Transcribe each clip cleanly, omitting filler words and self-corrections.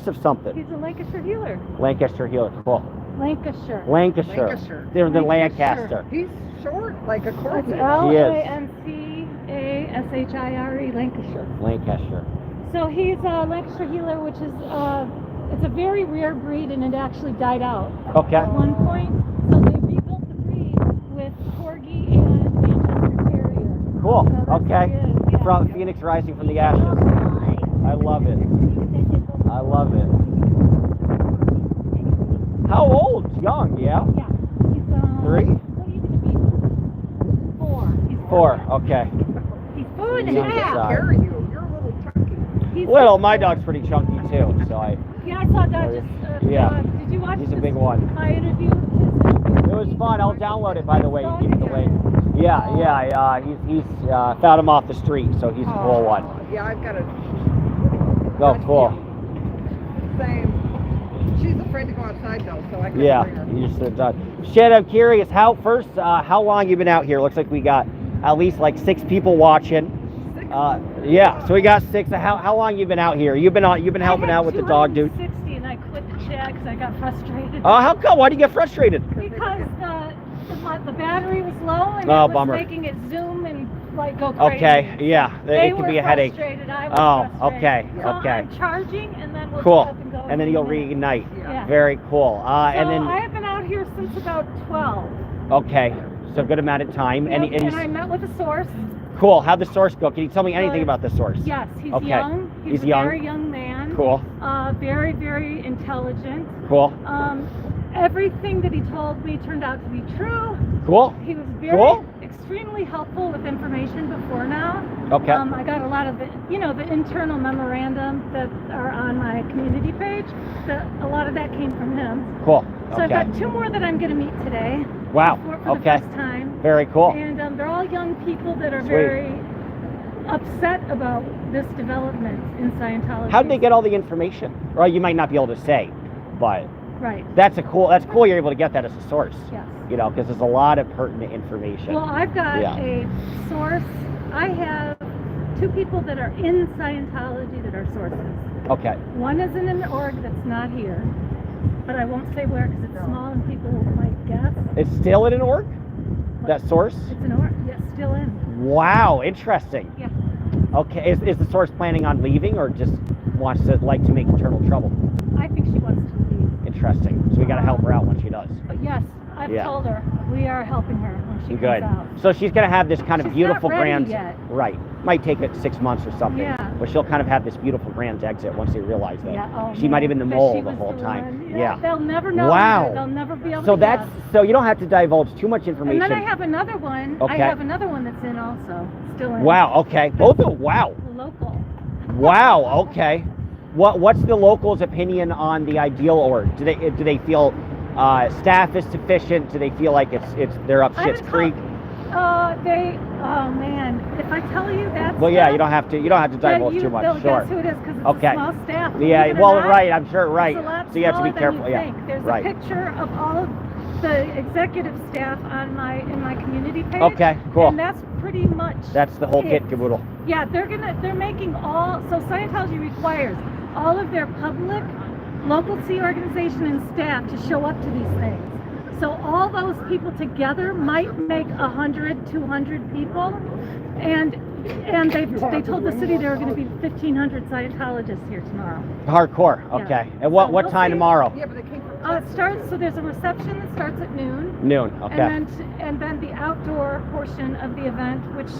source of something? He's a Lancaster healer. Lancaster Healer, cool. Lancashire. Lancashire. They're the Lancaster. He's short, like a It's corgi. Lancashire, Lancashire. Lancaster. So he's a Lancaster healer, which is it's a very rare breed, and it actually died out Okay. at one point. So they rebuilt the breed with corgi and Manchester Terrier. Cool. So that's Okay. what it is, yeah. From Phoenix rising from the ashes. I love it. I love it. How old? Young, yeah? Yeah. He's 3? What are you going to be? 4. He's 4. Okay. He's 4 and a Young half. size. Carry you. You're a little chunky. He's Little, my dog's pretty chunky too, so Yeah, I saw that just. Yeah. Did you watch He's a this- big one. my interview? It was fun. I'll download it, by the way. You keep it the link. Yeah. He's found him off the street, so he's a cool one. Yeah, I've got a. Oh, cool. Same. She's afraid to go outside though, so I can't Yeah, bring her. you just done. Shit, I'm curious. How long you been out here? Looks like we got at least like 6 people watching. Yeah, so we got 6. How long you been out here? You've been helping out with the dog, dude. 60, and I quit the chat because I got frustrated. Oh, how come? Why do you get frustrated? Because the battery was low and Oh, it was bummer. making it zoom and like go crazy. Okay, yeah, They it can were be a headache. frustrated, I was Oh, frustrated. okay, So okay. I'm charging and then we'll Cool. get up and go. And then you'll reignite. Yeah. Very cool. So And then I have been out here since about 12. okay, so good amount of time. Yep, And I met with a source. cool. How'd the source go? Can you tell me anything Good. about the source? Yes, he's Okay. young. He's a young. very young man. Cool. Very, very intelligent. Cool. Everything that he told me turned out to be true. Cool. He was very Cool. extremely helpful with information before now. Okay. I got a lot of the internal memorandum that are on my community page. A lot of that came from him. Cool. So I've Okay. got 2 more that I'm going to meet today. Wow. For the Okay. first time. Very cool. And they're all young people that are Sweet. very upset about this development in Scientology. How did they get all the information? Or you might not be able to say, but Right. that's cool. You're able to get that as a source. Yes. You know, because there's a lot of pertinent information. Well, I've got Yeah. a source. I have 2 people that are in Scientology that are sources. Okay. One is in an org that's not here, but I won't say where because it's small and people might guess. It's still in an org? That source? It's an org. Yes, still in. Wow, interesting. Yeah. Okay, is the source planning on leaving or just wants to make eternal trouble? I think she wants to leave. Interesting. So we got to help her out when she does. But yes, I've Yeah. told her we are helping her when she Good. comes out. So she's going to have this kind of She's beautiful not ready grand. yet. Right. Might take it 6 months or something. Yeah. But she'll kind of have this beautiful grand exit once they realize that. Yeah. Oh, She might have been the man. mole She the was whole time. one. Yeah. They'll never know. Wow. Her. They'll never be able So to that's guess. so you don't have to divulge too much information. And then I have another one. Okay. I have another one that's in also. Still in. Wow. Okay. Both of wow. Local. Wow. Okay. What's the locals' opinion on the ideal org? Do they feel staff is sufficient? Do they feel like they're up shit's creek? Oh man, if I tell you that. Well, yeah, you don't have to divulge too much. They'll Sure. guess who it is because it's Okay. a small staff. Yeah. Believe it or Well, not, right. I'm sure. Right. It's a lot So you have to be smaller careful. than you Yeah. think. There's Right. a picture of all of the executive staff in my community page. Okay. Cool. And that's pretty much. That's the whole it. kit caboodle. Yeah, they're making so Scientology requires all of their public, local C organization and staff to show up to these things. So all those people together might make 100, 200 people, and they told the city there were going to be 1,500 Scientologists here tomorrow. Hardcore. Yeah. Okay. And what So we'll time see. tomorrow? Yeah, but they came from It starts. So there's a reception that starts at noon. Noon. Okay. And then the outdoor portion of the event, which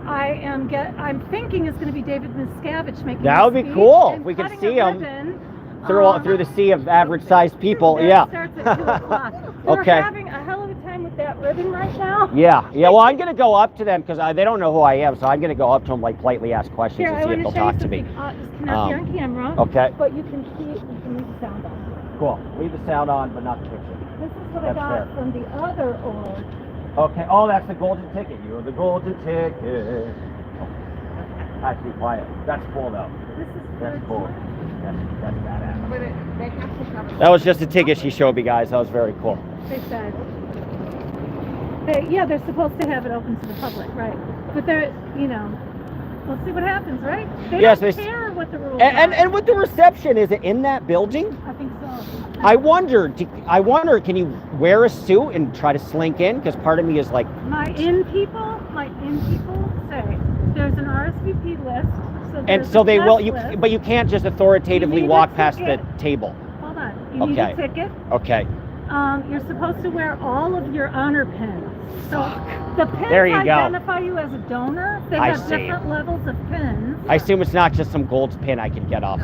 I'm thinking is going to be David Miscavige making. That would be a speech cool. and We could cutting see a him ribbon, through the sea of average-sized people. That Yeah. starts at 2 o'clock. They're Okay. having a hell of a time with that ribbon right now. Yeah. Well, I'm gonna go up to them because they don't know who I am, so I'm gonna go up to them, like politely ask questions Here, and I see want if to they'll show you talk to me. something. This cannot be on camera. Okay. But you can leave the sound on. Cool. Leave the sound on, but not the picture. This is what That's I got fair. from the other org. Okay. Oh, that's the golden ticket. You're the golden ticket. I have to be quiet. That's cool, though. This is That's good. cool. That's badass. But they have to have That was just a ticket she showed me, guys. That was very cool. They said. They're supposed to have it open to the public, right? But we'll see what happens, right? They Yes, don't they- care what the rules And with the reception, is it in that building? I think so. I wonder, can you wear a suit and try to slink in? Because part of me is like, My in people say there's an RSVP list. So and there's so a they will, guest list. but you can't just authoritatively You need walk a past the ticket. table. Hold on. You need Okay. a ticket. Okay. You're supposed to wear all of your honor pins. So the pins There you go. identify you as a donor. They I have see. different levels of pins. I assume it's not just some gold pin I can get off,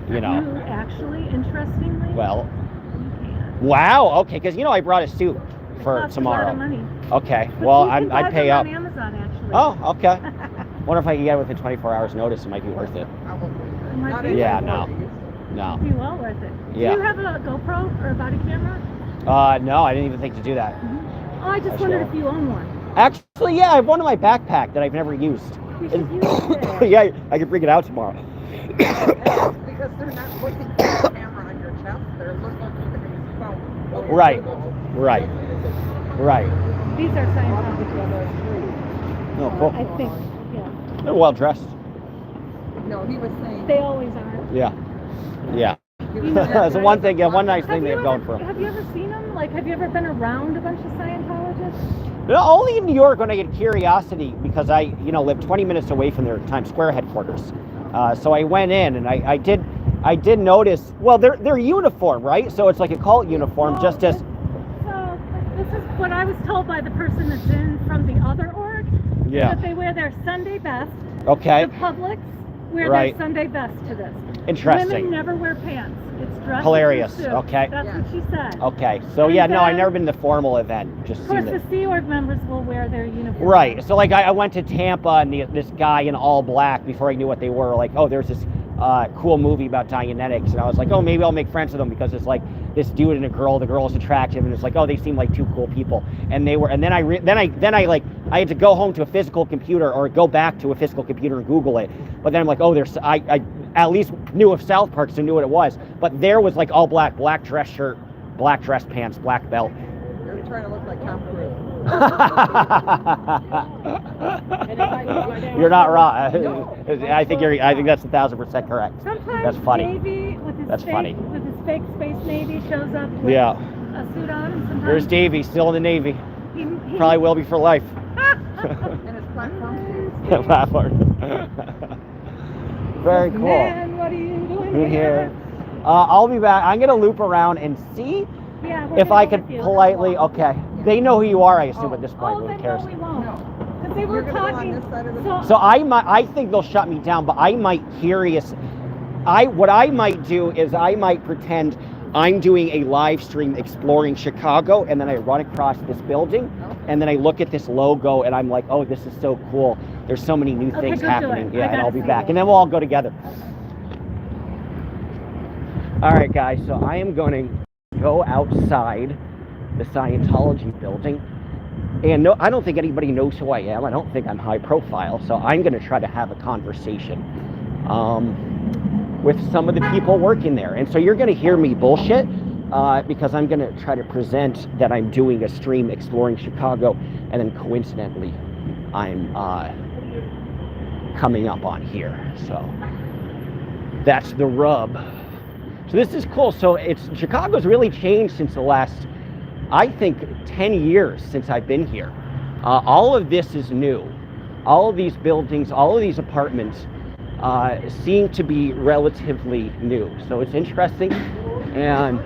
you know. You actually, interestingly, Well, you can. wow, okay, because I brought a suit for Costs tomorrow. A lot of money. Okay, But well, you can I'd buy pay them up. on Amazon, actually. Oh, okay. Wonder if I can get it within 24 hours notice, it might be worth it. Probably. Might Not be. in Yeah, my no. 40s. No. It'd be well worth it. Yeah. Do you have a GoPro or a body camera? No, I didn't even think to do that. Oh, I just I wondered shall. if you own one. Actually, yeah, I have one in my backpack that I've never used. You should use it. Yeah, I could bring it out tomorrow. Because they're not looking for the camera on your chest, they're looking for the phone. Right, right, right. These are Scientology. Oh, cool. I think, yeah. They're well dressed. No, he was saying. They always are. Yeah, yeah. he was That's the one thing. Yeah, one nice Have thing they you have going ever- for them. Have you ever seen them? Like, have you ever been around a bunch of Scientologists? No, only in New York when I get curiosity because I, live 20 minutes away from their Times Square headquarters. So I went in and I did notice. Well, they're uniform, right? So it's like a cult uniform, Oh, just as. So this is what I was told by the person that's in from the other org. Yeah. That they wear their Sunday best. Okay. The publics wear Right. their Sunday best to this. Interesting. Women never wear pants. It's dressed Hilarious. in suits. Okay. That's what she said. Okay. So And yeah, no, I've then- never been to the formal event. Just Of course, seen the it. Sea Org members will wear their uniform. Right. So like I went to Tampa and this guy in all black before I knew what they were. Like, oh, there's this cool movie about Dianetics, and I was like, oh, maybe I'll make friends with them because it's like this dude and a girl. The girl is attractive, and it's like, oh, they seem like two cool people. And they were. And then I had to go home to a physical computer or go back to a physical computer and Google it. But then I'm like, oh, I at least knew of South Park, so knew what it was. But there was like all black dress shirt, black dress pants, black belt. You're trying to look like Tom Cruise. You're not wrong. I think that's 1,000% correct. Sometimes That's funny. Davey with his That's fake, funny. with his fake Space Navy shows up with Yeah. a suit on, and sometimes There's Davey, still in the Navy. he Probably will be for life. And his platform. Very cool. Man, what are you doing Good here. I'll be back. I'm gonna loop around and see Yeah, we're if gonna I go could with you. politely. Okay, they know who you are, I assume at this point. Oh, Who then cares? no, we won't. Because they You're were gonna go on talking. this side of the So, So I think they'll shut me down, but I might what I might do is I might pretend I'm doing a live stream exploring Chicago, and then I run across this building, and then I look at this logo, and I'm like, oh, this is so cool. There's so many new Okay, things go do happening. it. Yeah, I and gotta I'll be see back, it. and then we'll all go together. All right, guys. So I am going to go outside the Scientology building. And no, I don't think anybody knows who I am. I don't think I'm high profile. So I'm going to try to have a conversation with some of the people working there. And so you're going to hear me bullshit because I'm going to try to present that I'm doing a stream exploring Chicago. And then coincidentally, I'm coming up on here. So that's the rub. So this is cool. So Chicago's really changed since the last, I think, 10 years since I've been here. All of this is new. All of these buildings, all of these apartments seem to be relatively new. So it's interesting. And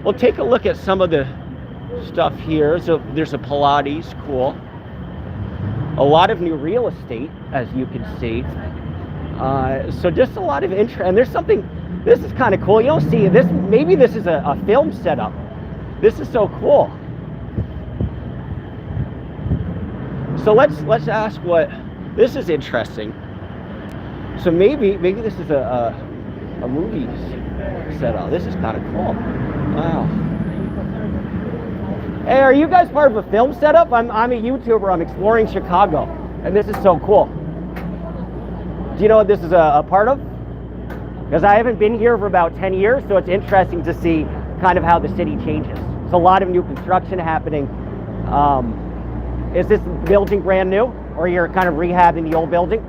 we'll take a look at some of the stuff here. So there's a Pilates, cool. A lot of new real estate, as you can see. So just a lot of interest. And there's something, this is kind of cool. You don't see this. Maybe this is a film setup. This is so cool. So let's ask what this is interesting. So maybe this is a movie setup. This is kind of cool. Wow. Hey, are you guys part of a film setup? I'm a YouTuber. I'm exploring Chicago, and this is so cool. Do you know what this is a part of? Because I haven't been here for about 10 years, so it's interesting to see kind of how the city changes. There's a lot of new construction happening. Is this building brand new, or you're kind of rehabbing the old building?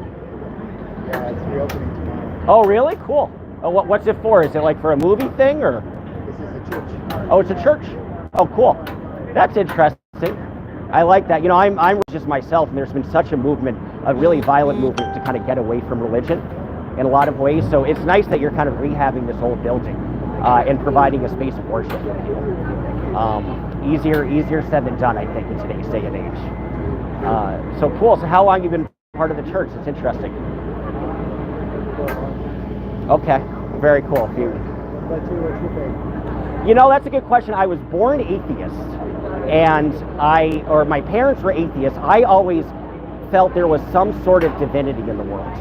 Yeah, it's reopening tomorrow. Oh, really? Cool. Oh, what's it for? Is it like for a movie thing or? This is a church. Oh, it's a church. Oh, cool. That's interesting. I like that. You know, I'm just myself, and there's been such a movement, a really violent movement to kind of get away from religion in a lot of ways. So it's nice that you're kind of rehabbing this old building and providing a space of worship for people. Easier said than done, I think, in today's day and age. So cool. So how long have you been part of the church? It's interesting. Okay, very cool. What you think? You know, that's a good question. I was born atheist, and my parents were atheists. I always felt there was some sort of divinity in the world.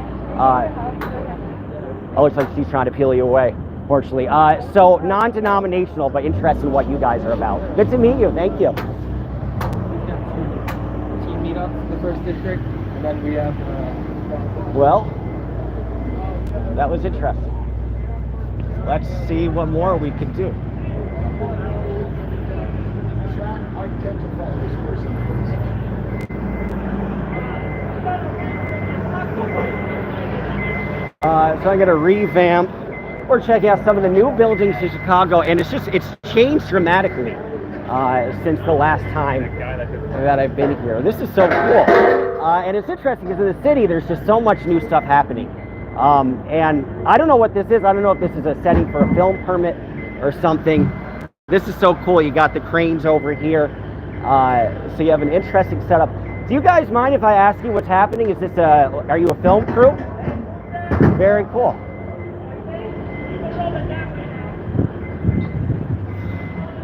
Oh, it's like she's trying to peel you away, fortunately. So non-denominational, but interested in what you guys are about. Good to meet you. Thank you. Team meetup, the first district, and then we have. Well, that was interesting. Let's see what more we could do. So I'm going to revamp. We're checking out some of the new buildings in Chicago, and it's changed dramatically since the last time that I've been here. This is so cool. And it's interesting because in the city, there's just so much new stuff happening. And I don't know what this is. I don't know if this is a setting for a film permit or something. This is so cool. You got the cranes over here. So you have an interesting setup. Do you guys mind if I ask you what's happening? Is this are you a film crew? Very cool.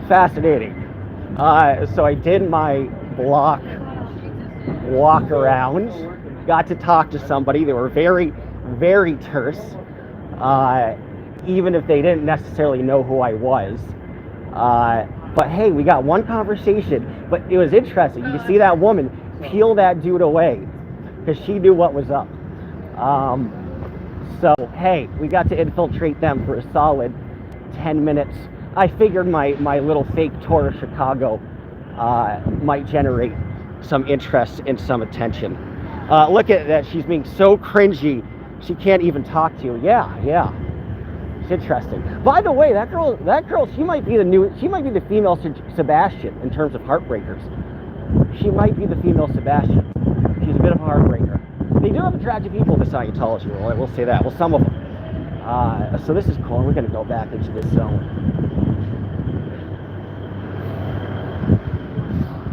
Fascinating. So I did my block walk around, got to talk to somebody. They were very, very terse, even if they didn't necessarily know who I was. But hey, we got one conversation, but it was interesting. You see that woman peel that dude away because she knew what was up. So hey, we got to infiltrate them for a solid 10 minutes. I figured my little fake tour of Chicago might generate some interest and some attention. Look at that, she's being so cringy, she can't even talk to you. Yeah. It's interesting. By the way, that girl, she might be the female Sebastian in terms of heartbreakers. She might be the female Sebastian. She's a bit of a heartbreaker. They do have attractive people in the Scientology world, I will say that. Well, some of them. So this is cool. We're going to go back into this zone.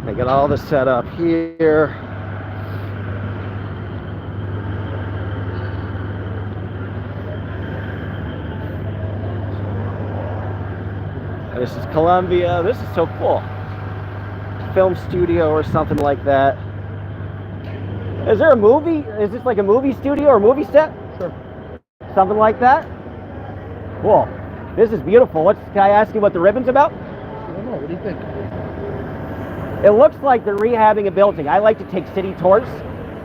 I got all the setup here. This is Columbia. This is so cool. Film studio or something like that. Is there a movie? Is this like a movie studio or movie set? Sure. Something like that? Cool. This is beautiful. Can I ask you what the ribbon's about? I don't know. What do you think? It looks like they're rehabbing a building. I like to take city tours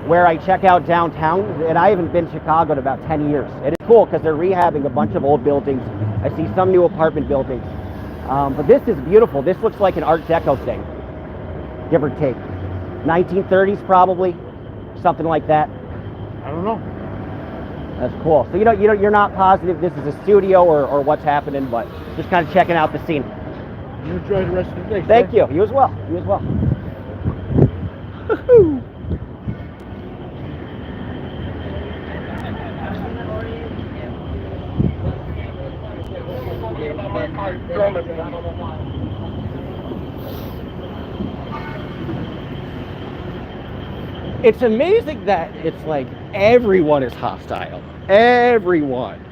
where I check out downtown, and I haven't been to Chicago in about 10 years. It is cool because they're rehabbing a bunch of old buildings. I see some new apartment buildings. But this is beautiful. This looks like an Art Deco thing, give or take. 1930s probably, something like that. I don't know. That's cool. So you're not positive this is a studio or what's happening, but just kind of checking out the scene. You enjoy the rest of the day. Thank sir. you. You as well. You as well. It's amazing that it's like everyone is hostile. Everyone.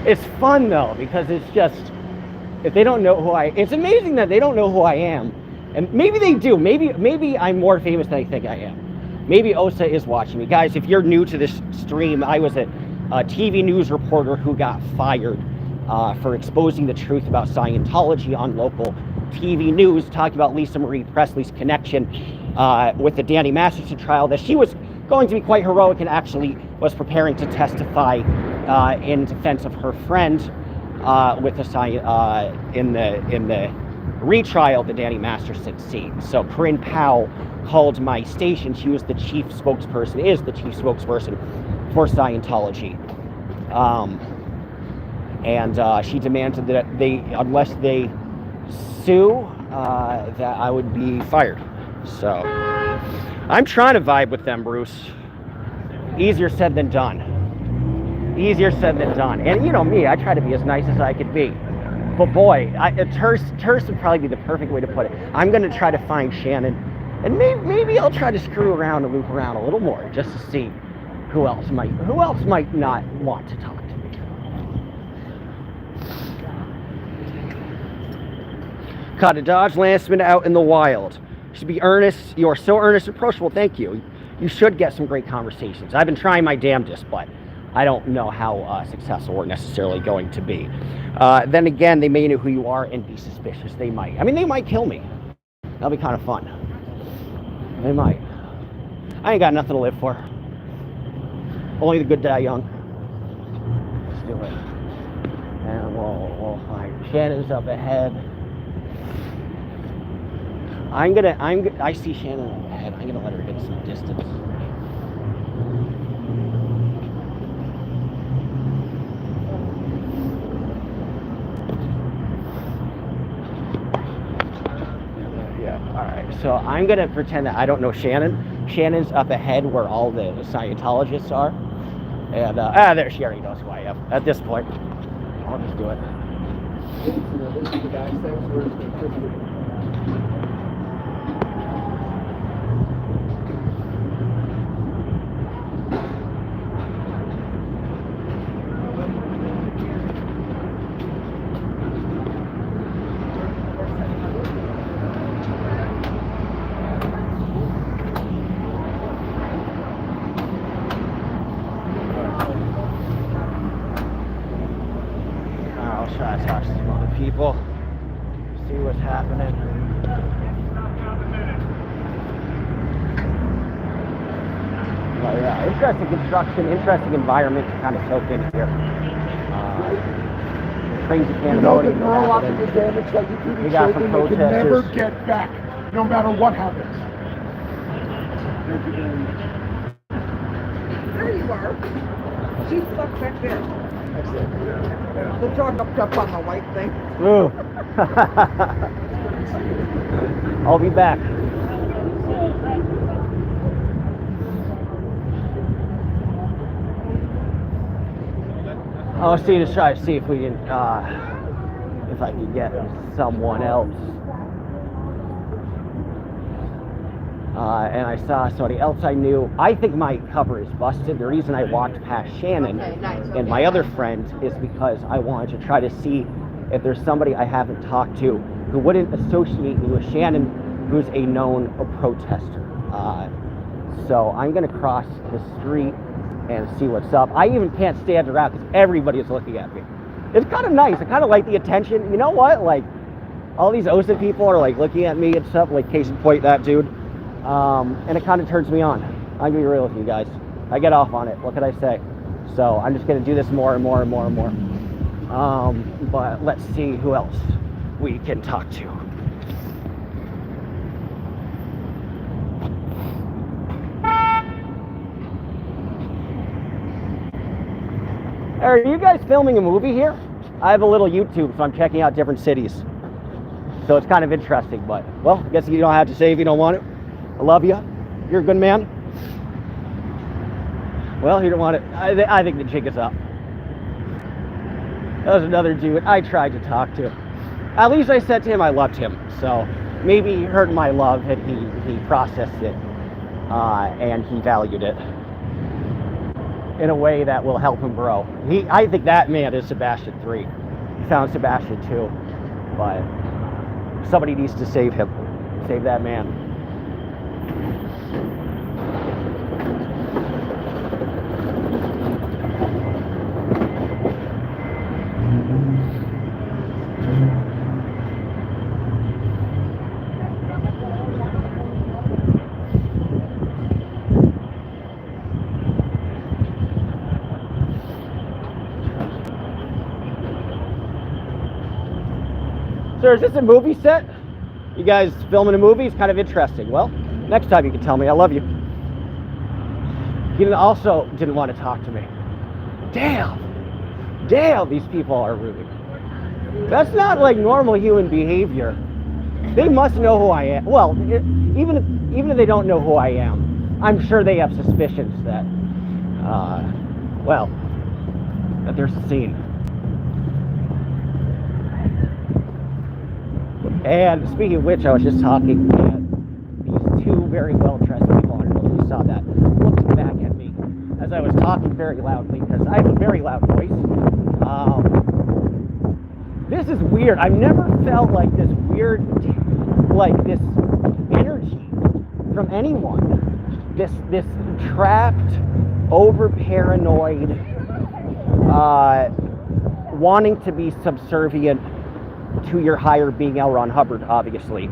It's fun though, because it's just, if they don't know it's amazing that they don't know who I am. And maybe they do. Maybe I'm more famous than I think I am. Maybe OSA is watching me. Guys, if you're new to this stream, I was a TV news reporter who got fired for exposing the truth about Scientology on local TV news, talking about Lisa Marie Presley's connection with the Danny Masterson trial, that she was going to be quite heroic and actually was preparing to testify in defense of her friend with the retrial the Danny Masterson scene. So Corinne Powell called my station. She was the chief spokesperson, is the chief spokesperson for Scientology. And she demanded that unless they sue, that I would be fired. So I'm trying to vibe with them, Bruce. Easier said than done. Easier said than done. And you know me, I try to be as nice as I could be. But boy, terse would probably be the perfect way to put it. I'm going to try to find Shannon, and maybe I'll try to screw around and loop around a little more just to see who else might not want to talk to me. Caught a Dodge Lanceman out in the wild. You should be earnest. You are so earnest and approachable. Thank you. You should get some great conversations. I've been trying my damnedest, but I don't know how successful we're necessarily going to be. Then again, they may know who you are and be suspicious. They might. I mean, they might kill me. That'll be kind of fun. They might. I ain't got nothing to live for. Only the good die young. Let's do it. And we'll find Shannon's up ahead. I see Shannon up ahead. I'm gonna let her hit some distance. So I'm going to pretend that I don't know Shannon. Shannon's up ahead where all the Scientologists are. And, there, she already knows who I am at this point. I'll just do it. Try to talk to some other people, see what's happening. But yeah, interesting construction, interesting environment to kind of soak in here. Crazy Cambodia. Neurological damage that you do to We got some children, they can never protesters. get back, no matter what happens. There you are. She's stuck back there. The dog up on the white thing. Ooh. I'll be back. I'll see to try to see if we can, if I can get someone else. And I saw somebody else I knew. I think my cover is busted. The reason I walked past Shannon and my other friend is because I wanted to try to see if there's somebody I haven't talked to who wouldn't associate me with Shannon, who's a known protester. So I'm going to cross the street and see what's up. I even can't stand around because everybody is looking at me. It's kind of nice. I kind of like the attention. You know what? Like, all these OSA people are like looking at me and stuff, like case in point, that dude. And it kind of turns me on. I'm gonna be real with you guys. I get off on it. What can I say? So I'm just gonna do this more and more and more and more. But let's see who else we can talk to. Are you guys filming a movie here? I have a little YouTube, so I'm checking out different cities. So it's kind of interesting, but, well, I guess you don't have to say if you don't want it. I love you. You're a good man. Well, you don't want it. I think the jig is up. That was another dude I tried to talk to. At least I said to him I loved him. So maybe he heard my love and he processed it. And he valued it in a way that will help him grow. I think that man is Sebastian 3. He found Sebastian 2. But somebody needs to save him. Save that man. So is this a movie set? You guys filming a movie? It's kind of interesting. Well, next time you can tell me. I love you. He also didn't want to talk to me. Damn, these people are rude. That's not like normal human behavior. They must know who I am. Well, even if they don't know who I am, I'm sure they have suspicions that, that there's a scene. And speaking of which, I was just talking, and these two very well-dressed people, I don't know if you saw that, looked back at me as I was talking very loudly, because I have a very loud voice. This is weird. I've never felt like this weird, like this energy from anyone. This trapped, over-paranoid, wanting to be subservient to your higher being, L. Ron Hubbard, obviously.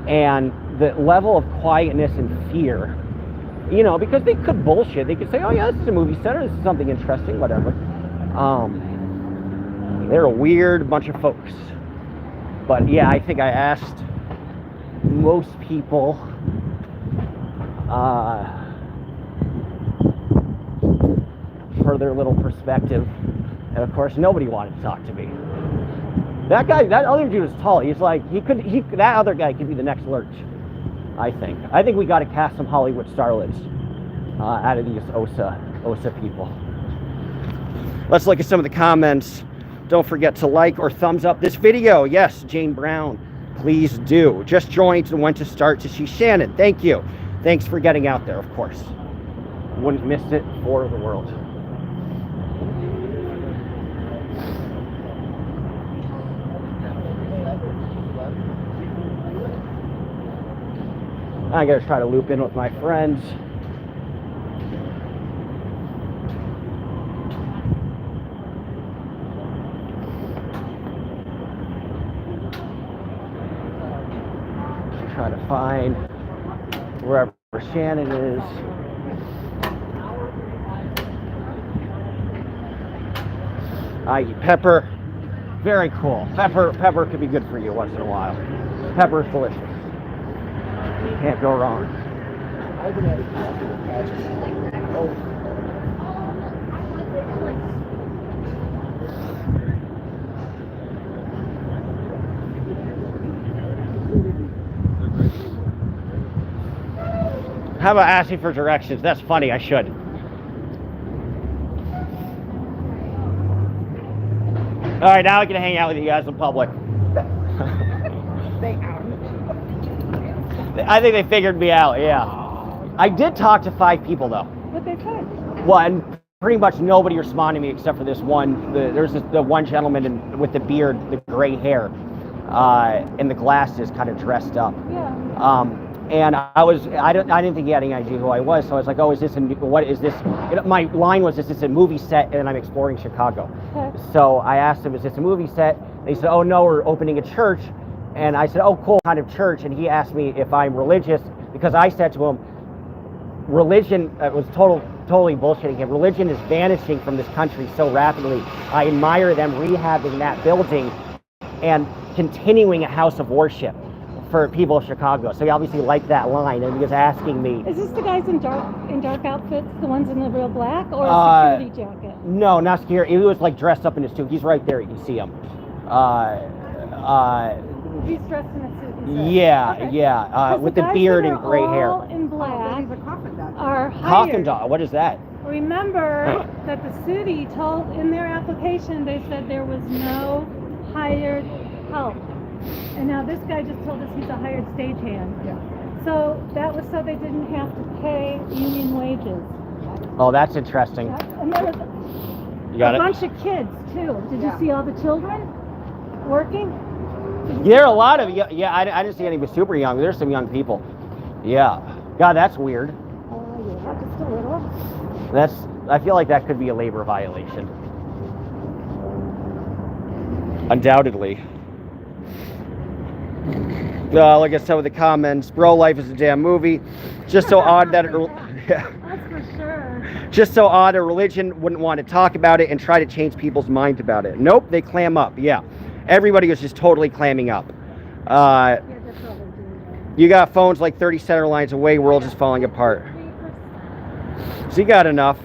And the level of quietness and fear, you know, because they could bullshit. They could say, oh yeah, this is a movie set, or this is something interesting, whatever. They're a weird bunch of folks. But yeah, I think I asked most people for their little perspective. And of course, nobody wanted to talk to me. That guy, that other dude is tall. He's like, that other guy could be the next Lurch, I think. I think we got to cast some Hollywood starlets out of these OSA people. Let's look at some of the comments. Don't forget to like or thumbs up this video. Yes, Jane Brown, please do. Just joined and went to start to see Shannon. Thank you. Thanks for getting out there, of course. Wouldn't miss it for the world. I gotta try to loop in with my friends. Try to find wherever Shannon is. I eat pepper. Very cool. Pepper could be good for you once in a while. Pepper is delicious. Can't go wrong. How about asking for directions? That's funny, I should. All right, now I can hang out with you guys in public. I think they figured me out, yeah. I did talk to 5 people, though. What they said? Well, and pretty much nobody responded to me except for this one. There's the one gentleman with the beard, the gray hair, and the glasses, kind of dressed up. Yeah. And I didn't think he had any idea who I was, so I was like, oh, is this what is this? My line was, is this a movie set? And I'm exploring Chicago. Okay. So I asked him, is this a movie set? They said, oh no, we're opening a church. And I said, oh cool, kind of church. And he asked me if I'm religious, because I said to him, religion was totally bullshitting him. Religion is vanishing from this country so rapidly. I admire them rehabbing that building and continuing a house of worship for people of Chicago. So he obviously liked that line, and he was asking me. Is this the guys in dark outfits, the ones in the real black, or a security jacket? No, not security. He was like dressed up in his suit. He's right there. You can see him. He's dressed in a suit. You said. Yeah, Okay. yeah. With the beard and gray hair. All in black He's a coffin doctor. are hired. Coffin dog. What is that? Remember that the city told in their application, they said there was no hired help. And now this guy just told us he's a hired stagehand. Yeah. So that was so they didn't have to pay union wages. Oh, that's interesting. And there was You got a it? bunch of kids too. Did you see all the children working? There are a lot of, yeah, I didn't see any super young. There's some young people. Yeah. God, that's weird. Oh yeah, just a little. I feel like that could be a labor violation. Undoubtedly. Look at some of the comments. Bro, life is a damn movie. Just so odd that That's for sure. just so odd a religion wouldn't want to talk about it and try to change people's minds about it. Nope, they clam up. Yeah. Everybody was just totally clamming up. Yeah, they're probably doing You got phones like 30 center lines away, world is falling apart. that. So you got enough.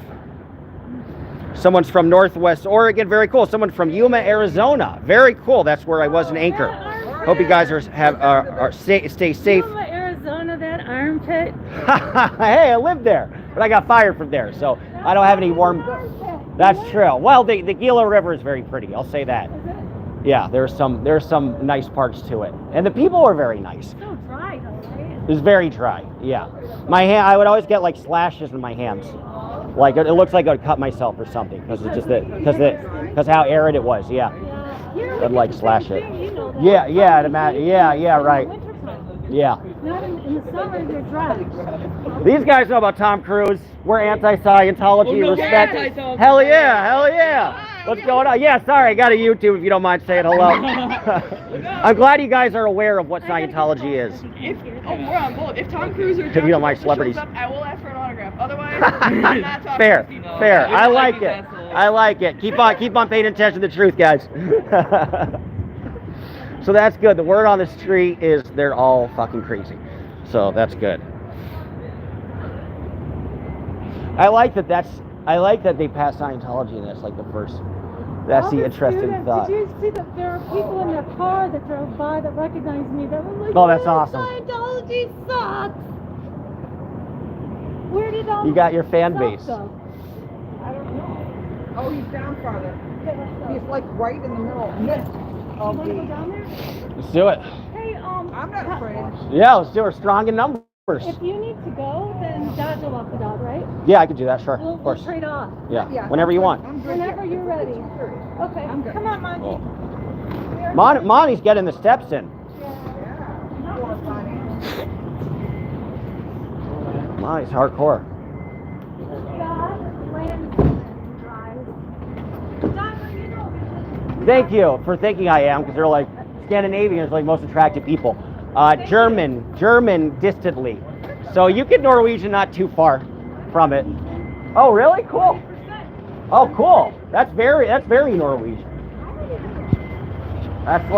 Someone's from Northwest Oregon, very cool. Someone from Yuma, Arizona, very cool. That's where I was in Anchor. Hope you guys stay safe. Yuma, Arizona, that armpit. Hey, I lived there, but I got fired from there, so I don't have any warm. That's true. Well, the Gila River is very pretty. I'll say that. Is it? Yeah, there's some nice parts to it, and the people are very nice. So dry though, right? It was very dry. Yeah, my hand. I would always get like slashes in my hands, like it looks like I would cut myself or something because it's just because how arid it was. Yeah, Yeah. I'd like slash it. You know that. Yeah, right. Wintertime. Yeah. Not in the summer, they're dry. These guys know about Tom Cruise. We're anti-Scientology. Well, no, Respect. we're anti-Scientology. Hell yeah. What's going on? Yeah, sorry, I got a YouTube if you don't mind saying hello. I'm glad you guys are aware of what Scientology is. We're on board. If Tom Cruise or If you don't mind Travolta celebrities. shows up, I will ask for an autograph. Otherwise, I'm not talking Fair, to you. fair. I You're like like it. this asshole. I like it. Keep on paying attention to the truth, guys. So that's good. The word on the street is they're all fucking crazy. So that's good. I like that they passed Scientology and that's like the first. That's All the the interesting students, thought. Did you see that there are people in their car that drove by that recognized me that were like, Oh, that's "Yeah, awesome. Scientology sucks." Where did all You got your fan stuff base. go? I don't know. Oh, he's down farther. Okay, let's go. He's like right in the middle midst You of want to go the. down there? Let's do it. Hey, I'm not afraid. Yeah, let's do it. We're strong in numbers. if you need to go, then Dodge will walk the dog, right? Yeah, I could do that. Sure, We'll of course. trade off. Yeah, Yeah, whenever you want. I'm good. Whenever you're ready. Okay, I'm good. come on, Monty. Cool. Monty's getting the steps in. Yeah. Poor Bonnie. Monty's hardcore. God, Lancaster drive. Doctor, you know. Thank you for thinking I am, because they're like Scandinavians, like most attractive people. German distantly. So you get Norwegian not too far from it. Oh, really? Cool. Oh, cool. That's very Norwegian. That's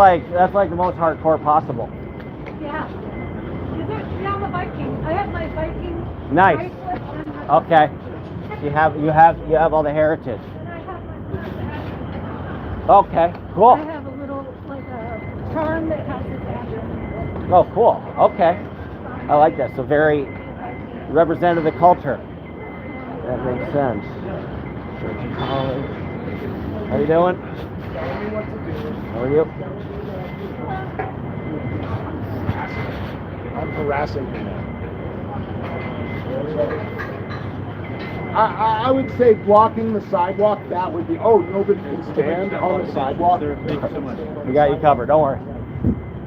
like the most hardcore possible. Yeah. Yeah, I'm a Viking. I have my Viking. Nice. bracelet and my- Okay. You have all the heritage. And I have my Okay. Cool. I have a little like a charm that has this action. Oh, cool. Okay. I like that. So very representative of the culture. That makes sense. Church College. How you doing? How are you? I'm harassing him. I would say blocking the sidewalk, that would be, oh, nobody can stand on the sidewalk. We got you covered. Don't worry.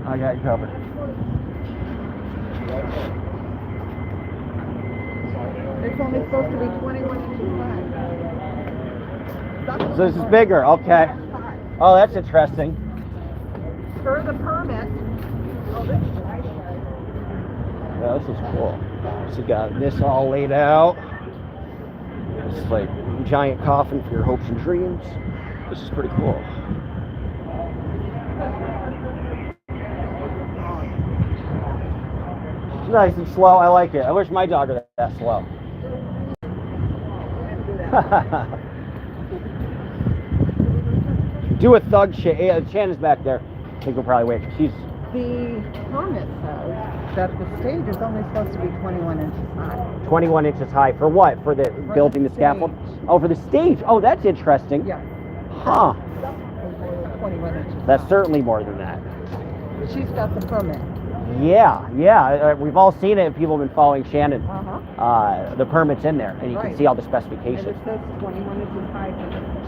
I got you covered. It's only supposed to be 21 inches high. So this is bigger. Okay. Oh, that's interesting. Per the permit. Oh, this is nice. Yeah, this is cool. So you got this all laid out. It's like a giant coffin for your hopes and dreams. This is pretty cool. It's nice and slow. I like it. I wish my dog were that slow. Do a thug shit. Yeah, Shannon's back there. I think we'll probably wait. She's. The permit says that the stage is only supposed to be 21 inches high. 21 inches high. For what? For the building the scaffold? Oh, for the stage. Oh, that's interesting. Yeah. Huh. 21 inches. That's certainly more than that. She's got the permit. Yeah. We've all seen it. People have been following Shannon. Uh-huh. The permit's in there, and you can Right. see all the And specifications. it says 21 inches high.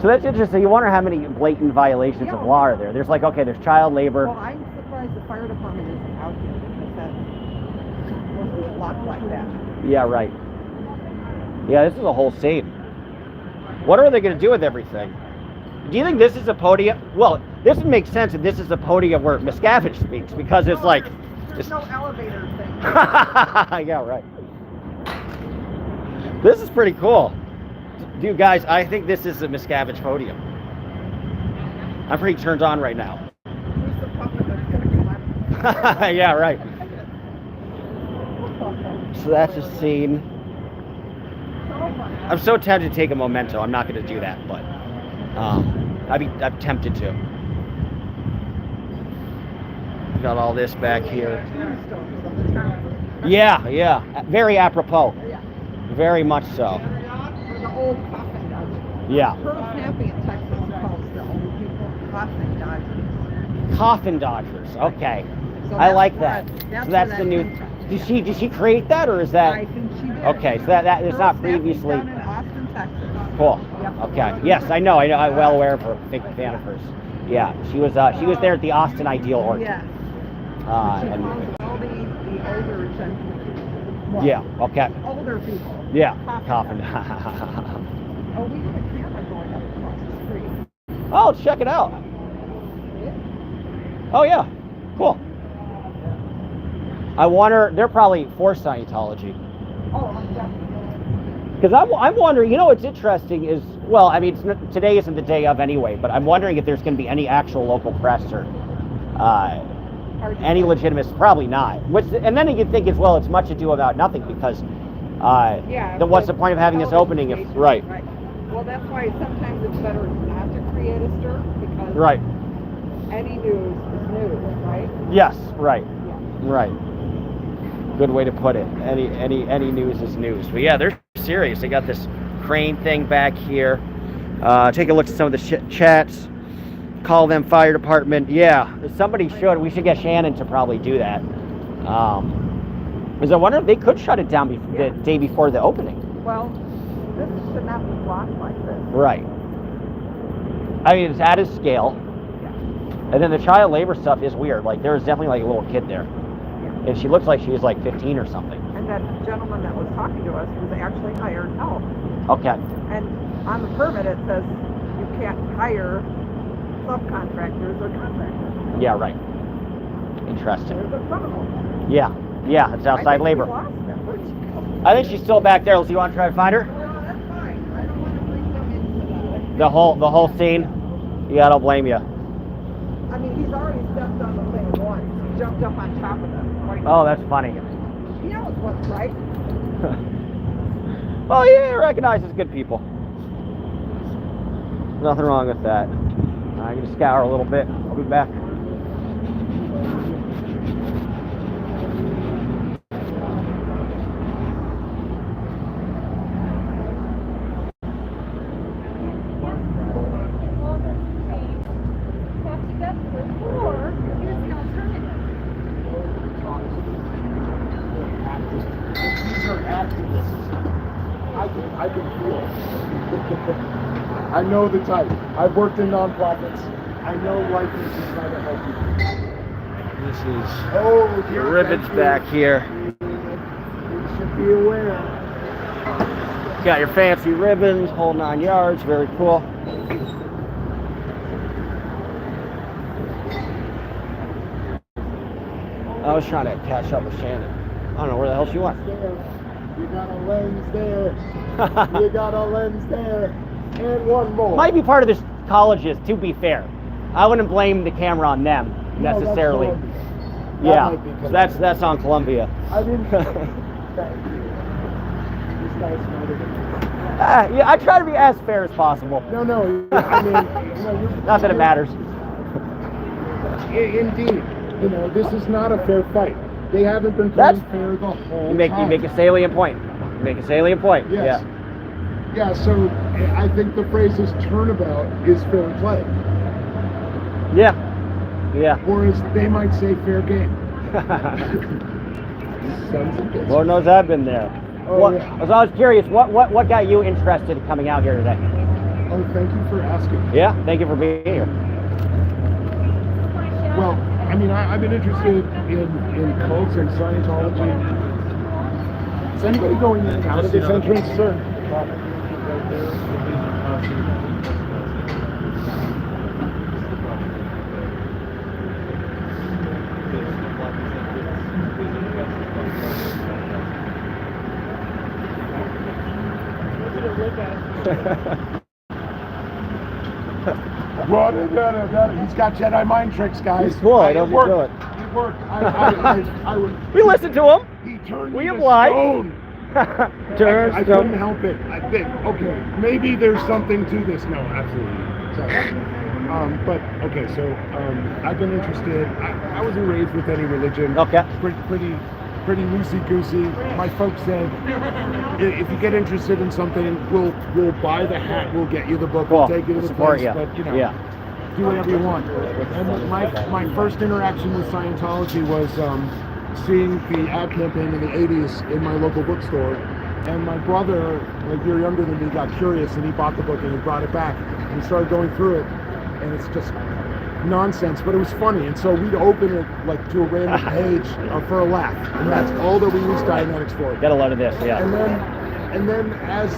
So that's interesting. You wonder how many blatant violations of law are there. There's like, okay, there's child labor. Well, I'm surprised the fire department isn't out here because that's supposed to be locked like that. Yeah, right. Yeah, this is a whole scene. What are they going to do with everything? Do you think this is a podium? Well, this would make sense if this is a podium where Miscavige speaks, because it's like... There's no elevator thing. Yeah, right. This is pretty cool. Dude, guys, I think this is a Miscavige podium. I'm pretty turned on right now. Yeah, right. So that's a scene. I'm so tempted to take a memento. I'm not going to do that, but I'm tempted to. Got all this back here. Yeah, yeah. Very apropos. Very much so. The old coffin dodgers. Yeah. Pearl Happy in Texas calls the old people coffin dodgers. Coffin dodgers. Okay. So I that's like where- that. that's So that's where the that new. came from. Did she create that, or is that? I think she did. Okay, so that is Pearl not Snappy's previously. down in Austin, Texas. Cool. Yep. Okay. Yes, I know. I'm well aware of her. Big fan of hers. Yeah, she was there at the Austin Ideal Orchard. Yeah. She And, calls all the older gentlemen. Well, yeah. Okay. Older people. Yeah. Coffin Coffin. Oh, we have a camera going up across the street. Oh, check it out. Oh yeah. Cool. I wonder. They're probably for Scientology. Oh, definitely. Because I'm wondering, you know what's interesting is, well, I mean, today isn't the day of anyway, but I'm wondering if there's going to be any actual local press or any legitimacy. Probably not. And then you think as well, it's much ado about nothing because then what's the point of having this opening if, right. Well, that's why sometimes it's better not to create a stir because Right. any news is news, right? Yes, right. Yeah. Right. Good way to put it. Any news is news. But yeah, they're serious. They got this crane thing back here. Take a look at some of the chats. Call them fire department. Yeah, somebody should. We should get Shannon to probably do that. Because I wonder if they could shut it down the day before the opening. Well, this should not be blocked like this. Right. I mean, it's at his scale. And then the child labor stuff is weird. Like, there's definitely like a little kid there. And she looks like she was like 15 or something. And that gentleman that was talking to us was actually hired help. Okay. And on the permit it says you can't hire subcontractors or contractors. Yeah, right. Interesting. There's a criminal. Yeah. Yeah, it's outside I think labor. we lost them. Where'd she go? I think she's still back there. Let's see, you want to try to find her? Well, that's fine. I don't want to bring them into The whole scene? Yeah, I don't blame you. I mean, he's already stepped on the thing once. He jumped up on top of it. Oh, that's funny. He knows what's right. Well, yeah, recognizes good people. Nothing wrong with that. I'm going to scour a little bit. I'll be back. I can feel it. I know the type. I've worked in nonprofits. I know life is just trying to help you. This is Oh, the ribbons back here. You should be aware. Got your fancy ribbons, whole 9 yards. Very cool. I was trying to catch up with Shannon. I don't know where the hell she went. You got a lens there. You got a lens there. And one more. Might be part of this colleges, to be fair. I wouldn't blame the camera on them No, necessarily. That Yeah, might be so that's on Columbia. I didn't. Thank you. This guy's smarter than me. Yeah, I try to be as fair as possible. No, I mean, Not that it matters. Indeed, this is not a fair fight. They haven't been playing fair the whole You make a salient point. You make a salient point. Yes. Yeah, so I think the phrase is turnabout is fair play. Yeah. Yeah. Or as they might say, fair game. Sons of bitches. Lord knows I've been there. Oh, yeah. So I was curious, what got you interested in coming out here today? Oh, thank you for asking. Yeah, thank you for being here. Well, I mean, I've been interested in cults and Scientology. Is anybody going in and out of this entrance, sir? He's got Jedi mind tricks, guys. He's cool. I don't It worked. do it. It Look, I would. We listen to him. He turned We me to oblige. stone. Turn I stone. couldn't help it. I think, okay, maybe there's something to this. No, absolutely. Sorry. But okay, so I've been interested. I wasn't raised with any religion. Okay. Pretty loosey goosey. My folks said, if you get interested in something, we'll buy the hat, we'll get you the book, Cool. we'll take you to the Support place, you. but you know, Yeah. do whatever you want. And my first interaction with Scientology was seeing the ad campaign in the 80s in my local bookstore. And my brother, like a year younger than me, got curious and he bought the book and he brought it back. And we started going through it. And it's just nonsense, but it was funny. And so we'd open it like to a random page for a laugh. And that's all that we used Dianetics for. Get a load of this, yeah. And then as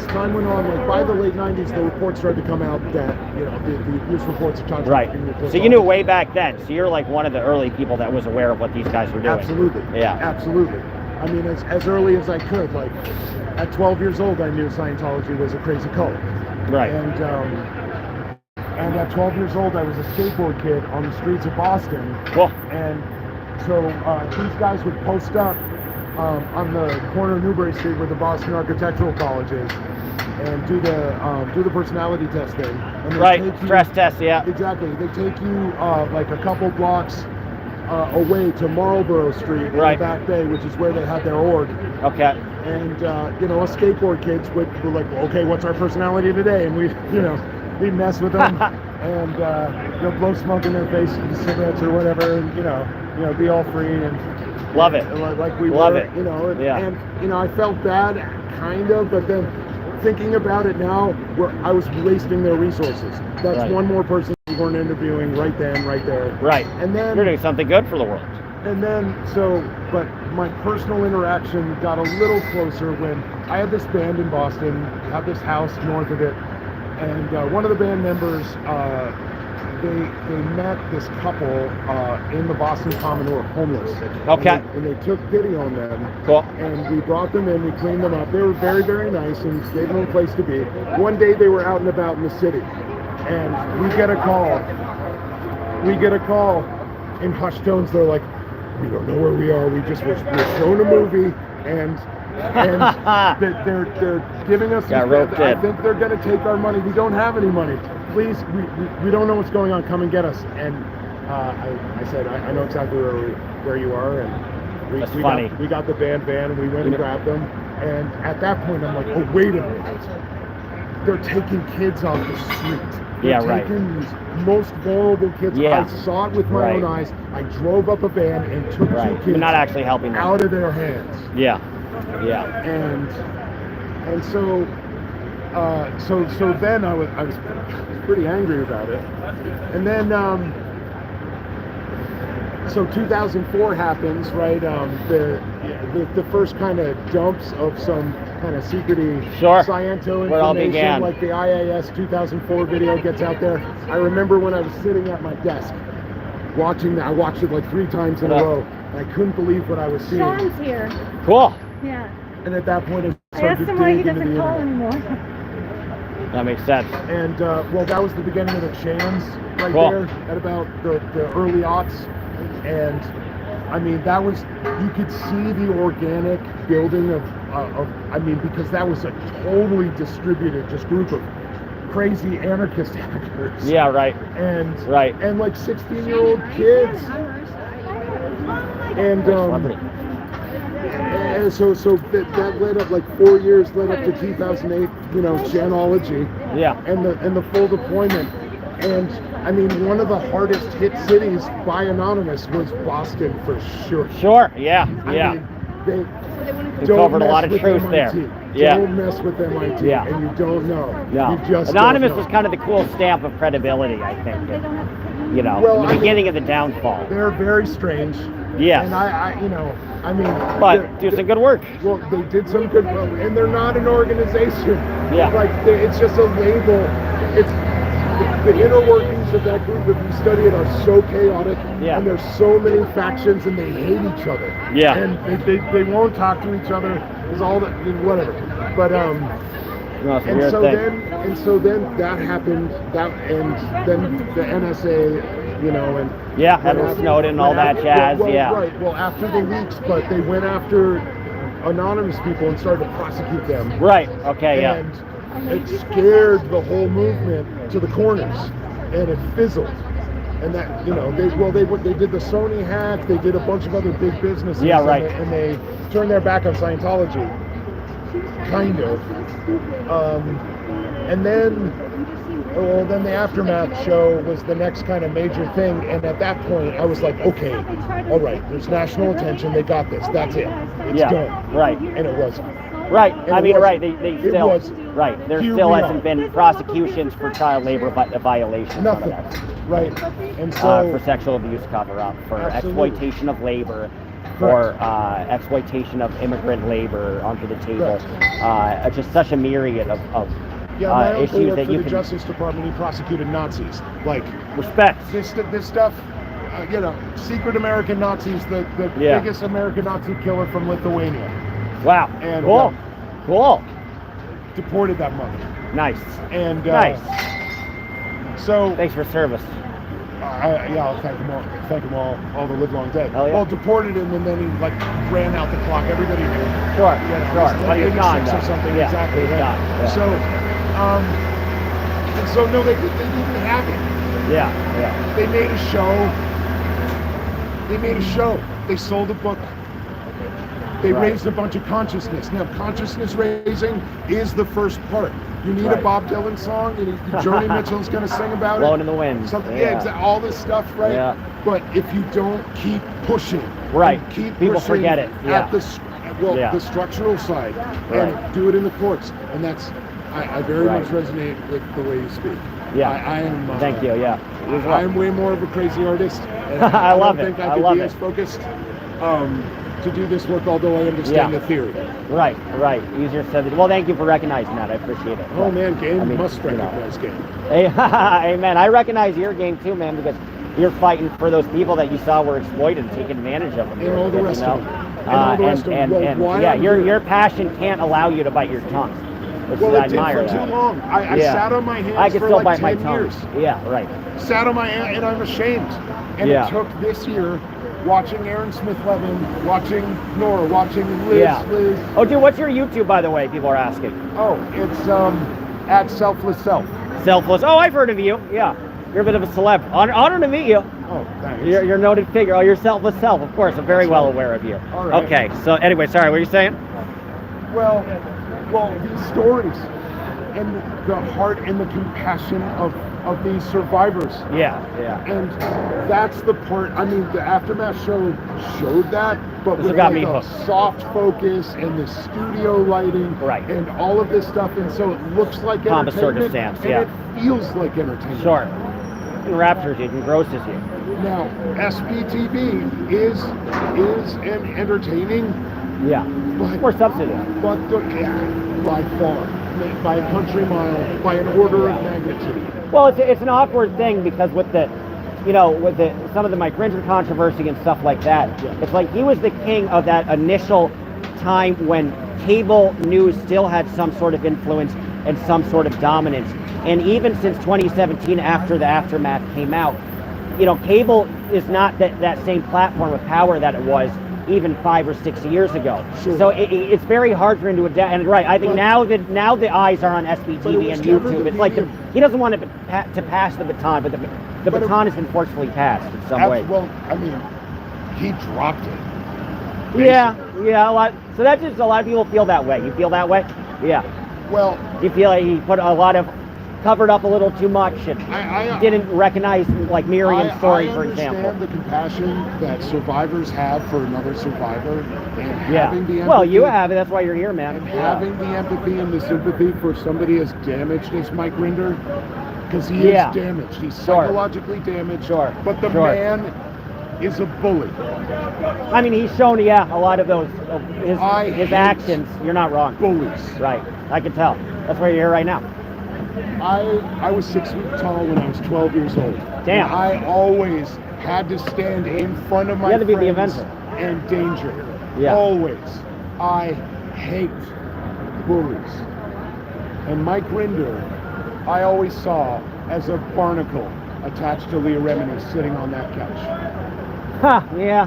time went on, like by the late 90s, the reports started to come out that, you know, the abuse reports of child Right. trafficking reports. So you knew way back then. So you're like one of the early people that was aware of what these guys were doing. Absolutely. Yeah. Absolutely. I mean, as early as I could. Like at 12 years old, I knew Scientology was a crazy cult. Right. And at 12 years old, I was a skateboard kid on the streets of Boston. Cool. And so these guys would post up on the corner of Newbury Street where the Boston Architectural College is, and do the personality test thing. And they Right. take you- Stress test, yeah. Exactly. They take you like a couple blocks away to Marlborough Street in Right. the Back Bay, which is where they had their org. Okay. And you know, us skateboard kids were like, okay, what's our personality today? And we'd mess with them and blow smoke in their face with cigarettes or whatever, and you know, be all free and Love it. like we Love were, it. you know. Yeah. And you know, I felt bad, kind of, but then thinking about it now, I was wasting their resources. That's Right. one more person we weren't interviewing right then, right there. Right. And then You're doing something good for the world. but my personal interaction got a little closer when I had this band in Boston, had this house north of it, and one of the band members, they met this couple in the Boston Common who were homeless. Okay. And they took pity on them. Cool. And we brought them in, we cleaned them up. They were very, very nice and gave them a place to be. One day they were out and about in the city, and we get a call. In hushed tones, they're like, we don't know where we are. We're shown a movie, and they're giving us. Got roped I in. think they're going to take our money. We don't have any money. Please, we don't know what's going on. Come and get us. And I said, I know exactly where you are, and That's funny. we got the band van, and we went and grabbed them. And at that point, I'm like, oh wait a minute. They're taking kids off the street. They're taking these most vulnerable kids. Yeah. I saw it with my own eyes. I drove up a van and took two Right. kids You're not actually helping them. out of their hands. Yeah. Yeah. And so then I was pretty angry about it. And then so 2004 happens, right? The first kind of dumps of some kind of secrety Sciento Where it all information, began. like the IAS 2004 video gets out there. I remember when I was sitting at my desk watching that. I watched it like 3 times in a row. And I couldn't believe what I was seeing. Sean's here. Cool. Yeah. And at that point, I asked him why he doesn't call anymore. That makes sense. And well, that was the beginning of the Chans right Cool. there at about the early aughts. And I mean, that was, you could see the organic building of I mean, because that was a totally distributed just group of crazy anarchist hackers. Yeah, right. And Right. and like 16-year-old kids. And and so that led up, like 4 years led up to 2008, you know, Chanology. Yeah. And the full deployment. And I mean, one of the hardest hit cities by Anonymous was Boston for sure. Sure. Yeah. I Yeah. mean, they We don't covered a mess lot of with truth MIT. there. Yeah. Don't mess with MIT. Yeah. And you don't know. No. You just Anonymous don't know. was kind of the cool stamp of credibility, I think. You know, Well, in I the beginning of the downfall. They're very strange. Yes. And I you know, I mean, But do some good work. Well, they did some good work, and they're not an organization. Yeah. Like, it's just a label. It's the inner workings of that group, if you study it, are so chaotic. Yeah. And there's so many factions, and they hate each other. Yeah. And they won't talk to each other. It's all that, whatever. But No, it's a and weird so thing. then that happened. And then the NSA you know, and Yeah, Edward Snowden and all that jazz, yeah. Right. Well, after the leaks, but they went after anonymous people and started to prosecute them. Right. Okay. Yeah. And it scared the whole movement to the corners, and it fizzled. And that, you know, they did the Sony hack, they did a bunch of other big businesses. Yeah, right. And they turned their back on Scientology, kind of. And then, well, then the Aftermath show was the next kind of major thing. And at that point, I was like, okay, all right, there's national attention, they got this, that's it, it's done. Right. And it wasn't. Right. And I mean, wasn't. right. They still. Was, right. There here still we hasn't are. been prosecutions for child labor violations. Nothing. None of that. Right. And so For sexual abuse cover-up, for Absolutely. exploitation of labor, for exploitation of immigrant labor onto the table. Just such a myriad of yeah, my uncle issues worked that for you the can Justice Department. He prosecuted Nazis. Like respect. this stuff, you know, secret American Nazis. The biggest American Nazi killer from Lithuania. Wow. And cool. Cool. Deported that mother. Nice. And nice. So thanks for service. I'll thank them all the live long day. Hell yeah. Well, deported him, and then he like ran out the clock. Everybody knew. Sure, You know, sure. he's But he's gone, 86 or though. something. Yeah, Exactly. he's Right. gone, yeah. So, and so no, they didn't have it. Yeah, yeah. They made a show. They sold a book. They raised a bunch of consciousness. Now, consciousness raising is the first part. You need a Bob Dylan song. You need, Joni Mitchell's going to sing about Blowing in the wind. Something, Yeah. all this stuff, right? Yeah. But if you don't keep pushing, Right. and keep People pushing forget it. Yeah. at the structural side, and do it in the courts, and that's I very much resonate with the way you speak. Yeah. I am. Thank you. Yeah. I am way more of a crazy artist. And I love don't it. think I I could love be it. as focused to do this work, although I understand the theory. Right. Easier said. Well, thank you for recognizing that. I appreciate it. Oh man, game I mean, must you know. recognize game. Hey, amen. I recognize your game too, man, because you're fighting for those people that you saw were exploited and taking advantage of them. And all the you rest know? of them. And all the rest of them. Well, why yeah, I'm your here- passion can't allow you to bite your tongue. Which Well, I it did admire for that. too long. I sat on my hands I could for still like bite my 10 tongue. years. Yeah, right. Sat on my hand, and I'm ashamed. And Yeah. it took this year, watching Aaron Smith-Levin, watching Nora, watching Liz. Oh, dude, what's your YouTube, by the way? People are asking. Oh, it's at Selfless Self. Selfless. Oh, I've heard of you. Yeah, you're a bit of a celeb. Honor to meet you. Oh, thanks. You're a noted figure. Oh, you're Selfless Self. Of course, I'm very well aware of you. All right. Okay. So anyway, sorry. What were you saying? Well, these stories and the heart and the compassion of these survivors. Yeah. And that's the part, I mean, the Aftermath show showed that, but This with got like me a hooked. soft focus and the studio lighting and all of this stuff, and so it looks like Pomp of entertainment, circumstance, and yeah. it feels like entertainment. Sure. It raptures you. It engrosses you. Now, SBTV is an entertaining, more substantive. But by far, by a country mile, by an order of magnitude. Well, it's an awkward thing because with some of the Mike Ringer controversy and stuff like that, it's like he was the king of that initial time when cable news still had some sort of influence and some sort of dominance. And even since 2017, after the Aftermath came out, cable is not that same platform of power that it was even 5 or 6 years ago. Sure. So it's very hard for him to adapt. And I think now the eyes are on SBTV and YouTube. It's like he doesn't want to pass the baton, but the baton has been forcefully passed in some way. Well, I mean, he dropped it. Yeah, a lot. So that's just a lot of people feel that way. You feel that way? Yeah. Well, you feel like he covered up a little too much and didn't recognize like Miriam's story, for example. I understand the compassion that survivors have for another survivor, and having the empathy. Well, you have it. That's why you're here, man. And having the empathy and the sympathy for somebody as damaged as Mike Rinder, because he is damaged. He's psychologically damaged. Sure. But the man is a bully. I mean, he's shown, a lot of those his actions. You're not wrong. Bullies. Right. I can tell. That's why you're here right now. I was 6 feet tall when I was 12 years old. Damn. And I always had to stand in front of my You had to be the friends Avenger. and danger. Yeah. Always. I hate bullies. And Mike Rinder, I always saw as a barnacle attached to Leah Remini sitting on that couch. Huh, yeah.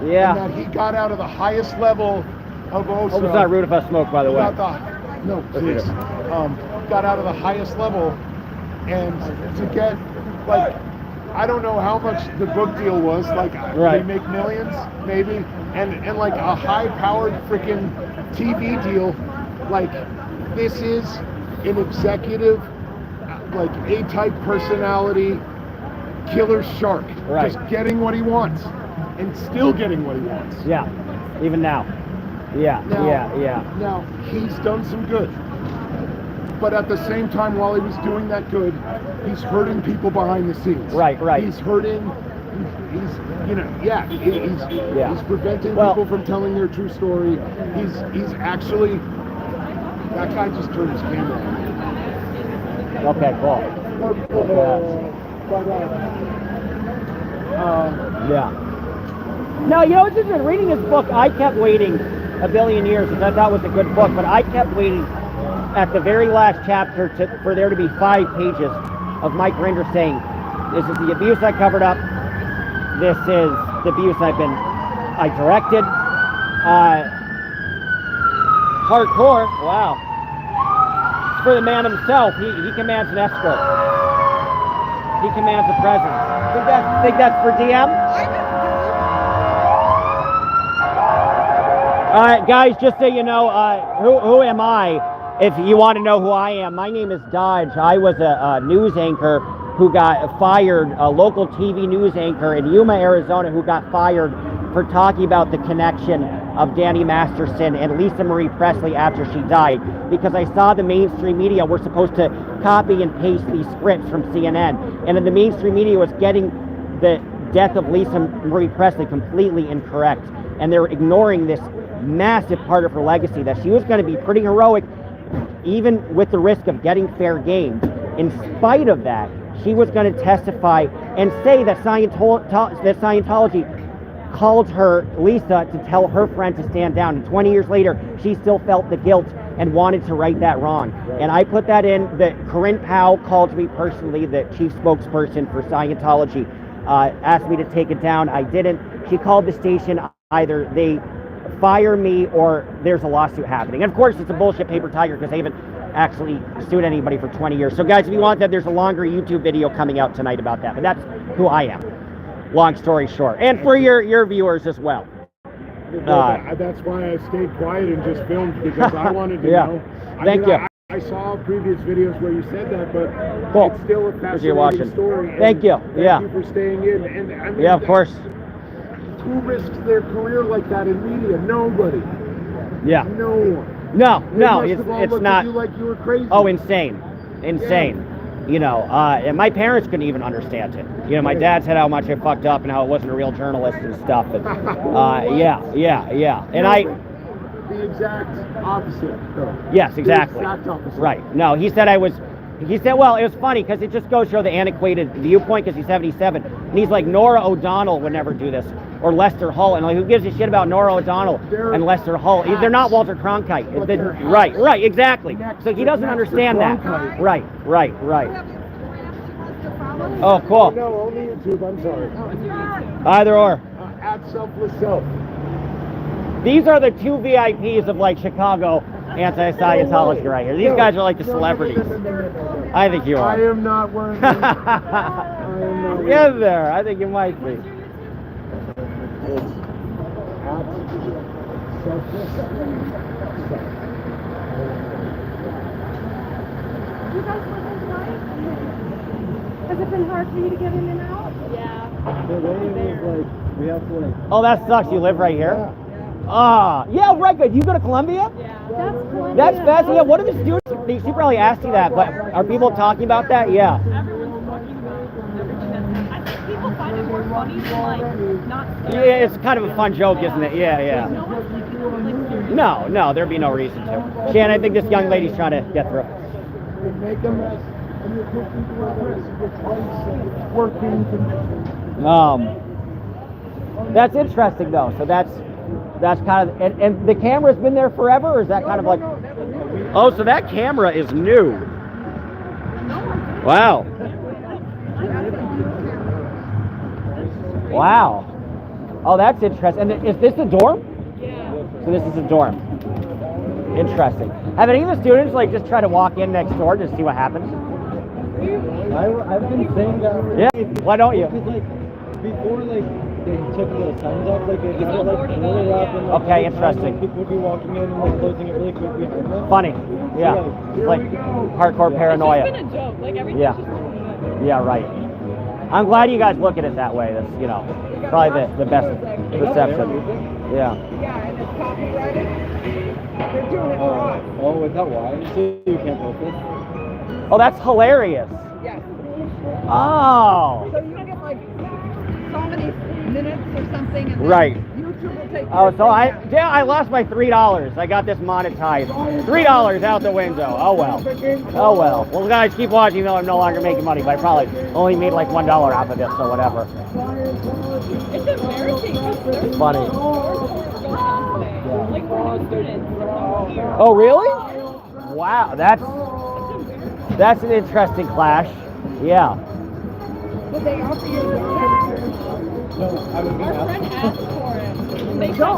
Yeah. And that he got out of the highest level of OSA. Hope it's not rude if I smoke, by the way. No, please. Got out of the highest level, and to get, like, I don't know how much the book deal was, like, Right. they make millions, maybe, and like a high-powered freaking TV deal, like, this is an executive, like, A-type personality, killer shark, Right. just getting what he wants, and still getting what he wants. Yeah, even now. Yeah, Now, yeah. Now, he's done some good. But at the same time, while he was doing that good, he's hurting people behind the scenes. Right. He's hurting, he's preventing Well- people from telling their true story. He's actually, that guy just turned his camera on. Okay, cool. Yeah. No, you know, it's interesting. Reading this book, I kept waiting a billion years because I thought it was a good book, but I kept waiting at the very last chapter for there to be 5 pages of Mike Rinder saying, this is the abuse I covered up, this is the abuse I directed. Hardcore, wow. For the man himself, he commands an escort. He commands a presence. Think that's for DM? All right, guys, just so you know, who am I? If you want to know who I am, my name is Dodge. I was a news anchor who got fired, a local TV news anchor in Yuma, Arizona, who got fired for talking about the connection of Danny Masterson and Lisa Marie Presley after she died, because I saw the mainstream media were supposed to copy and paste these scripts from CNN, and then the mainstream media was getting the death of Lisa Marie Presley completely incorrect, and they were ignoring this massive part of her legacy, that she was going to be pretty heroic, even with the risk of getting fair game. In spite of that, she was going to testify and say that Scientology called her, Lisa, to tell her friend to stand down. And 20 years later, she still felt the guilt and wanted to right that wrong. And I put that in. That Corinne Powell called me personally, the chief spokesperson for Scientology, asked me to take it down. I didn't. She called the station. Either they fire me or there's a lawsuit happening. And of course, it's a bullshit paper tiger because they haven't actually sued anybody for 20 years. So guys, if you want that, there's a longer YouTube video coming out tonight about that. But that's who I am. Long story short. And for your viewers as well. That's why I stayed quiet and just filmed, because I wanted to know. Thank you. I saw previous videos where you said that, but Cool. it's still a You're watching. fascinating story. and Thank you. Thank you for staying in. And I mean, Yeah, of course. who risks their career like that in media? Nobody. Yeah. No one. No, They no, must have all it's looked not. at you like you were crazy. Oh, insane. You know, and my parents couldn't even understand it. You know, my dad said how much I fucked up and how I wasn't a real journalist and stuff. And yeah. And The exact opposite. Though. yes, exactly. The exact opposite. Right. No, he said, well, it was funny because it just goes to show the antiquated viewpoint, because he's 77. And he's like, Nora O'Donnell would never do this, or Lester Hull. And like, who gives a shit about Nora O'Donnell and Lester Hull? They're not Walter Cronkite. Right, exactly. So he doesn't understand that. Right. Oh, cool. No, only YouTube, I'm sorry. Either or. At Selfless Self. These are the 2 VIPs of like Chicago anti-Scientology right here. These guys are like the celebrities. No. I think you I are. am not wearing them. I am not wearing Get there. I think you might be. It's at Selfless Self. You guys live in Hawaii? Has it been hard for you to get in and out? Oh, that sucks. You live right here? Yeah, right, good. You go to Columbia? That's Columbia. That's fast. Yeah, what are the students? She probably asked you that, but are people talking about that? Yeah. Everyone's talking about everything that's happened. I think people find it more funny than like not. Yeah, it's kind of a fun joke, isn't it? Yeah. No one's taking it like seriously. No, there'd be no reason to. Shan, I think this young lady's trying to get through. They make a mess, and you're pushing to a risk. It's working. That's interesting though. So that's kind of, and the camera's been there forever, or is that kind of like? Oh, so that camera is new. Wow. Wow. Oh, that's interesting. And is this a dorm? Yeah. So this is a dorm. Interesting. Have any of the students like just try to walk in next door just to see what happens? I've been saying that. Yeah. Why don't you? Because like before like they took the signs off, like they had it like really up and like, Okay, interesting. People would be walking in and like closing it really quick behind them. Funny. Yeah. Like hardcore paranoia. It's been a joke. Like everything's Yeah. just Yeah, right. I'm glad you guys look at it that way. That's, you know, probably the best perception. Yeah. Yeah, and it's copyrighted. They're doing it for us. Oh, is that why? So you can't post it? Oh, that's hilarious. Yes. Oh. So you get like so many minutes or something, and then Right. YouTube will take. Oh, your so thing down. I lost my $3. I got this monetized. $3 out the window. Oh well. Oh well. Well, guys, keep watching though. I'm no longer making money, but I probably only made like $1 off of this, so whatever. It's embarrassing. Because there's Funny. more tours going on today. Like for new students. Oh, really? Wow, that's an interesting clash. Yeah. Did they offer you the No, I was gonna Our ask. friend asked for it. They said no.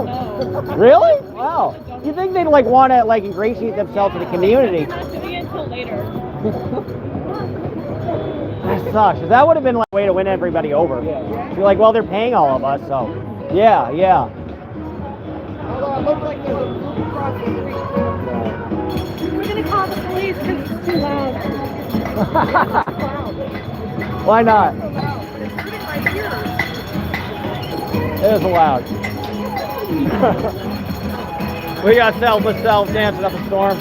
Really? Wow. You think they'd like want to like ingratiate themselves to the community? They're not doing it until later. That sucks. 'Cause that would have been like a way to win everybody over. You're like, well, they're paying all of us, so yeah, yeah. Although it looks like there's a group across the street too. We're gonna call the police because it's too loud. Why not? So loud. It's hurting my ears. It is allowed. We got Selfless Self dancing up a storm.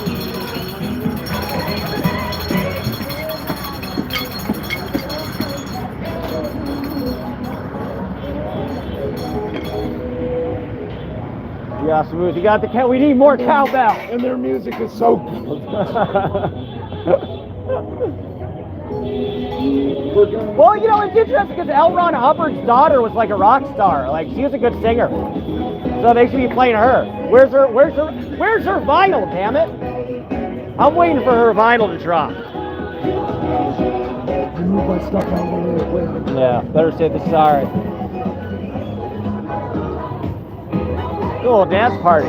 Yeah, Smooth, you got the cow. We need more cowbell. And their music is so good. Well, you know, it's interesting because L. Ron Hubbard's daughter was like a rock star. Like, she was a good singer. So they should be playing her. Where's her vinyl, damn it? I'm waiting for her vinyl to drop. I move my stuff out of the way. Yeah, better say the sorry. Cool, dance party.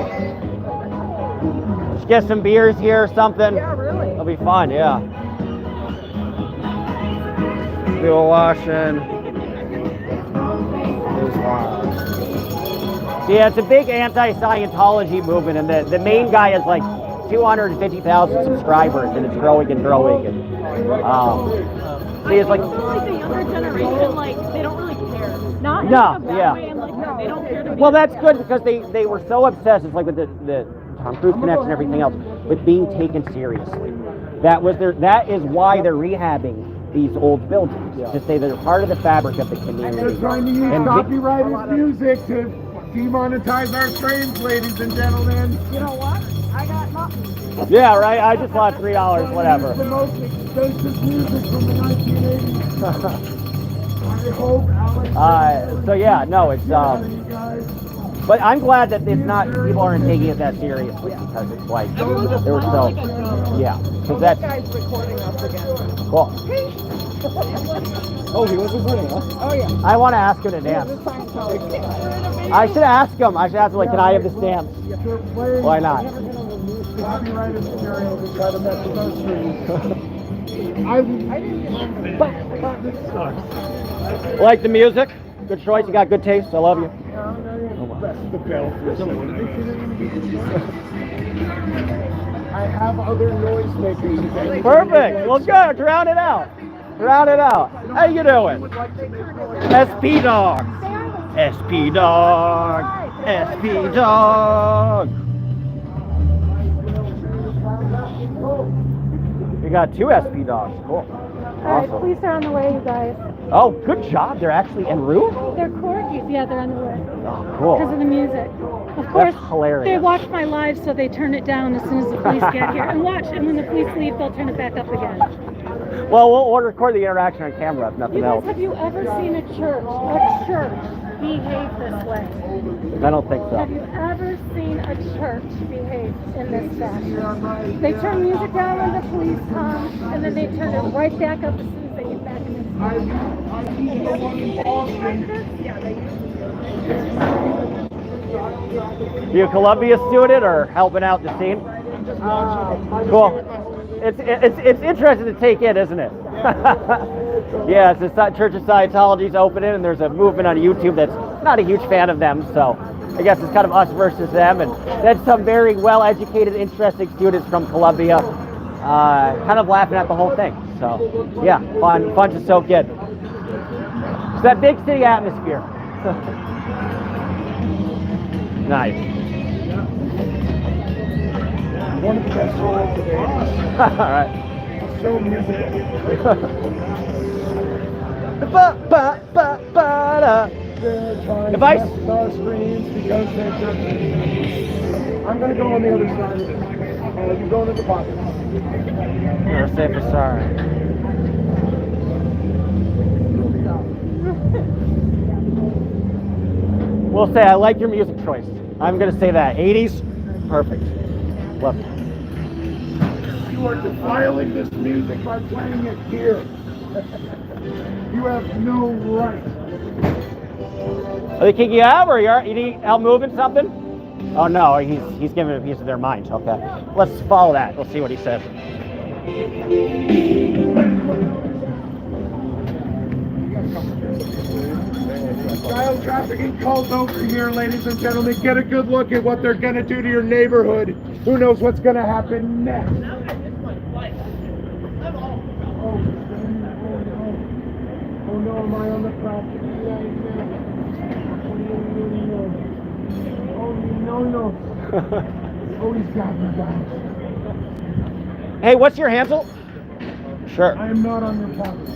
Let's get some beers here or something. Yeah, really. It'll be fun, yeah. Wheel washing. Yeah, it's a big anti-Scientology movement, and the main guy has like 250,000 subscribers, and it's growing and growing. And see, it's like I feel like the younger generation, like, they don't really care. Not in No, a bad yeah. way, and like, they don't care to be well, that's good because they were so obsessed. It's like with the Tom Cruise connection and everything else with being taken seriously. That is why they're rehabbing these old buildings to say they're part of the fabric of the community. They're trying to use And copyrighted music to demonetize our trains, ladies and gentlemen. You know what? I got nothing. Yeah, right. I just lost $3. Whatever. The most expensive music from the 1980s. I hope Alex. So yeah, no, it's you guys. but I'm glad that it's not people aren't taking it that seriously because it's like they were so yeah because That that's guy's recording us again. cool. Oh, he was recording us. Oh yeah. I want to ask him to dance. This time Tony. I should ask him. Like, can I have this dance? They're playing Why not? copyrighted material to try to mess with our streams. This sucks. Like the music? Good choice. You got good taste. I love you. The bell. I have other noise makers. Perfect. Well, good. Drown it out. Drown it out. How you doing? SP Dog. SP Dog. SP Dog. We got 2 SP Dogs. Cool. All right, Awesome. police are on the way, you guys. Oh, good job. They're actually en route? They're corgis. Yeah, they're on the way. Oh, Because of cool. the music. Of course, hilarious. they watch my live, so they turn it down as soon as the police get here. And watch, and when the police leave, they'll turn it back up again. Well, we'll record the interaction on camera if nothing You guys, else. have you ever seen a church behave this way? I don't think Have so. you ever seen a church behave in this fashion? They turn music down when the police come, and then they turn it right back up as soon as they get back I used the one in Boston. Yeah, they You a Columbia student or helping out the scene? Cool. It's interesting to take in, isn't it? Yeah, it's the Church of Scientology's opening, and there's a movement on YouTube that's not a huge fan of them, so I guess it's kind of us versus them, and then some very well-educated, interesting students from Columbia kind of laughing at the whole thing. So, yeah, fun to soak in. It's that big city atmosphere. Nice. One of the best songs today. All right. So musical. They're trying If I- to test our screens because they're just... I'm going to go on the other side of it. You going in the pocket. You're safe and sorry. We'll say I like your music choice. I'm going to say that. 80s, perfect. Love it. You are defiling this music by playing it here. You have no right. Are they kicking you out, or you need help moving something? Oh no, he's giving a piece of their mind. Okay, let's follow that. We'll see what he says. Child trafficking cult over here, ladies and gentlemen. Get a good look at what they're gonna do to your neighborhood. Who knows what's gonna happen next? Oh no, am I on the property? Oh no. Oh, he's got me down. Hey, what's your handle? Sure. I am not on your property.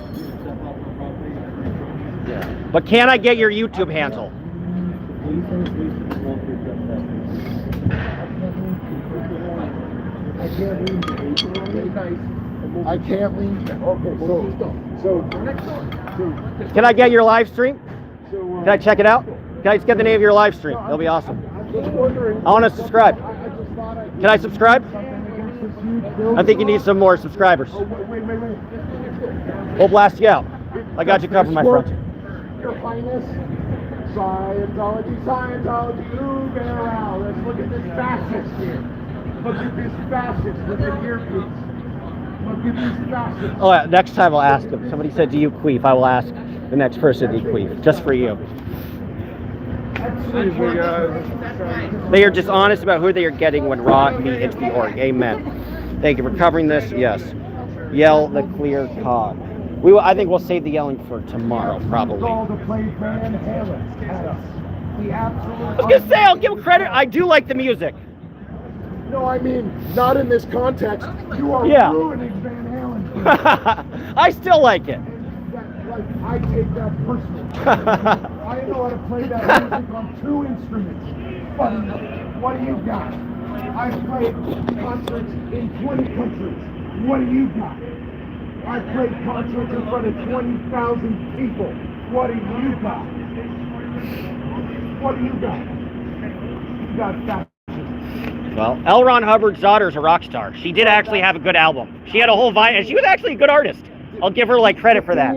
But can I get your YouTube handle? I can't leave. I can't leave. Okay, so Can I get your live stream? Can I check it out? Can I just get the name of your live stream? That'll be awesome. I want to subscribe. Can I subscribe? I think you need some more subscribers. Wait. We'll blast you out. I got you covered, my friend. Your Highness, Scientology, ooh, wow. Let's look at this fascist here. Look at this fascist with the earpiece. Look at this fascist. Oh, yeah, next time I'll ask them. Somebody said, do you queef? I will ask the next person to queef, just for you. They are dishonest about who they are getting when raw meat hits the org. Amen. Thank you for covering this. Yes. Yell the clear cog. I think we'll save the yelling for tomorrow, probably. I was gonna say, I'll give him credit. I do like the music. No, I mean, not in this context. You are ruining Van Halen. I still like it. I take that personally. I know how to play that music on 2 instruments. But what do you got? I've played concerts in 20 countries. What do you got? I played concerts in front of 20,000 people. What do you got? What do you got? You got that. Well, L. Ron Hubbard's daughter's a rock star. She did actually have a good album. She had a whole vibe, and she was actually a good artist. I'll give her like credit for that.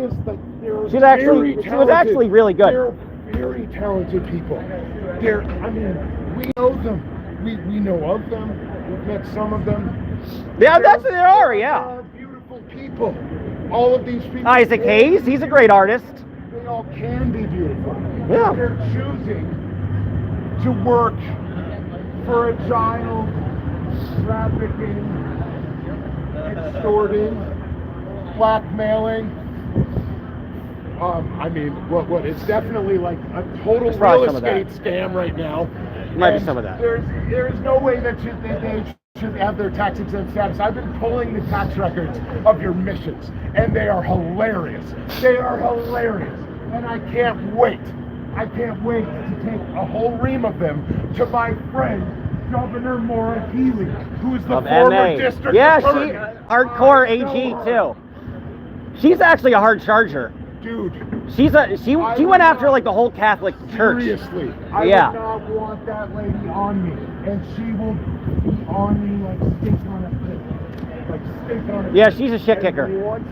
She was actually really good. They're very talented people. I mean, we know them. We know of them. We've met some of them. Yeah, that's what they are. Yeah. They are beautiful people. All of these people. Isaac Hayes, he's a great artist. They all can be beautiful. Yeah. They're choosing to work for a child, trafficking, extorting, blackmailing. I mean, what? It's definitely like a total real estate scam right now. Might be some of that. There is no way that they should have their tax exempt status. I've been pulling the tax records of your missions, and they are hilarious. They are hilarious, and I can't wait. I can't wait to take a whole ream of them to my friend, Governor Maura Healy, who is the former district attorney. Yeah, she hardcore AG too. She's actually a hard charger. Dude. She went after like the whole Catholic Church. Seriously. I would not want that lady on me. And she will be on me like steak on a fish. Like steak on a fish. Yeah, she's a shit kicker. Once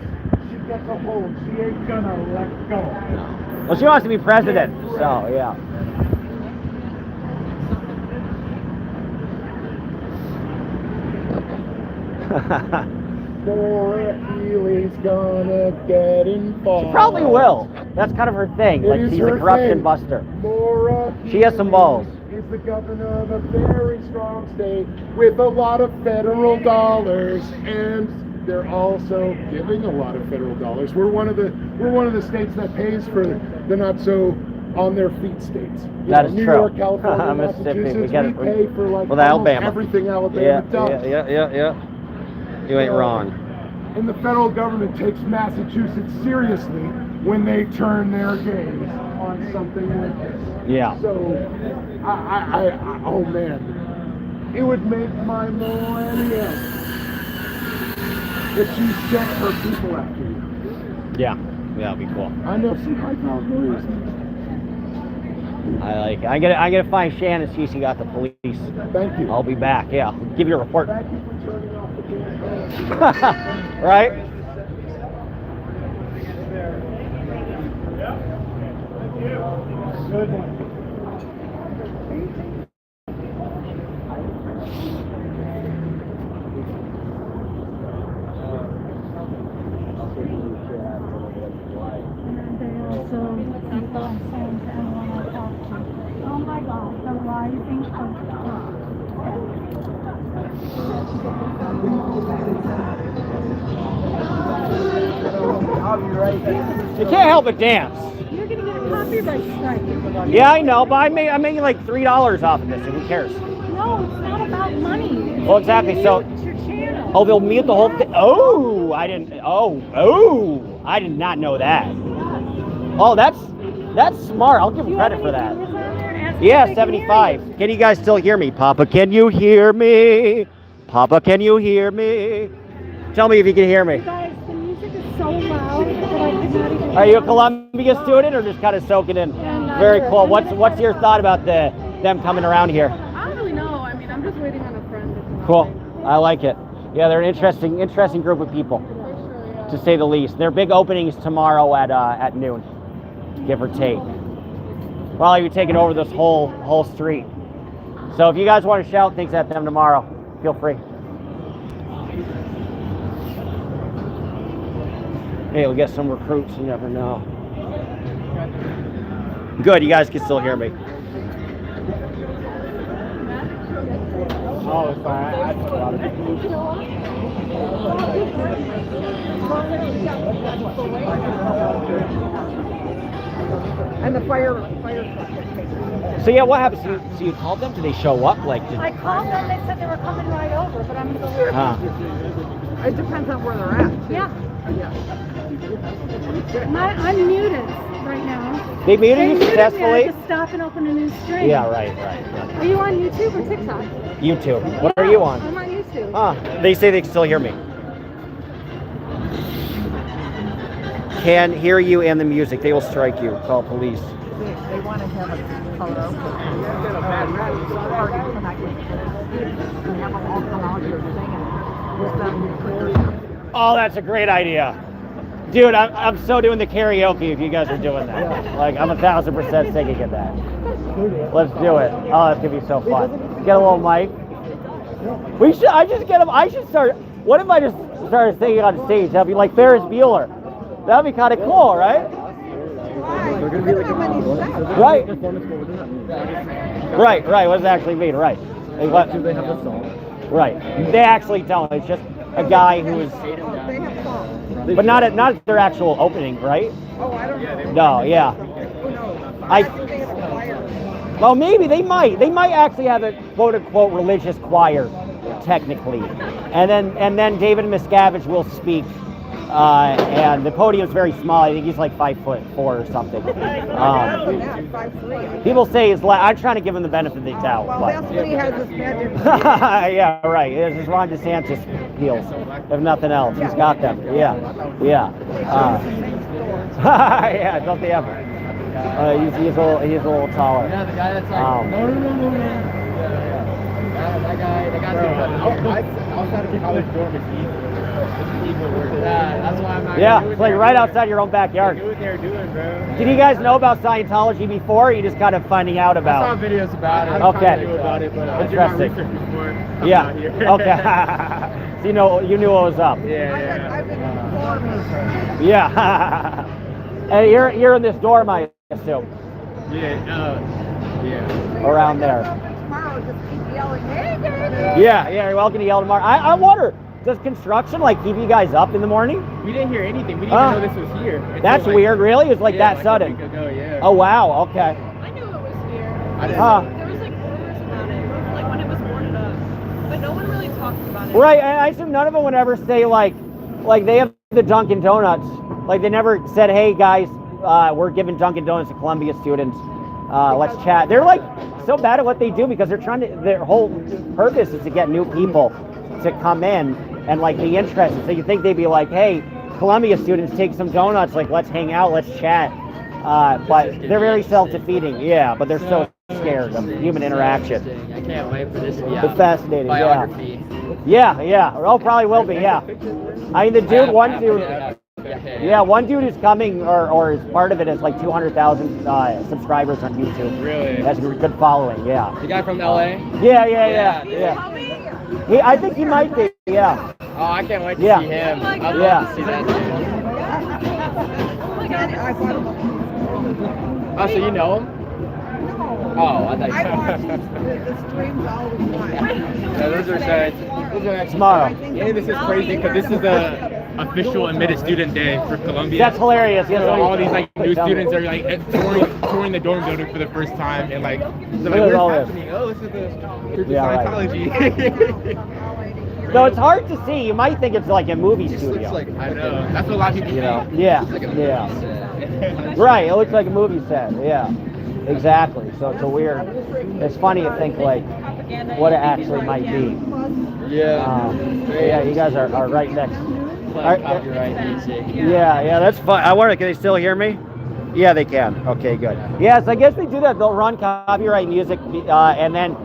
she that's a hold. She ain't gonna let go. Well, she wants to be president, so yeah. Laura Healy's gonna get involved. She probably will. That's kind of her thing. It Like, is she's her a corruption thing. buster. Laura She has some balls. is the governor of a very strong state with a lot of federal dollars, and they're also giving a lot of federal dollars. We're one of the states that pays for the not so on their feet states. That is New true. York, California, Mississippi, we Massachusetts, get we it. pay for like Well, almost Alabama. everything Alabama Yeah, does. yeah. You ain't wrong. And the federal government takes Massachusetts seriously when they turn their gaze on something like this. Yeah. So, oh man, it would make my millennium if she sent her people after you. Yeah. Yeah, that'd be cool. I know some high-powered lawyers. I like it. I'm gonna find Shannon, see if she got the police. Thank you. I'll be back. Yeah. I'll give you a report. Thank you for turning off the camera. Right? Oh my God, the rising of You can't help but dance. You're gonna get a copyright strike. Yeah, I know, but I'm making like $3 off of this, so who cares? No, it's not about money. Well, exactly. So, It's your channel. oh, they'll mute the whole thing. Oh, I didn't. Oh, I did not know that. Oh, that's smart. I'll give them credit for that. Yeah, 75. Can you guys still hear me? Papa, can you hear me? Papa, can you hear me? Tell me if you can hear me. You guys, the music is so loud that I could not even. Are you a Columbia student or just kind of soaking in? Very cool. What's your thought about them coming around here? I don't really know. I mean, I'm just waiting on a friend to come. Cool. I like it. Yeah, they're an interesting group of people, to say the least. Their big openings tomorrow at noon, give or take. Well, you're taking over this whole street. So if you guys want to shout things at them tomorrow, feel free. Hey, we'll get some recruits. You never know. Good. You guys can still hear me. Oh, it's fine. I put a lot of And the fire truck. So yeah, what happens? So you called them? Did they show up? Like, I called them. They said they were coming right over, but I'm gonna go. It depends on where they're at. Yeah. I'm muted right now. they muted They you muted me. I successfully? had to stop and open a new stream. Yeah, right. Are you on YouTube or TikTok? YouTube. What are you on? I'm on YouTube. They say they can still hear me. Can hear you and the music. They will strike you. Call police. They want to have a karaoke. Party tonight. And have them all come out here singing with them clears. Oh, that's a great idea. Dude, I'm so doing the karaoke if you guys are doing that. Like, I'm 1,000% singing at that. Let's do it. Oh, that's going to be so fun. Get a little mic. I should start, what if I just started singing on stage? That'd be like Ferris Bueller. That'd be kind of cool, right? They're going to be like Right. Right. What does that actually mean? Right. Do they have the song? Right. They actually don't. It's just a guy who is, They have songs. but not at their actual opening, right? Oh, I don't know. No, yeah. Who knows? I- think they have a choir. Well, maybe they might. They might actually have a quote unquote religious choir, technically. And then David Miscavige will speak. And the podium's very small. I think he's like 5'4" or something. People say he's I'm trying to give him the benefit of the doubt. Well, but- that's when he has his magic. Yeah, right. It's his Ron DeSantis heels, if nothing else. He's got them. Yeah. Yeah, don't they ever? He's a little taller. Yeah, the guy that's like, Um, no. That guy, outside of the college dorm is easy. That's why I'm not Yeah, doing it's like what right they're outside your own backyard. doing. Do what they're doing, bro. Did you guys know about Scientology before, or you just kind of finding out I about saw it? videos about it. Okay. I knew about it, but I did my Interesting. research before coming Yeah. out here. Okay. So you knew what was up. Yeah. I've been informed. Yeah. And you're in this dorm, I assume, Yeah. around there. Tomorrow, just keep yelling, hey, baby. Yeah, you're welcome to yell tomorrow. I wonder, does construction like keep you guys up in the morning? We didn't hear anything. We didn't even know this was here. Until, That's like, weird. Really? It's like yeah, that sudden. A week ago, yeah. Oh wow. Okay. I knew it was here. I didn't Huh. There was like rumors about it, like when it was boarded up, but no one really talked about it. Right. And I assume none of them would ever say like they have the Dunkin' Donuts. Like they never said, hey guys, we're giving Dunkin' Donuts to Columbia students. Let's chat. They're like so bad at what they do because they're trying to. Their whole purpose is to get new people to come in and like be interested. So you think they'd be like, hey, Columbia students, take some donuts. Like let's hang out, let's chat. But they're very self-defeating. Yeah, but they're so scared of human interaction. I can't wait for this to be It's out. fascinating. Biography. Yeah. Oh, probably will be. Yeah. I mean, the dude, one dude. Yeah, one dude is coming, or is part of it, is like 200,000 subscribers on YouTube. Really? Has a good following. Yeah. The guy from LA? Yeah. I think he might be. Yeah. Oh, I can't wait to Yeah. see him. I'd Yeah. love to see that dude. Oh my god, I bought them. Oh, so you know him? Oh, I thought I watch you the streams all the time. Yeah, those are sad. Those are actually Tomorrow. Yeah, this is crazy because this is the official admitted student day for Columbia. That's hilarious. Yes. So all these like new students are like touring the dorm building for the first time, and like they're like, Look at all where's this. happening? Oh, this is the Church of Yeah, right. Scientology. No, it's hard to see. You might think it's like a movie studio. I know. That's what a lot of people You know. think. Yeah. Right. It looks like a movie set. Yeah. Exactly. So it's a weird. It's funny to think like what it actually might be. Yeah. You guys are right next. Copyright music. Yeah, that's fun. I wonder, can they still hear me? Yeah, they can. Okay, good. Yes, I guess they do that. They'll run copyright music, and then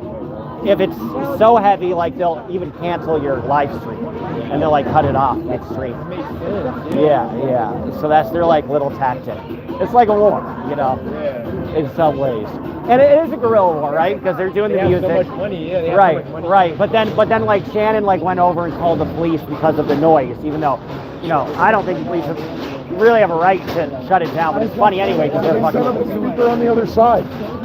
if it's so heavy, like they'll even cancel your live stream, and they'll like cut it off midstream. Yeah. So that's their like little tactic. It's like a war, in some ways. And it is a guerrilla war, right? Because they're doing the music. So much money. Yeah, they have Right, so much money. right. But then like Shannon like went over and called the police because of the noise, even though, I don't think the police really have a right to shut it down. But it's funny anyway because they're They set up a fucking. speaker on the other side.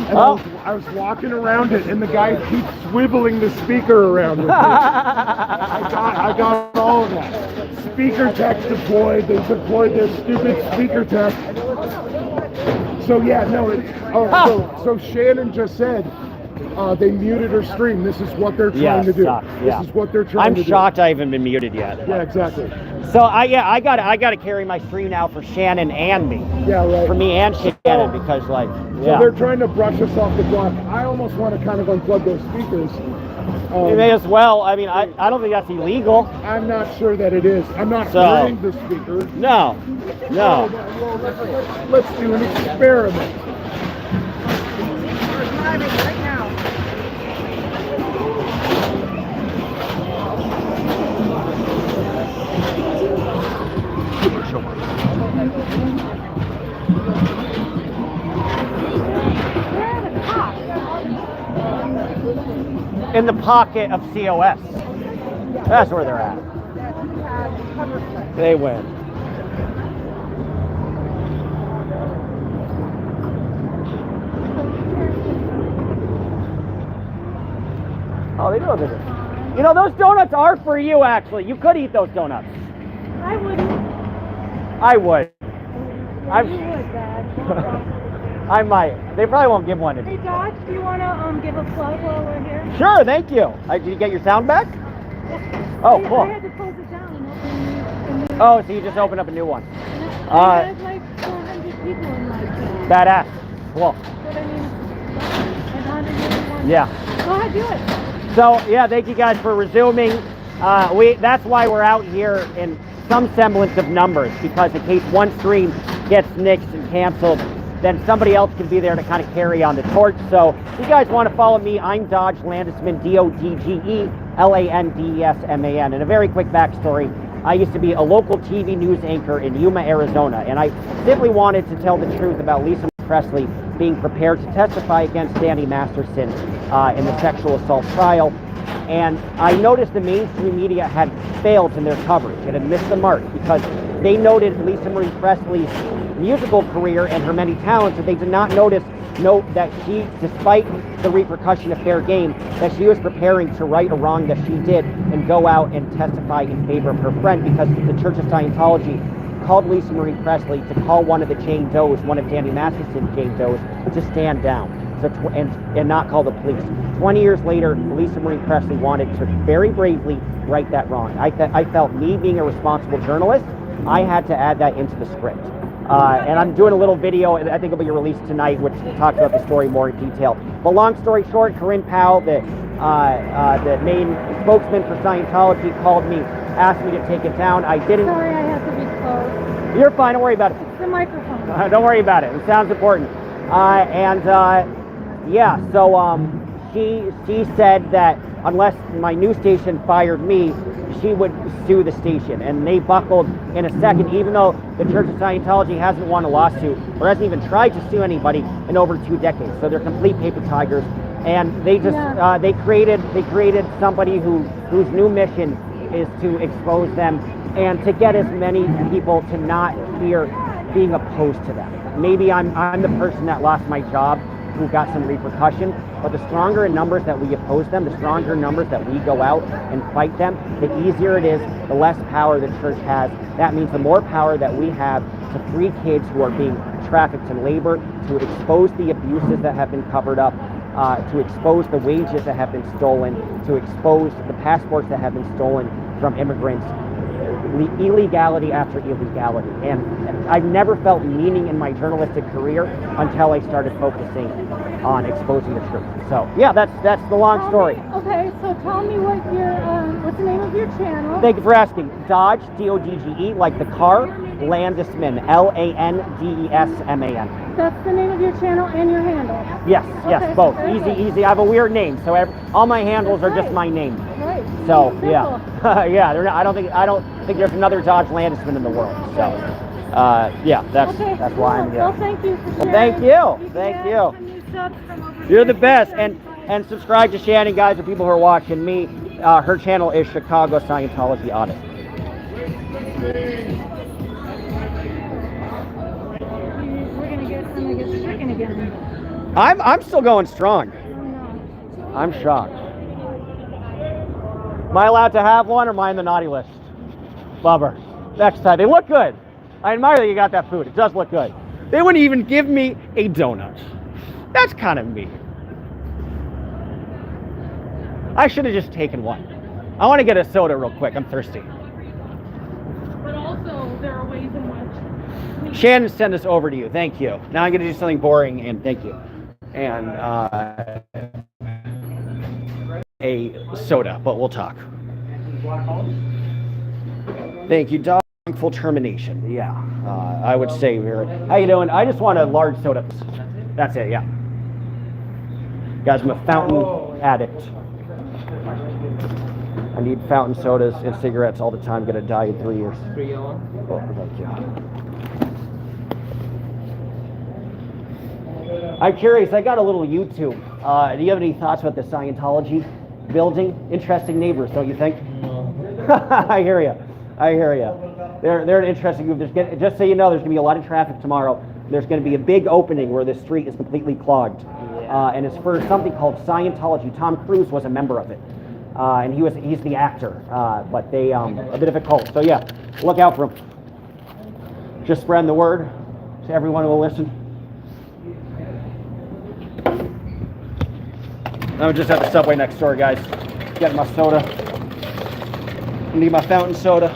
And Oh. I was walking around it, and the guy keeps swiveling the speaker around with it. I got all of that. Speaker tech deployed. They deployed their stupid speaker tech. So yeah, no. So Shannon just said they muted her stream. This is what they're trying to do. Sucks. Yeah. This is what they're trying I'm to do. shocked I haven't been muted yet. Yeah, exactly. So I got to carry my stream now for Shannon and me. Yeah, right. For me and Shannon because like So they're trying to brush us off the block. I almost want to kind of unplug those speakers. You may as well. I mean, I don't think that's illegal. I'm not sure that it is. I'm not So- hurting the speaker. No. Well, let's do an experiment. We're driving right now. In the pocket of COS. That's where they're at. They win. Oh, they do have it. Those donuts are for you, actually. You could eat those donuts. I wouldn't. I would. Yeah, you would, Dad. I might. They probably won't give one to Hey, me. Dodge, do you want to give a plug while we're here? Sure, thank you. Did you get your sound back? Oh, cool. I had to close it down and open a new. Oh, so you just opened up a new one. I had like 400 people in my chat. Badass. Cool. But I mean, and 181. Yeah. Go ahead, do it. So yeah, thank you guys for resuming. That's why we're out here in some semblance of numbers, because in case one stream gets nixed and canceled, then somebody else can be there to kind of carry on the torch. So if you guys want to follow me, I'm Dodge Landesman, DODGE LANDESMAN. And a very quick backstory. I used to be a local TV news anchor in Yuma, Arizona, and I simply wanted to tell the truth about Lisa Presley being prepared to testify against Danny Masterson in the sexual assault trial. And I noticed the mainstream media had failed in their coverage. It had missed the mark because they noted Lisa Marie Presley's musical career and her many talents, but they did not note that she, despite the repercussion of fair game, that she was preparing to right a wrong that she did and go out and testify in favor of her friend, because the Church of Scientology called Lisa Marie Presley to call one of the Jane Does, one of Danny Masterson's Jane Does, to stand down and not call the police. 20 years later, Lisa Marie Presley wanted to very bravely right that wrong. I felt, me being a responsible journalist, I had to add that into the script. And I'm doing a little video, I think it'll be released tonight, which talks about the story more in detail. But long story short, Corinne Powell, the main spokesman for Scientology, called me, asked me to take it down. I didn't. Sorry, I have to be close. You're fine, don't worry about it. It's the microphone. Don't worry about it. It sounds important. She said that unless my news station fired me, she would sue the station, and they buckled in a second, even though the Church of Scientology hasn't won a lawsuit or hasn't even tried to sue anybody in over 2 decades. So they're complete paper tigers, and they just they created somebody whose new mission is to expose them and to get as many people to not fear being opposed to them. Maybe I'm the person that lost my job, who got some repercussion, but the stronger in numbers that we oppose them, the stronger numbers that we go out and fight them, the easier it is, the less power the church has. That means the more power that we have to free kids who are being trafficked in labor, to expose the abuses that have been covered up, to expose the wages that have been stolen, to expose the passports that have been stolen from immigrants, illegality after illegality. And I've never felt meaning in my journalistic career until I started focusing on exposing the truth. So yeah, that's the long story. Okay, so tell me what's the name of your channel? Thank you for asking. Dodge, D-O-D-G-E, like the car, Landesman, L-A-N-D-E-S-M-A-N. That's the name of your channel and your handle? Yes, Okay, both. perfect. Easy. I have a weird name, so all my handles are just my name. Right. So Simple. yeah, yeah. I don't think there's another Dodge Landesman in the world. So yeah, that's why I'm here. Well, thank you for sharing. Thank you. Thank you. Some new subs from over You're the here. best. And subscribe to Shannon, guys, for people who are watching me. Her channel is Chicago Scientology Audit. I'm gonna get stricken again. I'm still going strong. Oh, no. I'm shocked. Am I allowed to have one, or am I on the naughty list? Bummer. Next time. They look good. I admire that you got that food. It does look good. They wouldn't even give me a donut. That's kind of mean. I should have just taken one. I want to get a soda real quick. I'm thirsty. But also, there are ways in which Shannon sent this over to you. Thank you. Now I'm going to do something boring, and thank you. And a soda, but we'll talk. Thank you, dog. Wrongful termination. Yeah, I would say how you doing? I just want a large soda. That's it. Yeah. Guys, I'm a fountain addict. I need fountain sodas and cigarettes all the time. Gonna die in 3 years. Oh, thank you. I'm curious. I got a little YouTube. Do you have any thoughts about the Scientology building? Interesting neighbors, don't you think? I hear you. They're an interesting group. Just so you know, there's going to be a lot of traffic tomorrow. There's going to be a big opening where the street is completely clogged. And it's for something called Scientology. Tom Cruise was a member of it. And he's the actor. But they, a bit of a cult. So yeah, look out for them. Just spreading the word to everyone who will listen. I'm just at the Subway next door, guys. Getting my soda. Need my fountain soda.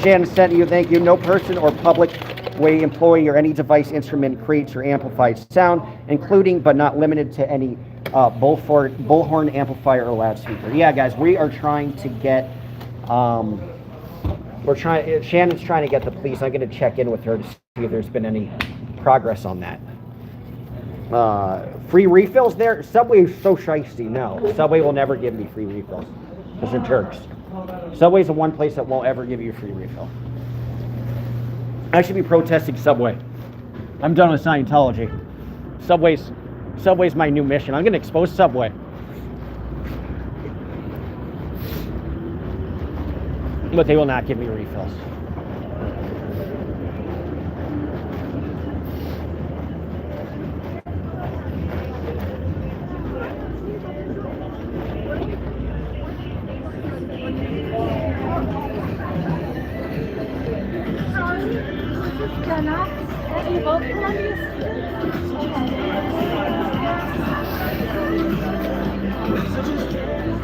Shannon sent you, thank you. No person or public way employee or any device instrument creates or amplifies sound, including but not limited to any bullhorn amplifier or loudspeaker. Yeah, guys, we are trying to get. Shannon's trying to get the police. I'm going to check in with her to see if there's been any progress on that. Free refills there? Subway is so shiesty. No, Subway will never give me free refills because they're jerks. Subway's the one place that won't ever give you a free refill. I should be protesting Subway. I'm done with Scientology. Subway's my new mission. I'm gonna expose Subway. But they will not give me refills.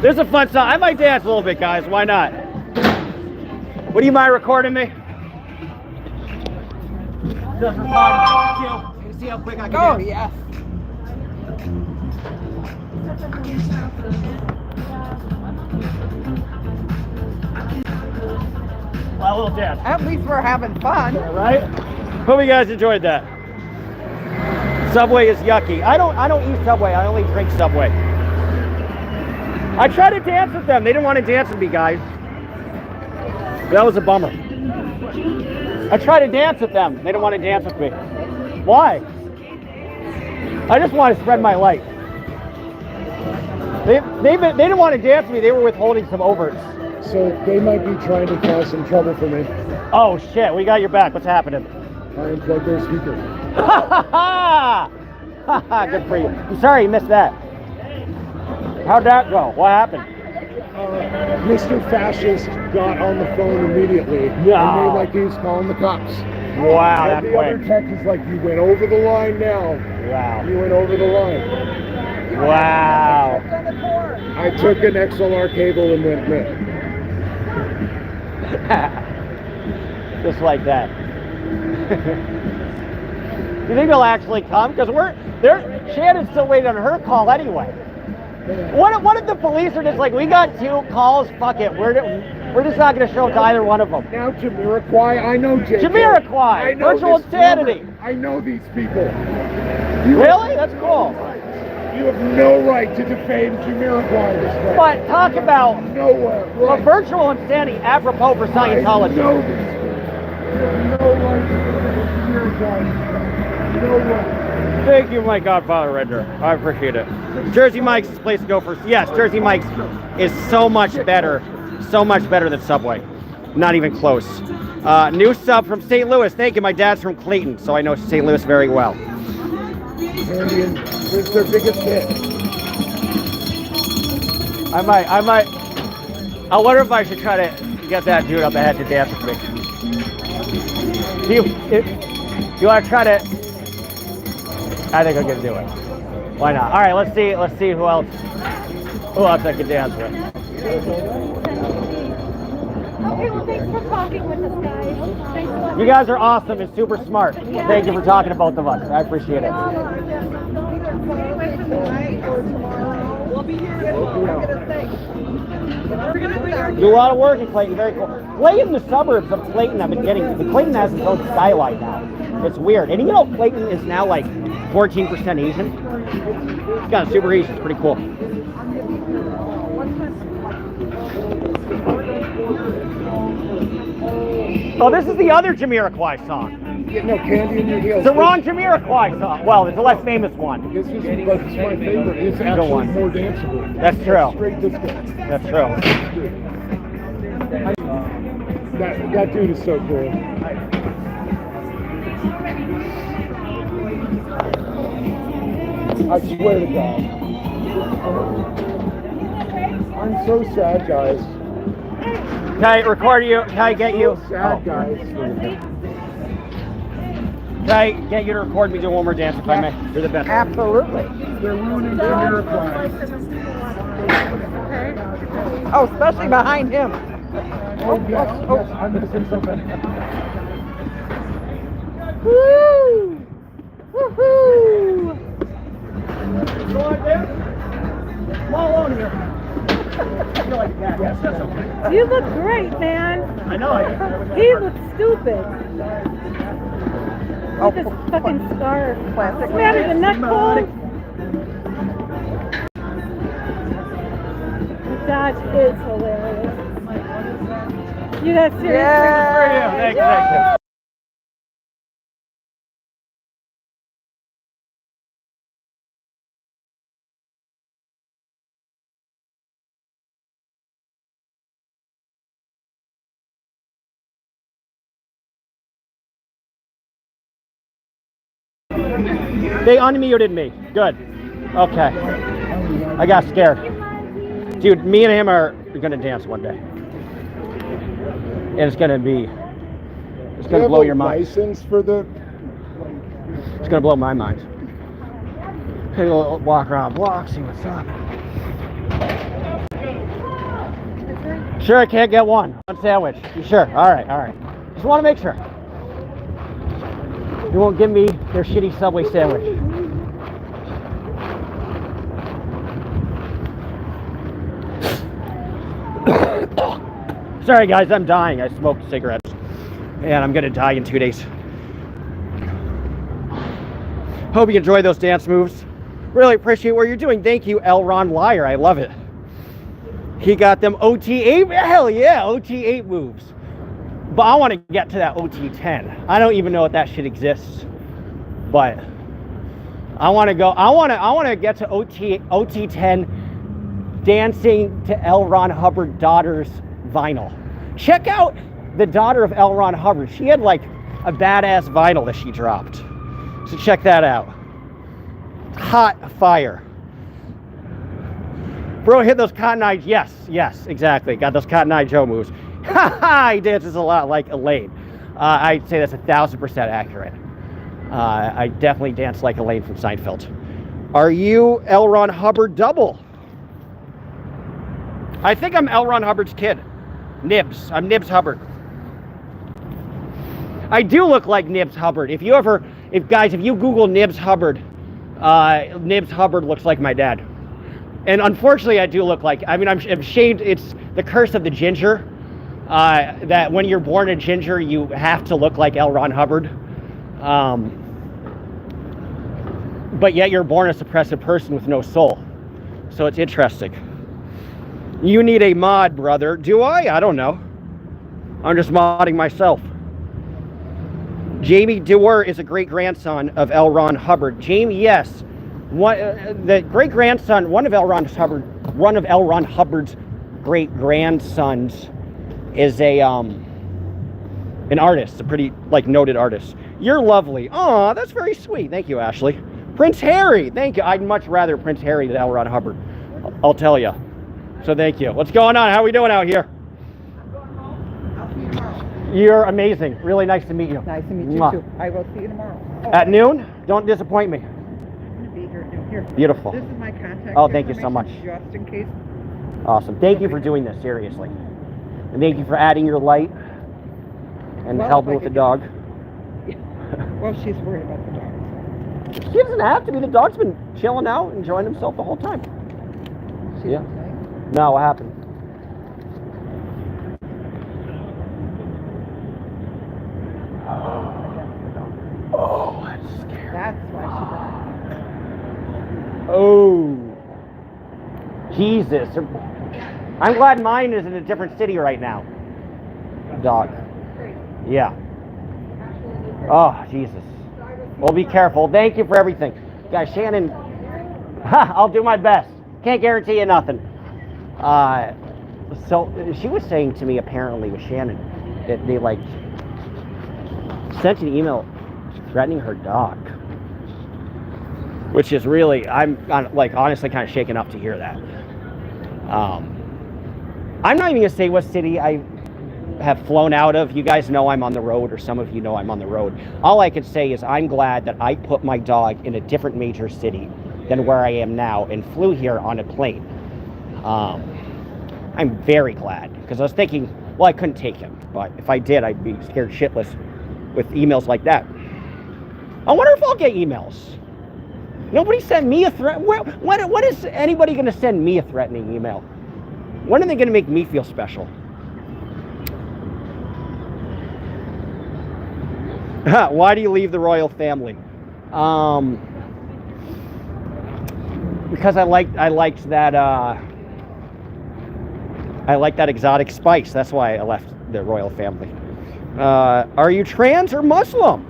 This is a fun song. I might dance a little bit, guys. Why not? Would you mind recording me? Just recording. See how quick I can Oh, dance? yes. Well, a little dance. At least we're having fun. Right? Hope you guys enjoyed that. Subway is yucky. I don't eat Subway. I only drink Subway. I tried to dance with them. They didn't want to dance with me, guys. That was a bummer. I tried to dance with them. They didn't want to dance with me. Why? I just want to spread my light. They didn't want to dance with me. They were withholding some overts. So they might be trying to cause some trouble for me. Oh shit, we got your back. What's happening? I unplugged their speaker. Good for you. I'm sorry you missed that. How'd that go? What happened? Mr. Fascist got on the phone immediately and made like he was calling the cops. Wow, And that's the other quick. text is like, you went over the line now. Wow. You went over the line. Wow. I took an XLR cable and went mid. Just like that. Do you think they'll actually come? Because Shannon's still waiting on her call anyway. What if the police are just like, we got 2 calls, fuck it, we're just not going to show up to either one of them. Now Jamiroquai, I know JK. Jamiroquai, I know virtual this insanity. number. I know these people. Really? That's cool. You have no right to defame Jamiroquai this way. But talk about Nowhere. a Right. virtual insanity apropos for I Scientology. know these people. You have no right to defame Jamiroquai. No right. Thank you, my Godfather Render. I appreciate it. Jersey Mike's is the place to go for. Yes, Jersey Mike's is so much better than Subway. Not even close. New sub from St. Louis. Thank you. My dad's from Clayton, so I know St. Louis very well. Indian, this is their biggest hit. I wonder if I should try to get that dude up ahead to dance with me. You want to try to? I think I'm gonna do it. Why not? All right, let's see who else I can dance with. Okay, well, thanks for talking with us, guys. Thanks a lot. You guys are awesome and super smart. Thank you for talking to both of us. I appreciate it. We'll be here. We're gonna stay. Do a lot of work in Clayton. Very cool. Clayton, the suburbs of Clayton, I've been getting. Clayton has its own skyline now. It's weird. And you know, Clayton is now like 14% Asian. It's kind of super Asian. It's pretty cool. Oh, this is the other Jamiroquai song. Yeah, no, Candy in Your Heels. It's the wrong Jamiroquai song. Well, it's a less famous one. This is my favorite. It's actually one. more danceable. That's true. Straight disco. That's true. That dude is so cool. I swear to God. I'm so sad, guys. Can I record you? Can I get you? So sad, guys. Can I get you to record me doing one more dance if I may? You're the best. Absolutely. They're ruining Jamiroquai. Oh, especially behind him. Oh, yes, I'm going to say something. Woo! Woohoo! Go like this. Come on here. You're like that. Yes, that's okay. You look great, man. I know. He looks stupid. With this fucking scarf. Classic. Man, is a neck cold? That is hilarious. Yes, seriously. Thank you. They unmuted me. Good. Okay. I got scared. Dude, me and him are gonna dance one day. And it's gonna blow your mind. License for the. It's gonna blow my mind. Take a little walk around block, see what's up. Sure, I can't get one sandwich. You sure? All right. Just want to make sure. You won't give me their shitty Subway sandwich. Sorry guys, I'm dying. I smoked cigarettes and I'm gonna die in 2 days. Hope you enjoy those dance moves. Really appreciate what you're doing. Thank you, L. Ron Liar. I love it. He got them OT8. Hell yeah, OT8 moves. But I want to get to that OT10. I don't even know if that shit exists. But I want to go. I want to get to OT10 dancing to L. Ron Hubbard daughter's vinyl. Check out the daughter of L. Ron Hubbard. She had like a badass vinyl that she dropped. So check that out. Hot fire. Bro, hit those Cotton Eye. Yes, exactly. Got those Cotton Eye Joe moves. He dances a lot like Elaine. I'd say that's 1,000% accurate. I definitely dance like Elaine from Seinfeld. Are you L. Ron Hubbard double? I think I'm L. Ron Hubbard's kid. Nibs. I'm Nibs Hubbard. I do look like Nibs Hubbard. If you Google Nibs Hubbard, Nibs Hubbard looks like my dad. And unfortunately, I do look like, I'm ashamed. It's the curse of the ginger, that when you're born a ginger, you have to look like L. Ron Hubbard. But yet you're born a suppressive person with no soul. So it's interesting. You need a mod, brother. Do I? I don't know. I'm just modding myself. Jamie Dewar is a great-grandson of L. Ron Hubbard. Jamie, yes. The great-grandson, one of L. Ron Hubbard's great-grandsons is an artist, a pretty, noted artist. You're lovely. Aw, that's very sweet. Thank you, Ashley. Prince Harry, thank you. I'd much rather Prince Harry than L. Ron Hubbard. I'll tell you. So thank you. What's going on? How are we doing out here? You're amazing. Really nice to meet you. Nice to meet you too. I will see you tomorrow. At noon? Don't disappoint me. I'm going to be here at noon. Here. Beautiful. This is my contact. Oh, thank you so much. Just in case. Awesome. Thank you for doing this, seriously. And thank you for adding your light and helping with the dog. Well, she's worried about the dog. She doesn't have to be. The dog's been chilling out, enjoying himself the whole time. She Yeah. doesn't say. No, what happened? Oh, that's scary. That's why Oh, Jesus. I'm glad mine is in a different city right now. Dog. Yeah. Oh, Jesus. Well, be careful. Thank you for everything. Guys, Shannon, I'll do my best. Can't guarantee you nothing. So she was saying to me, apparently, with Shannon, that they, sent an email threatening her dog. Which is really, I'm, honestly kind of shaken up to hear that. I'm not even going to say what city I have flown out of. You guys know I'm on the road, or some of you know I'm on the road. All I can say is I'm glad that I put my dog in a different major city than where I am now and flew here on a plane. I'm very glad, because I was thinking, well, I couldn't take him, but if I did, I'd be scared shitless with emails like that. I wonder if I'll get emails. Nobody sent me a threat. What is anybody going to send me a threatening email? When are they going to make me feel special? Why do you leave the royal family? Because I liked that exotic spice. That's why I left the royal family. Are you trans or Muslim?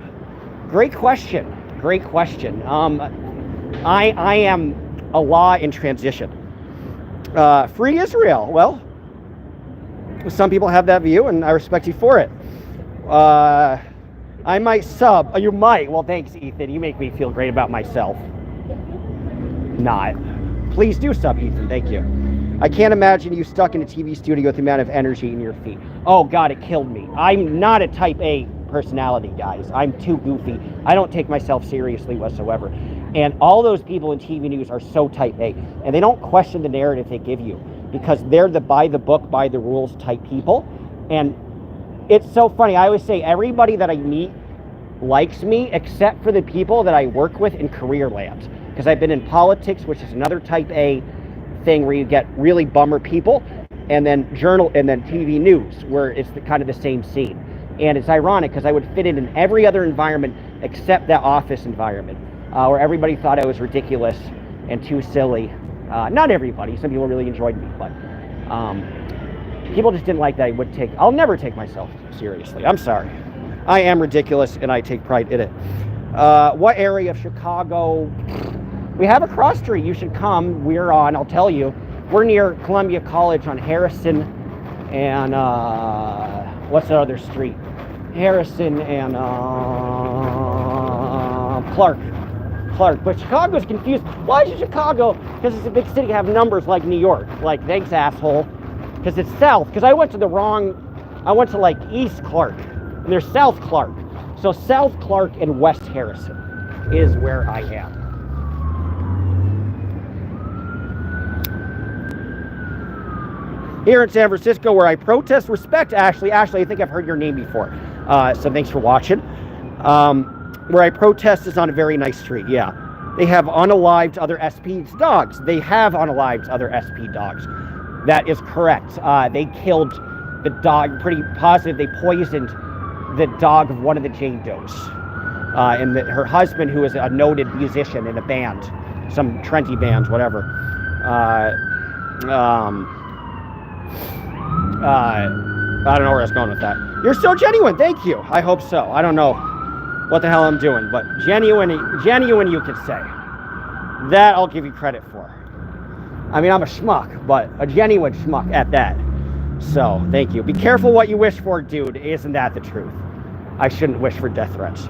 Great question. Great question. I am Allah in transition. Free Israel. Well, some people have that view, and I respect you for it. I might sub. Oh, you might. Well, thanks, Ethan. You make me feel great about myself. Not. Please do sub, Ethan. Thank you. I can't imagine you stuck in a TV studio with the amount of energy in your feet. Oh, God, it killed me. I'm not a type A personality, guys. I'm too goofy. I don't take myself seriously whatsoever. And all those people in TV news are so type A. And they don't question the narrative they give you because they're the by the book, by the rules type people. And it's so funny. I always say everybody that I meet likes me except for the people that I work with in career land. Because I've been in politics, which is another type A thing where you get really bummer people, and then journal, and then TV news where it's kind of the same scene. And it's ironic because I would fit in every other environment except that office environment where everybody thought I was ridiculous and too silly. Not everybody. Some people really enjoyed me, but people just didn't like that. I'll never take myself seriously. I'm sorry. I am ridiculous and I take pride in it. What area of Chicago? We have a cross street. You should come. I'll tell you, we're near Columbia College on Harrison and what's the other street? Harrison and Clark. But Chicago's confused. Why is it Chicago? Because it's a big city, have numbers like New York. Like, thanks, asshole. Because it's south. Because I went to like East Clark. And there's South Clark. So South Clark and West Harrison is where I am. Here in San Francisco, where I protest, respect Ashley. Ashley, I think I've heard your name before. So thanks for watching. Where I protest is on a very nice street, yeah. They have unalived other SP's dogs. They have unalived other SP dogs. That is correct. They killed the dog, pretty positive they poisoned the dog of one of the Jane Does. And her husband, who is a noted musician in a band, some trendy band, whatever. I don't know where I was going with that. You're so genuine, thank you. I hope so. I don't know what the hell I'm doing, but genuine you could say. That I'll give you credit for. I mean, I'm a schmuck, but a genuine schmuck at that. So, thank you. Be careful what you wish for, dude. Isn't that the truth? I shouldn't wish for death threats.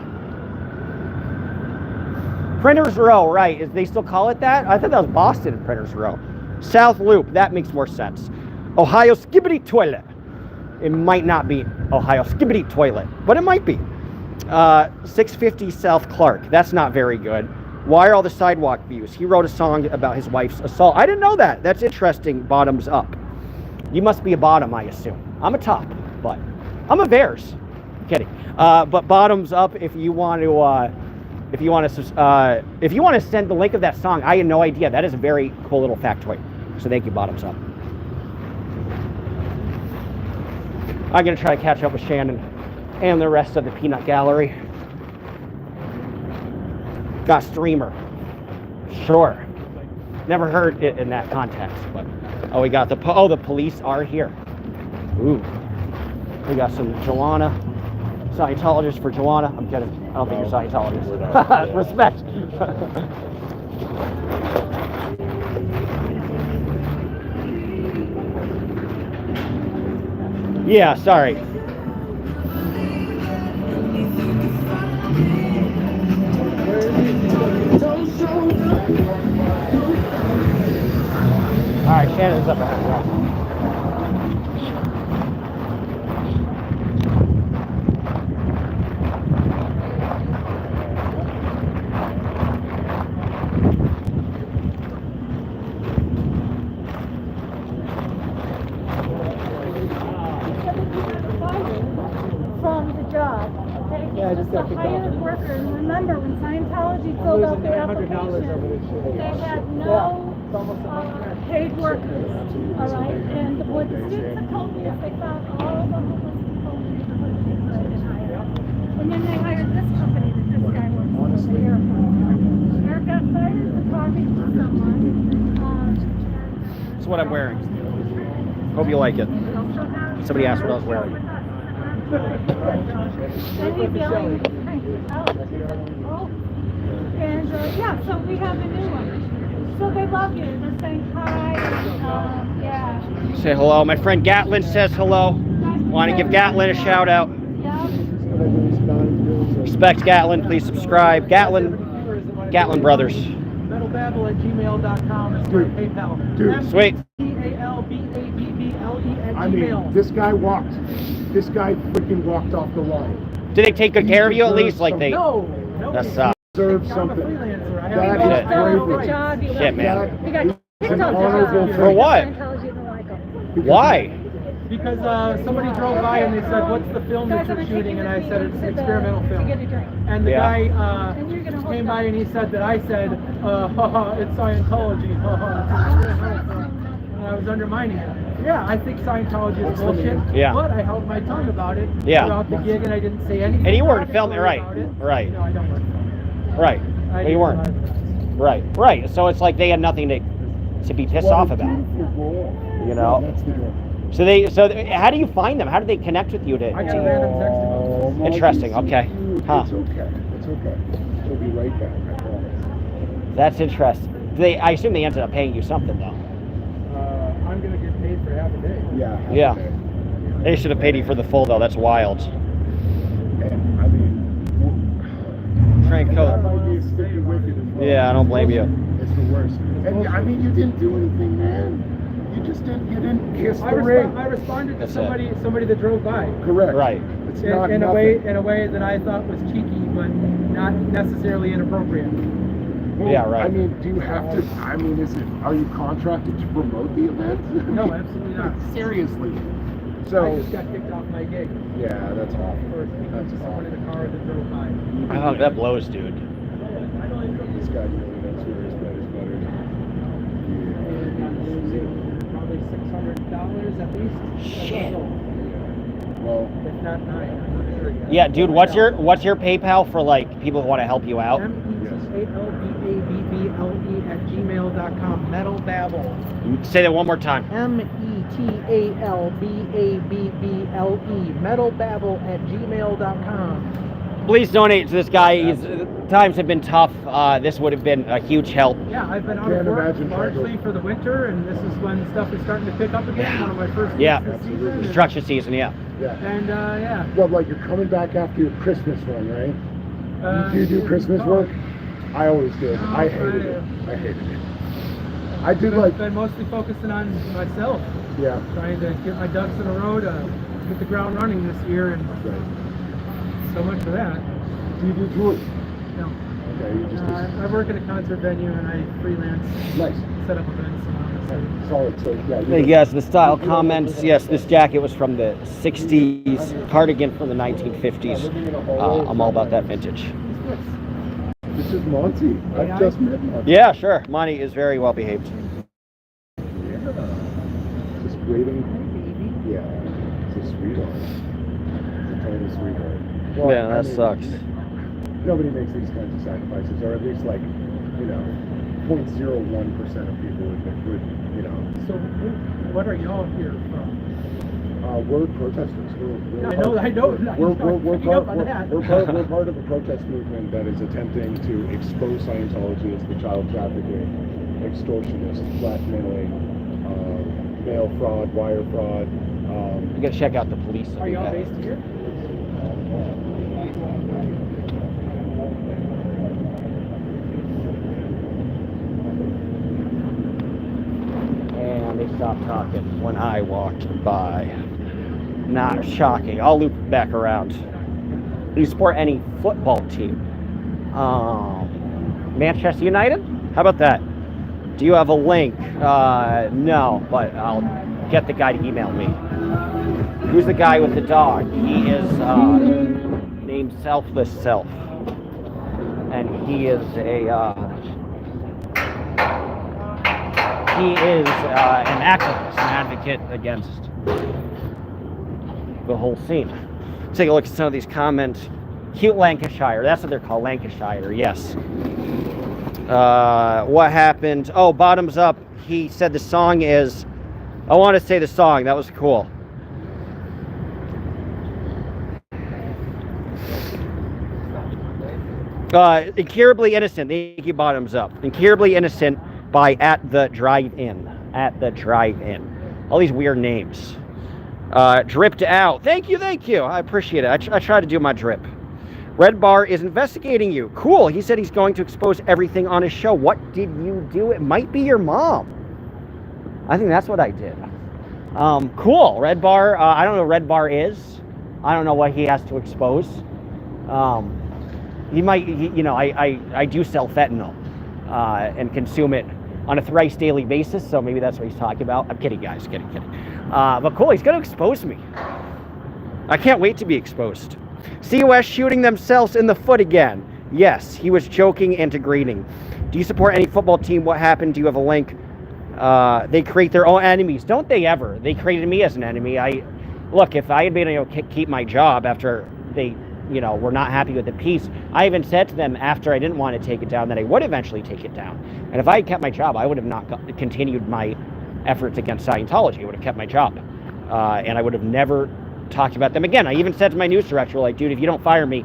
Printers Row, right. They still call it that? I thought that was Boston, Printers Row. South Loop, that makes more sense. Ohio Skibbity Toilet. It might not be Ohio Skibbity Toilet, but it might be. 650 South Clark. That's not very good. Why are all the sidewalk views? He wrote a song about his wife's assault. I didn't know that. That's interesting. Bottoms up. You must be a bottom, I assume. I'm a top, but I'm a Bears. I'm kidding. But bottoms up if you want to. If you want to send the link of that song, I had no idea. That is a very cool little factoid. So thank you, bottoms up. I'm gonna try to catch up with Shannon and the rest of the peanut gallery. Got streamer. Sure. Never heard it in that context, but we got the police are here. Ooh. We got some Joanna. Scientologist for Joanna. I'm kidding. I don't think you're Scientologist. Respect. Yeah, sorry. Alright, Shannon's up ahead. From the job, okay? Yeah, I just got the kicked off. hired worker. And remember, when Scientology filled out their $900 application, over this. they had no paid workers, all right? And what the students have told me is they found all the homeless people in the neighborhood that they could hire. And then they hired this company that this guy works for, the Eric. Eric got fired for talking to someone. That's what I'm wearing. Hope you like it. Somebody asked what I was wearing. And he's yelling, oh. And yeah, so we have a new one. So they love you. They're saying hi. And, yeah. Say hello. My friend Gatlin says hello. Want to give Gatlin a shout out. Yeah. Respect Gatlin. Please subscribe. Gatlin Brothers. Metalbabble@gmail.com is my PayPal. Dude. Sweet. MetalBabble@gmail. I mean, this guy freaking walked off the line. Do they take good care of you at least? Like they. No. That's Deserve I'm a something. freelancer. I That have is bravery. Shit, man. He got It's kicked an off the honorable job. For what? Scientology didn't like him. Why? because somebody drove by and they said, "What's the film that Guys, I'm you're gonna take shooting?" you And with I me said, "It's to an the- experimental to film." get a drink. And the Yeah. guy And you're gonna hold came that. by and he said that I said, haha, it's Scientology, haha, it's an experimental film. And I was undermining it. Yeah, I think Scientology is bullshit. Yeah. But I held my tongue about it Yeah. throughout the gig, and I didn't say anything. And you weren't filming, derogatory right? about it. Right. No, I don't work film. Right. I Well, you do weren't. a lot of things. Right. So it's like they had nothing to be pissed off about. You know? That's the goal. So how do you find them? How do they connect with you to? I got a random text Oh, about Mike, Interesting, it's okay. cute. Huh. It's okay. It's okay. He'll be right back, I promise. That's interesting. I assume they ended up paying you something though. I'm going to get paid for half a day. Yeah. Yeah. okay. They should have paid you for the full though. That's wild. And, I mean, Frank that Code. might be a sticky wicket as well. Yeah, I don't blame you. It's the worst. And I mean, you didn't do anything, man. You didn't kiss the ring. I responded to That's it. somebody that drove by. Correct. Right. It's not In a nothing. way that I thought was cheeky, but not necessarily inappropriate. Well, Yeah, right. I mean, do you have to? I mean, are you contracted to promote the event? No, absolutely not. Seriously. I So. just got kicked off my gig Yeah, that's awful. for speaking That's to someone in awful. a car that drove by. Oh, that blows, dude. This guy really knows where his bread is buttered. Probably $600 at least. Shit. Well, If not 9, I'm not sure yet. Yeah, dude. What's your PayPal for like people who want to help you out? metalbabble@gmail.com. Metal Babble. Say that one more time. metalbabble. metalbabble@gmail.com. Please donate to this guy. Times have been tough. This would have been a huge help. Yeah, I've been out Can't of work imagine largely for the winter, and this is when stuff is starting to pick up again. One of my first Yeah. weeks this season. Construction season, yeah. yeah. And yeah. Well, like you're coming back after your Christmas run, right? Do you do Christmas no. work? I always did. No, I hated it. I hated it. I did like, been mostly focusing on myself, yeah. trying to get my ducks in a row to hit the ground running this year, and Right. so much for that. Do you do tours? No. Okay, you just I work at a concert venue and I freelance, nice. set up events and all that. Solid. So yeah. Yes, the style comments. Yes, this jacket was from the 60s, cardigan from the 1950s. I'm all about that vintage. This is Monty. I've just met Monty. Yeah, sure. Monty is very well behaved. Yeah. Just waiting. Yeah. It's a sweetheart. It's a total sweetheart. Well, Yeah, I that mean, sucks. Nobody makes these kinds of sacrifices, or at least like, 0.01% of people would, So, what are y'all here from? we're protesters. We're I know. We're picking up on that. part of a protest movement that is attempting to expose Scientology as the child trafficking, extortionist, blackmailing, mail fraud, wire fraud. You gotta check out the police. Are y'all based here? And they stopped talking when I walked by. Not shocking. I'll loop back around. Do you support any football team? Manchester United? How about that? Do you have a link? No, but I'll get the guy to email me. Who's the guy with the dog? He is named Selfless Self. And he is an activist, an advocate against the whole scene. Take a look at some of these comments. Cute Lancashire, that's what they're called, Lancashire, yes. What happened? Oh, Bottoms Up, he said the song is, I want to say the song, that was cool. Incurably Innocent. Thank you, bottoms up. Incurably Innocent by At the Drive-In. At the Drive-In. All these weird names. Dripped Out. Thank you. I appreciate it. I try to do my drip. Red Bar is investigating you. Cool. He said he's going to expose everything on his show. What did you do? It might be your mom. I think that's what I did. Cool. Red Bar. I don't know what Red Bar is. I don't know what he has to expose. He might, I do sell fentanyl and consume it on a thrice daily basis, so maybe that's what he's talking about. I'm kidding, guys. Kidding. But cool, he's going to expose me. I can't wait to be exposed. COS shooting themselves in the foot again. Yes, he was joking and agreeing. Do you support any football team? What happened? Do you have a link? They create their own enemies. Don't they ever? They created me as an enemy. Look, if I had been able to keep my job after they, were not happy with the piece, I even said to them after I didn't want to take it down that I would eventually take it down. And if I had kept my job, I would have not continued my efforts against Scientology. I would have kept my job. And I would have never talked about them again. I even said to my news director, like, dude, if you don't fire me,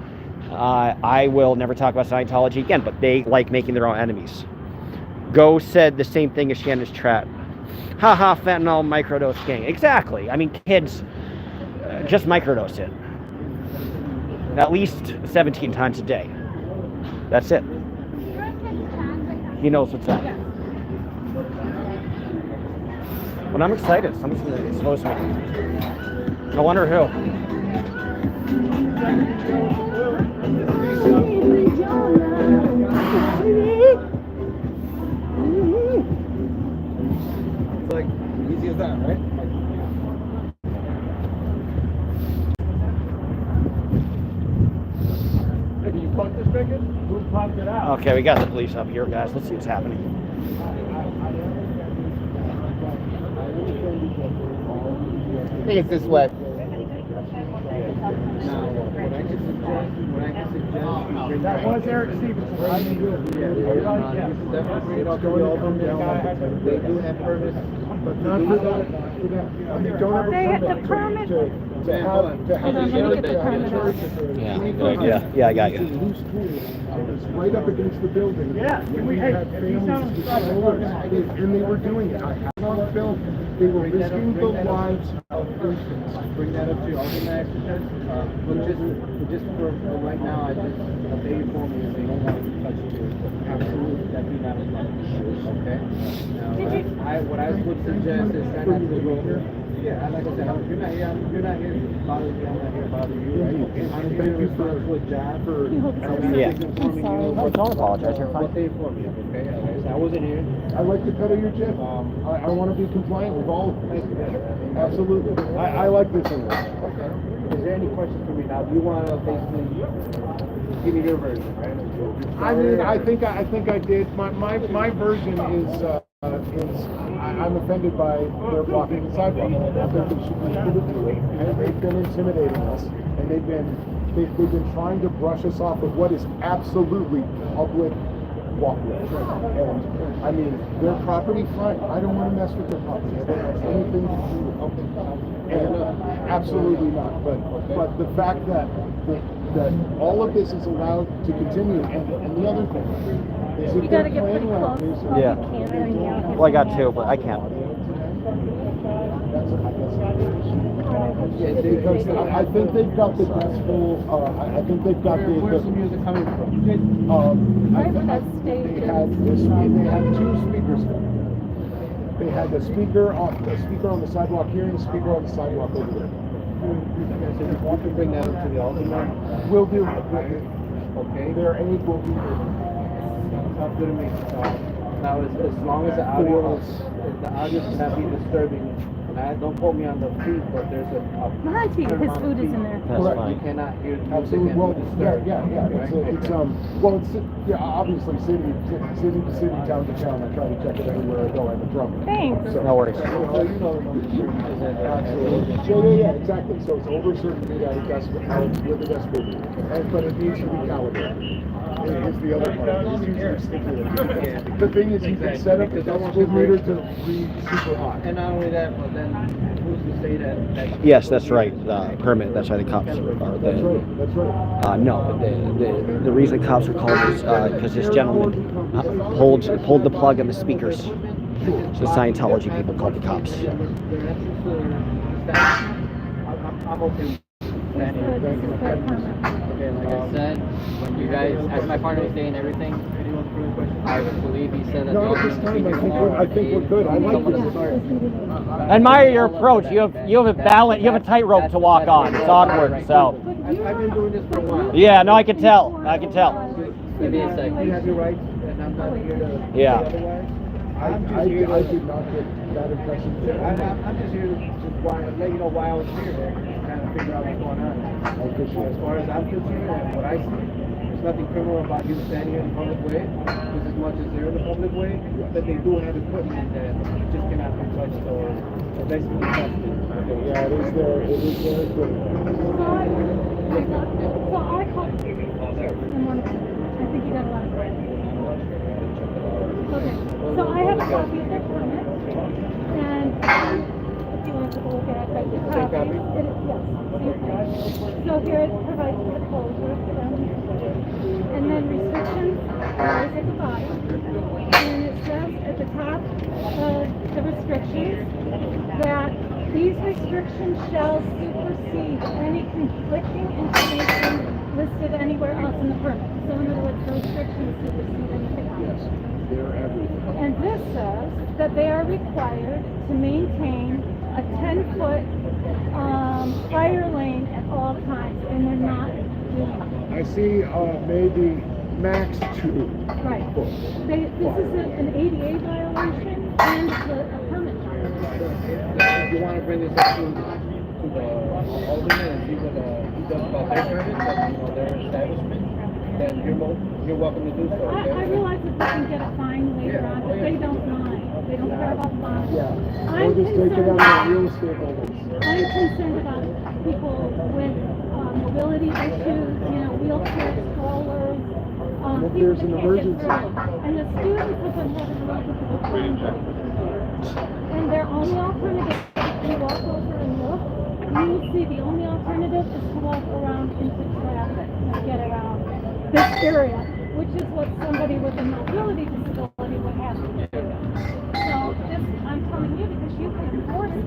I will never talk about Scientology again. But they like making their own enemies. Go said the same thing as Shannon's Trap. Haha, fentanyl microdose gang. Exactly. I mean, kids just microdose it. At least 17 times a day. That's it. He knows what's up. But I'm excited. Someone's going to expose me. I wonder who. It's like easy as that, right? Hey, you fuck this bigot? Who popped it out? Okay, we got the police up here, guys. Let's see what's happening. I think it's this way. That was Eric Stevenson. I can do it. They do have permits. But not for that. I mean, don't ever They had the permit permit. to have Hold on, let me get the permit out. Yeah, good idea. Yeah, I got you. Loose tools. It's right up against the building. Yeah, We hey, had if you sound families like and they were doing it. I have it on film. They were risking the lives of infants. Bring that up to your organizers. But just for right now, they informed me that they don't want to touch you. Absolutely, definitely not a okay? Now, what I would suggest is try not to go here. Yeah, like I said, you're not here to bother me. I'm not here to bother you. Right? I'm here to respond to a job for Yeah. No, don't apologize. You're what fine. they informed me of, okay? I wasn't here. I like the cut of your jib. I want to be compliant with all of this. Absolutely. I like this one. Okay. Is there any questions for me now? Do you want to basically give me your version, right? I mean, I think I did. My version is I'm offended by their blocking the sidewalk. I think they should be able to do it. And they've been intimidating us, and they've been trying to brush us off of what is absolutely public walkway. And I mean, their property front, I don't want to mess with their property. I don't have anything to do with it. And absolutely not. But the fact that all of this is allowed to continue, and the other thing is if You they're gotta get playing pretty around, close. Yeah. You can't. Well, I got two, but I can't. Because I think they've got the decibel, I think they've got Where's the music coming from? They had two speakers. They had the speaker on the sidewalk here and the speaker on the sidewalk over there. So you want to bring that up to the alderman? Will do. Okay. Their aid will be there. Sounds good to me. Now, as long as the audio cannot be disturbing, and don't quote me on the feed, but there's Monty, his food is in there. That's Correct. fine. You cannot hear the music Absolutely. and Well, be disturbed. It's obviously city to city, town to town. I try to check it everywhere I go. I'm a drummer. Thanks. So, No worries. So you know, Absolutely. Yeah, exactly. So it's over a certain beat out of decibel, with the decibel, but it needs to be calibrated. Is the other part. It's usually stipulated. The thing is, you can set up the decibel meter to read super high. and not only that, but then supposed to say that Yes, that's right. Permit. That's why the cops are That's right. That's right. no, the reason cops are called is because this gentleman pulled the plug on the speakers. So Scientology people called the cops. I'm okay. Okay, like I said, when you guys, as my partner was saying everything, I believe he said that No, at this time, I think we're good. I like this. Admire your approach. You have a balance. You have a tightrope to walk on. It's awkward. So. I've been doing this for a while. Yeah. No, I can tell. I can tell. Give me a second. You have your rights, and I'm not here to Yeah. say otherwise. I did not get that impression. I'm just here to let you know why I was here, and kind of figure out what's going on. As far as I'm concerned and what I see, there's nothing criminal about you standing in the public way, just as much as they're in the public way, but they do have equipment that just cannot be touched or basically trusted. Yeah, it is there. It is there. So I called in one of them. I think you got a lot of credit. Okay, so I have a copy of their permit, and if you want to take a look at it, the copy. Yes. So here it provides for the closure, and then restrictions is at the bottom, and it says at the top of the restrictions that these restrictions shall supersede any conflicting information listed anywhere else in the permit. So in other words, the restrictions supersede anything else. They're everything. And this says that they are required to maintain a 10-foot fire lane at all times, and they're not doing it. I see maybe max 2. Right. This is an ADA violation and a permit violation. If you want to bring this up to the alderman and see what he does about their permits, their establishment, then you're welcome to do so. Okay? I realize that they can get a fine later on, but they don't mind. They don't care about fines. Yeah. I'm Or just take it concerned on the real estate holders. I'm concerned about people with mobility issues, wheelchair strollers. If People there's that an can't get emergency. through. And the students have been having a lot of difficulty. And their only alternative, if you walk over and look, you will see the only alternative is to walk around into traffic and get around this area, which is what somebody with a mobility disability would have to do. So this, I'm telling you because you can enforce this.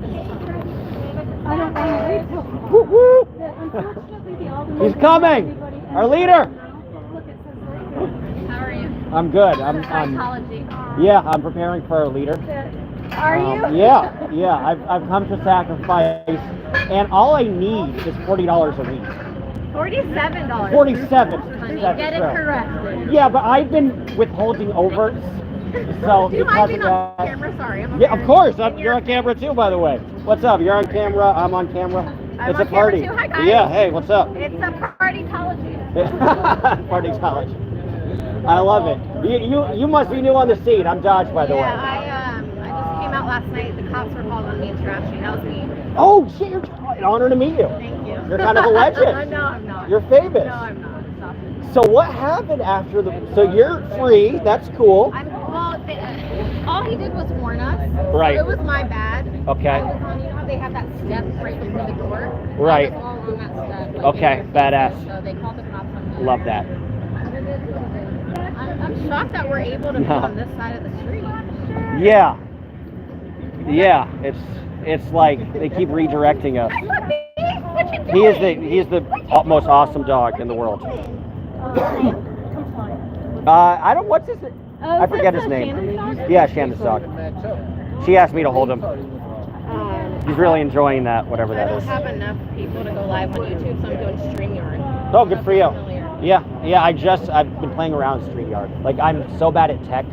I don't want to wait till tomorrow. Unfortunately, the alderman. He's coming. Our leader. Look, it says right here. How are you? I'm good. Scientology. Yeah. I'm preparing for our leader. Are you? Yeah. I've come to sacrifice, and all I need is $40 a week. $47. 47. Honey, That's get it true. corrected. Yeah, but I've been withholding overts. So Do you because mind being of on that, camera? Sorry, I'm yeah, of course. You're on camera too, by the way. What's up? You're on camera. I'm on camera. I'm It's on a party. camera too. Hi, guys. Yeah. Hey, what's up? It's a partytology. Party college. I love it. You must be new on the scene. I'm Dodge, by the way. Yeah, I just came out last night. The cops were called on me and trashing. That was me. Oh shit! An honor to meet you. Thank you. You're kind of a legend. No, I'm not. You're famous. No, I'm not. Stop it. So what happened after the? So you're free. That's cool. All he did was warn us. Right. So it was my bad. Okay. I was on, how they have that step right before the door. Right. I was all on that step. Like, Okay, badass. So they called the cops on me. Love that. I'm shocked that we're able to be on this side of the street. Yeah. Yeah. It's like they keep redirecting us. Look, babe, what you doing? He is the most awesome dog in the world. Compliant. I don't. What's his? I forget his name. Shannon's dog? Yeah, Shannon's dog. She asked me to hold him. He's really enjoying that, whatever I that don't is. have enough people to go live on YouTube, so I'm doing StreamYard. Oh, good for you. Familiar. Yeah. I've been playing around with StreamYard. Like I'm so bad at tech.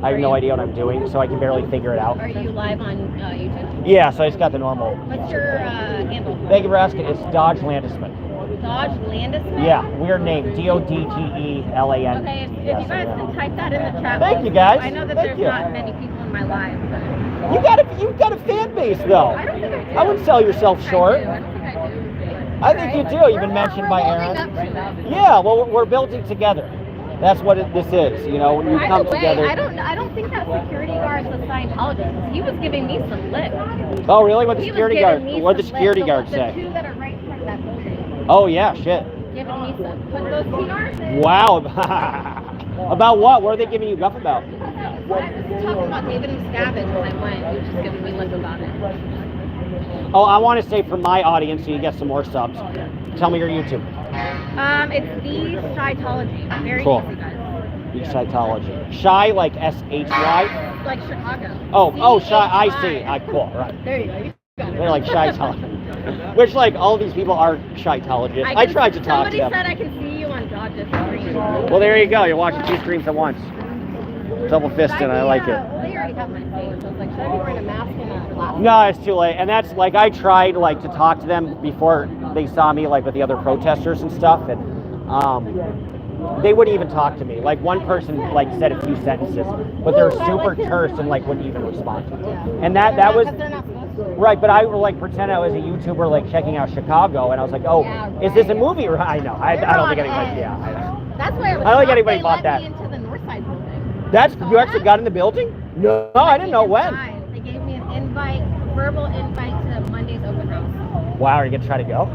I have no idea what I'm doing, so I can barely figure it out. Are you live on YouTube? Yeah, so I just got the normal. What's your handle? Thank you for asking. It's Dodge Landisman. Dodge Landisman? Yeah, weird name. DODGELAN. Okay, if you guys can type that in the chat. Thank you, guys. I know that Thank there's you. not many people in my live. But You've got a fan base though. I don't think I do. I wouldn't sell yourself short. I don't think I do. I think you do. You've been mentioned by We're Aaron. building up to that. Yeah, well, we're building together. That's what this is. You know, when you By come the way, together. I don't think that security guard was a Scientologist. He was giving me some lip. Oh, really? What the He was security giving guard? me What did the some security lip. guard The say? two that are right in front of that building. Oh yeah, shit. Giving me some. Put those PRs in. Wow. About what? What are they giving you guff about? I was talking about David and Scavenge when I went. He was just giving me lip about it. Oh, I want to say for my audience, so you get some more subs. Tell me your YouTube. It's the Scientology. Very Cool. easy, guys. The Scientology. Shy like SHY. Like Chicago. Oh, Shy. I CHY. see. Cool. Right. There you go. You got it. They're like Scientology. Which like all these people are Scientologists. I tried to talk to them. Somebody said I can see you on Dodge's screen. Well, there you go. You're watching two streams at once. Double fisting. I like it. Well, they already have my face. So I was like, should I be wearing a mask and a glass? No, it's too late. And that's like I tried like to talk to them before they saw me like with the other protesters and stuff, and they wouldn't even talk to me. Like one person like said a few sentences, but they're super terse and like wouldn't even respond. And that was They're not supposed to. right. But I would like pretend I was a YouTuber like checking out Chicago, and I was like, oh, Yeah, is this a right. movie? I know. I don't think anybody. Yeah. Yeah. I know. That's why I was I don't think shocked anybody they bought let that. me into the Northside building. That's Saw you actually that? got in the building? No, I didn't know when. Inside. They gave me an invite, verbal invite to Monday's open house. Wow, are you gonna try to go?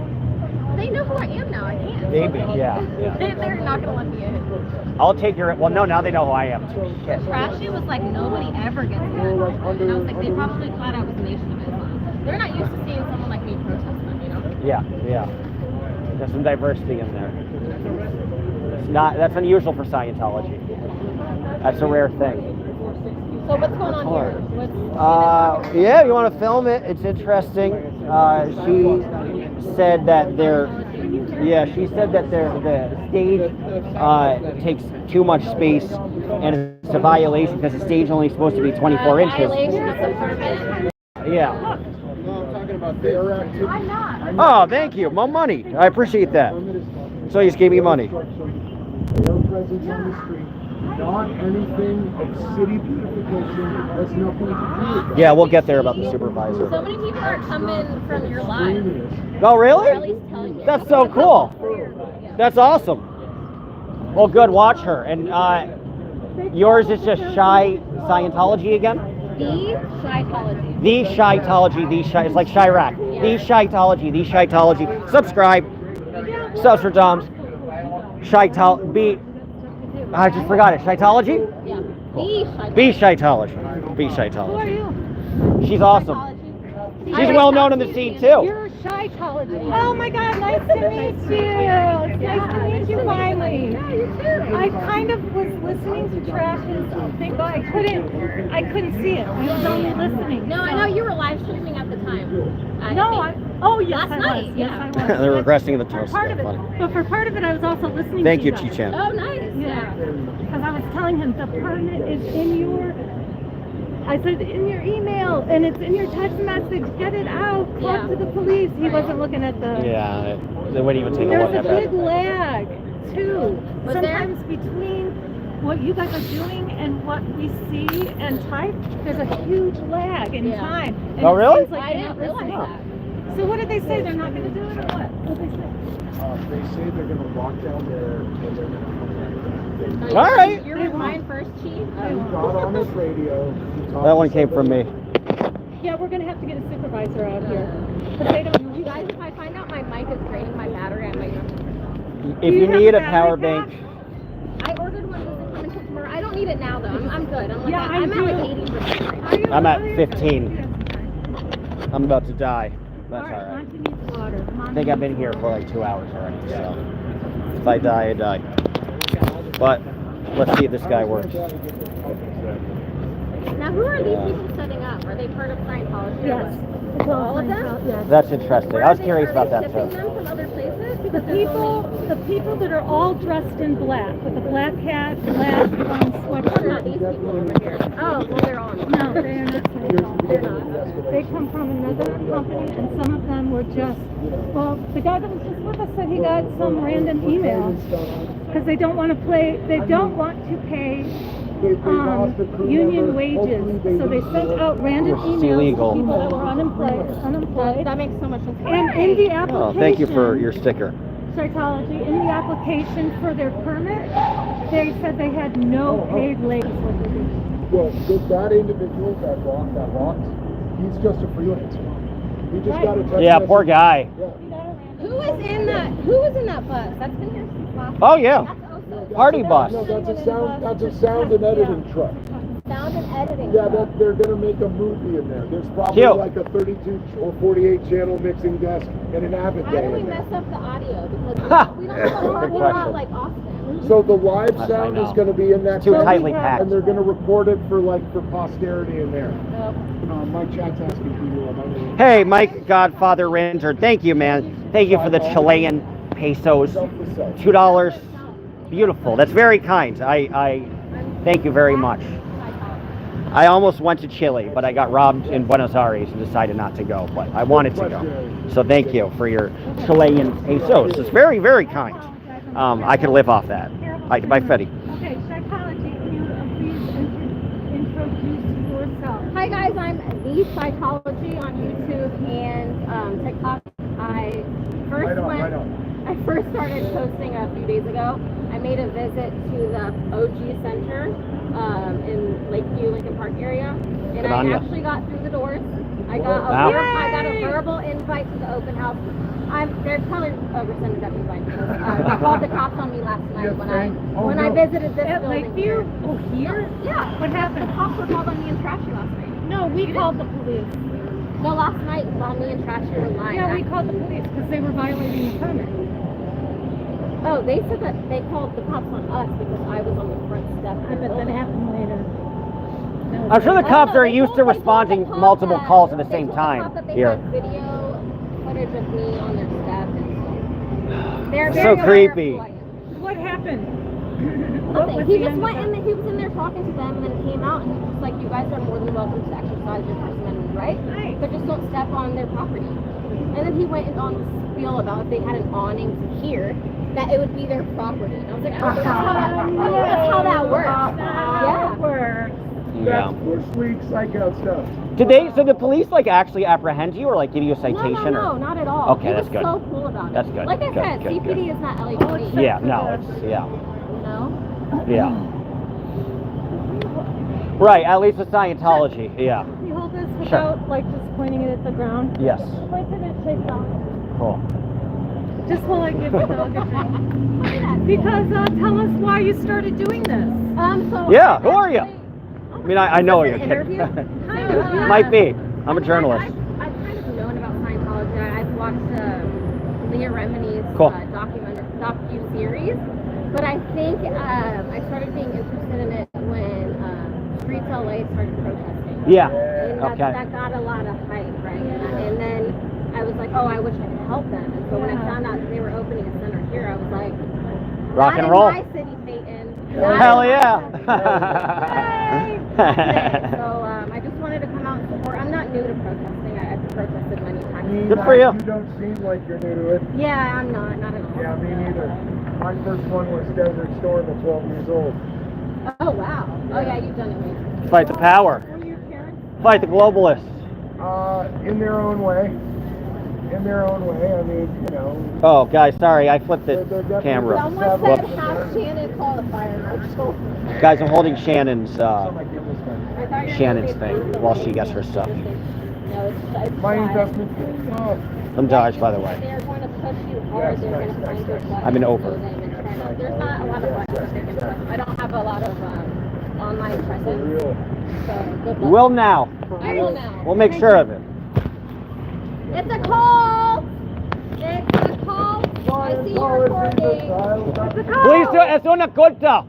They know who I am now. I can't. Maybe. Yeah. They're not gonna let me in. I'll take your. Well, no, now they know who I am. Shit. Trashy was like nobody ever gets in. And I was like, they probably thought I was Nation of Islam. They're not used to seeing someone like me protest them, you know? Yeah. There's some diversity in there. It's not. That's unusual for Scientology. That's a rare thing. So what's going on here? What's Yeah, you want to film it? It's interesting. She said that she said that the stage takes too much space, and it's a violation because the stage is only supposed to be 24 inches. violation of the permit? Yeah. No, I'm talking about their activity. I'm not. Oh, thank you. More money. I appreciate that. So you just gave me money. Their presence on the street, not anything of city beautification. That's nothing to do with that. Yeah, we'll get there about the supervisor. So many people are coming from your live. Oh, Or at really? least telling you. That's so cool. That's awesome. Well, good. Watch her. And yours is just Shy Scientology again? The Scientology. The Scientology. The Shy. It's like Chirac. The Scientology. The Scientology. Subscribe. Subs for Doms. Scientology. I just forgot it. Scientology? Yeah. The Scientology. Be Scientology. Be Who are Scientology. you? She's awesome. Scientology. She's well known in the scene too. You're Scientology. Oh my God, nice to meet you. It's nice to meet you finally. Yeah, you too. I kind of was listening to Trash's thing, but I couldn't see it. I was only listening. No, I know you were live streaming at the time. Oh yes, Last I night, was. yeah. Yes, I was. They're regressing the For toast. part of it, Funny. but for part of it, I was also listening. Thank to you, guys. Chi-Chan. Oh, nice. Yeah, because I was telling him the permit is in your. I said in your email and it's in your text message. Get it out. Talk to the police. He wasn't looking at the. Yeah, they wouldn't even take a There's look a at big that. lag too. Was there? Sometimes between what you guys are doing and what we see and type, there's a huge lag in Yeah. time. And Oh, it really? seems like I they're didn't not realize listening. that. So what did they say? They're not going to do it or what? What did they say? They say they're going to lock down their and they're going to come back. So All right. You're mine first, Chief. He got on his radio. He talked That one came from me. Yeah, we're going to have to get a supervisor out here. 'Cause they don't. You guys, if I find out my mic is draining my battery, I might not. If you you have need a a power battery bank, I ordered one. Does it come until tomorrow? I don't need it now, though. I'm good. I'm like, Yeah, I I'm at like do. 80% right now. Are you- I'm at are you- 15. I'm about to die. That's All right, alright. Monty needs water. I think I've been here for like 2 hours already, so if I die, I die. But let's see if this guy works. Now, who are these people setting up? Are they part of Scientology? or Yes. what? It's All of them? Scientology, yes. That's interesting. I was curious about that Are they too. shipping them from other places? The Because there's people that are all dressed in black with a black hat, black only... Not sweatshirt. these people over here. Oh, well, they're on. No, they are not Scientology. They're not. They come from another company, and some of them were just. Well, the guy that was just with us said he got some random email because they don't want to play. They don't want to pay union wages, so they sent out random It's emails illegal. to people that were unemployed. That makes so much sense. And in the application, Oh, thank you for your sticker. Scientology, in the application for their permit, they said they had no paid labor. Well, that individual that walked, he's just a freelancer. He just got a text Yeah, message. poor guy. Yeah. Who was in that bus? That's been here since last Oh yeah, That's also party bus. No, that's a sound and editing truck. sound and editing. Yeah, they're gonna make a movie in there. There's probably Cute. like a 32 or 48 channel mixing desk and an Avid How do bay we in there. mess up the audio? Ha! Because we don't have a parking lot like Austin. So the live I sound is know. gonna be in that Too building, tightly packed. and they're gonna record it for posterity in there. Nope. My chat's asking for you. Hey, Mike Godfather Renter, thank you, man. Thank you for the Chilean pesos. $2. Beautiful. That's very kind. I thank you very much. I almost went to Chile, but I got robbed in Buenos Aires and decided not to go. But I wanted to go. So thank you for your Chilean pesos. It's very, very kind. I could live off that. By Fetty. Okay, psychology, can you please introduce yourself? Hi guys, I'm the Psychology on YouTube and TikTok. I first started posting a few days ago. I made a visit to the OG Center in Lakeview, Lincoln Park area, and Good on I ya. actually got through the doors. I got Wow. I got a verbal invite to the open house. They're probably oversending that invite because they called the cops on me last night when I visited this At building. Lakeview? Oh, here? Yeah. What happened? The cops were called on me and Trashy last night. No, we called the police. No, last night on me and Trashy were lying. Yeah, we called the police because they were violating the permit. Oh, they said that they called the cops on us because I was on the front step. Yeah, but that happened later. I'm sure the cops are used to They told responding the cop multiple that- calls at the they same told the time cop that they here. had video footage of me on their step and stuff. They're So very creepy. What happened? Nothing. was He the just end went of in it? he was in there talking to them and then came out and he was just like, you guys are more than welcome to exercise your First Amendment right, Right. but just don't step on their property. And then he went on this spiel about if they had an awning to here, that it would be their property. And I was like, I don't think that's how that works. Yeah. Yeah. That's sweet psycho stuff. Did they? So the police like actually apprehend you or like give you a citation? No, or? not at all. Okay, he that's was good. so cool about it. That's good, Like I good, said, good, CPD good. is not LAPD. Yeah. No. It's yeah. You know? Yeah. Right. At least with Scientology. Yeah. Can you hold this Sure. without like just pointing it at the ground? Yes. Point it at shake down. Cool. Just while I give the dog a drink. Because tell us why you started doing this. So Yeah. Who are you? I mean, I know you're Interview? kidding. Might be. I'm a journalist. I've kind of known about Scientology. I've watched Leah Remini's Cool. docu-series, but I think I started being interested in it when Streets LA started protesting. Yeah. And Okay. that got a lot of hype, right? And then I was like, oh, I wish I could help them. And so when I found out that they were opening a center here, I was like, Rock not and roll. in my city, Satan. Hell yeah. So I just wanted to come out and support. I'm not new to protesting. I've protested many times. Good for you. You don't seem like you're new to it. Yeah, I'm not at all. Yeah, me neither. My first one was Desert Storm at 12 years old. Oh, wow. Oh, yeah, you've done it. Lee. Fight the power. Were your parents? Fight the globalists. In their own way. In their own way. I mean, you know. Oh, guys, sorry, I flipped the They're definitely- camera. Someone said Whoops. have Shannon call the fire marshal. Guys, I'm holding Shannon's I thought you were Shannon's gonna say thing it's while she gets her stuff. No, it's My fine. investment. Oh, Them Dodge, by the way. They're going to push you hard. They're going to find your butt. I'm in over. There's not a lot of buttons that they can press. I don't have a lot of online presence. real. So good You luck. will now. I will now. We'll make sure of it. It's a call. It's a call. I see you recording. Please do. Es una corta.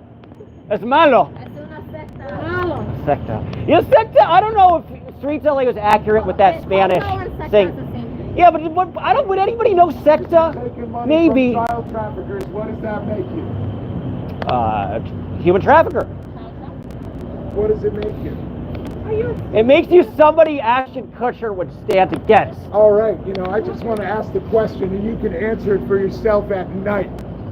Es malo. Es una secta. Secta. You secta. I don't know if Streets LA was accurate with that Spanish Secta and secta thing. is the same thing. Yeah, but I don't. Would anybody know secta? Taking money Maybe. from child traffickers, what does that make you? Human trafficker. What does it make you? It makes you somebody Ashton Kutcher would stand against. All right, you know, I just want to ask the question, and you can answer it for yourself at night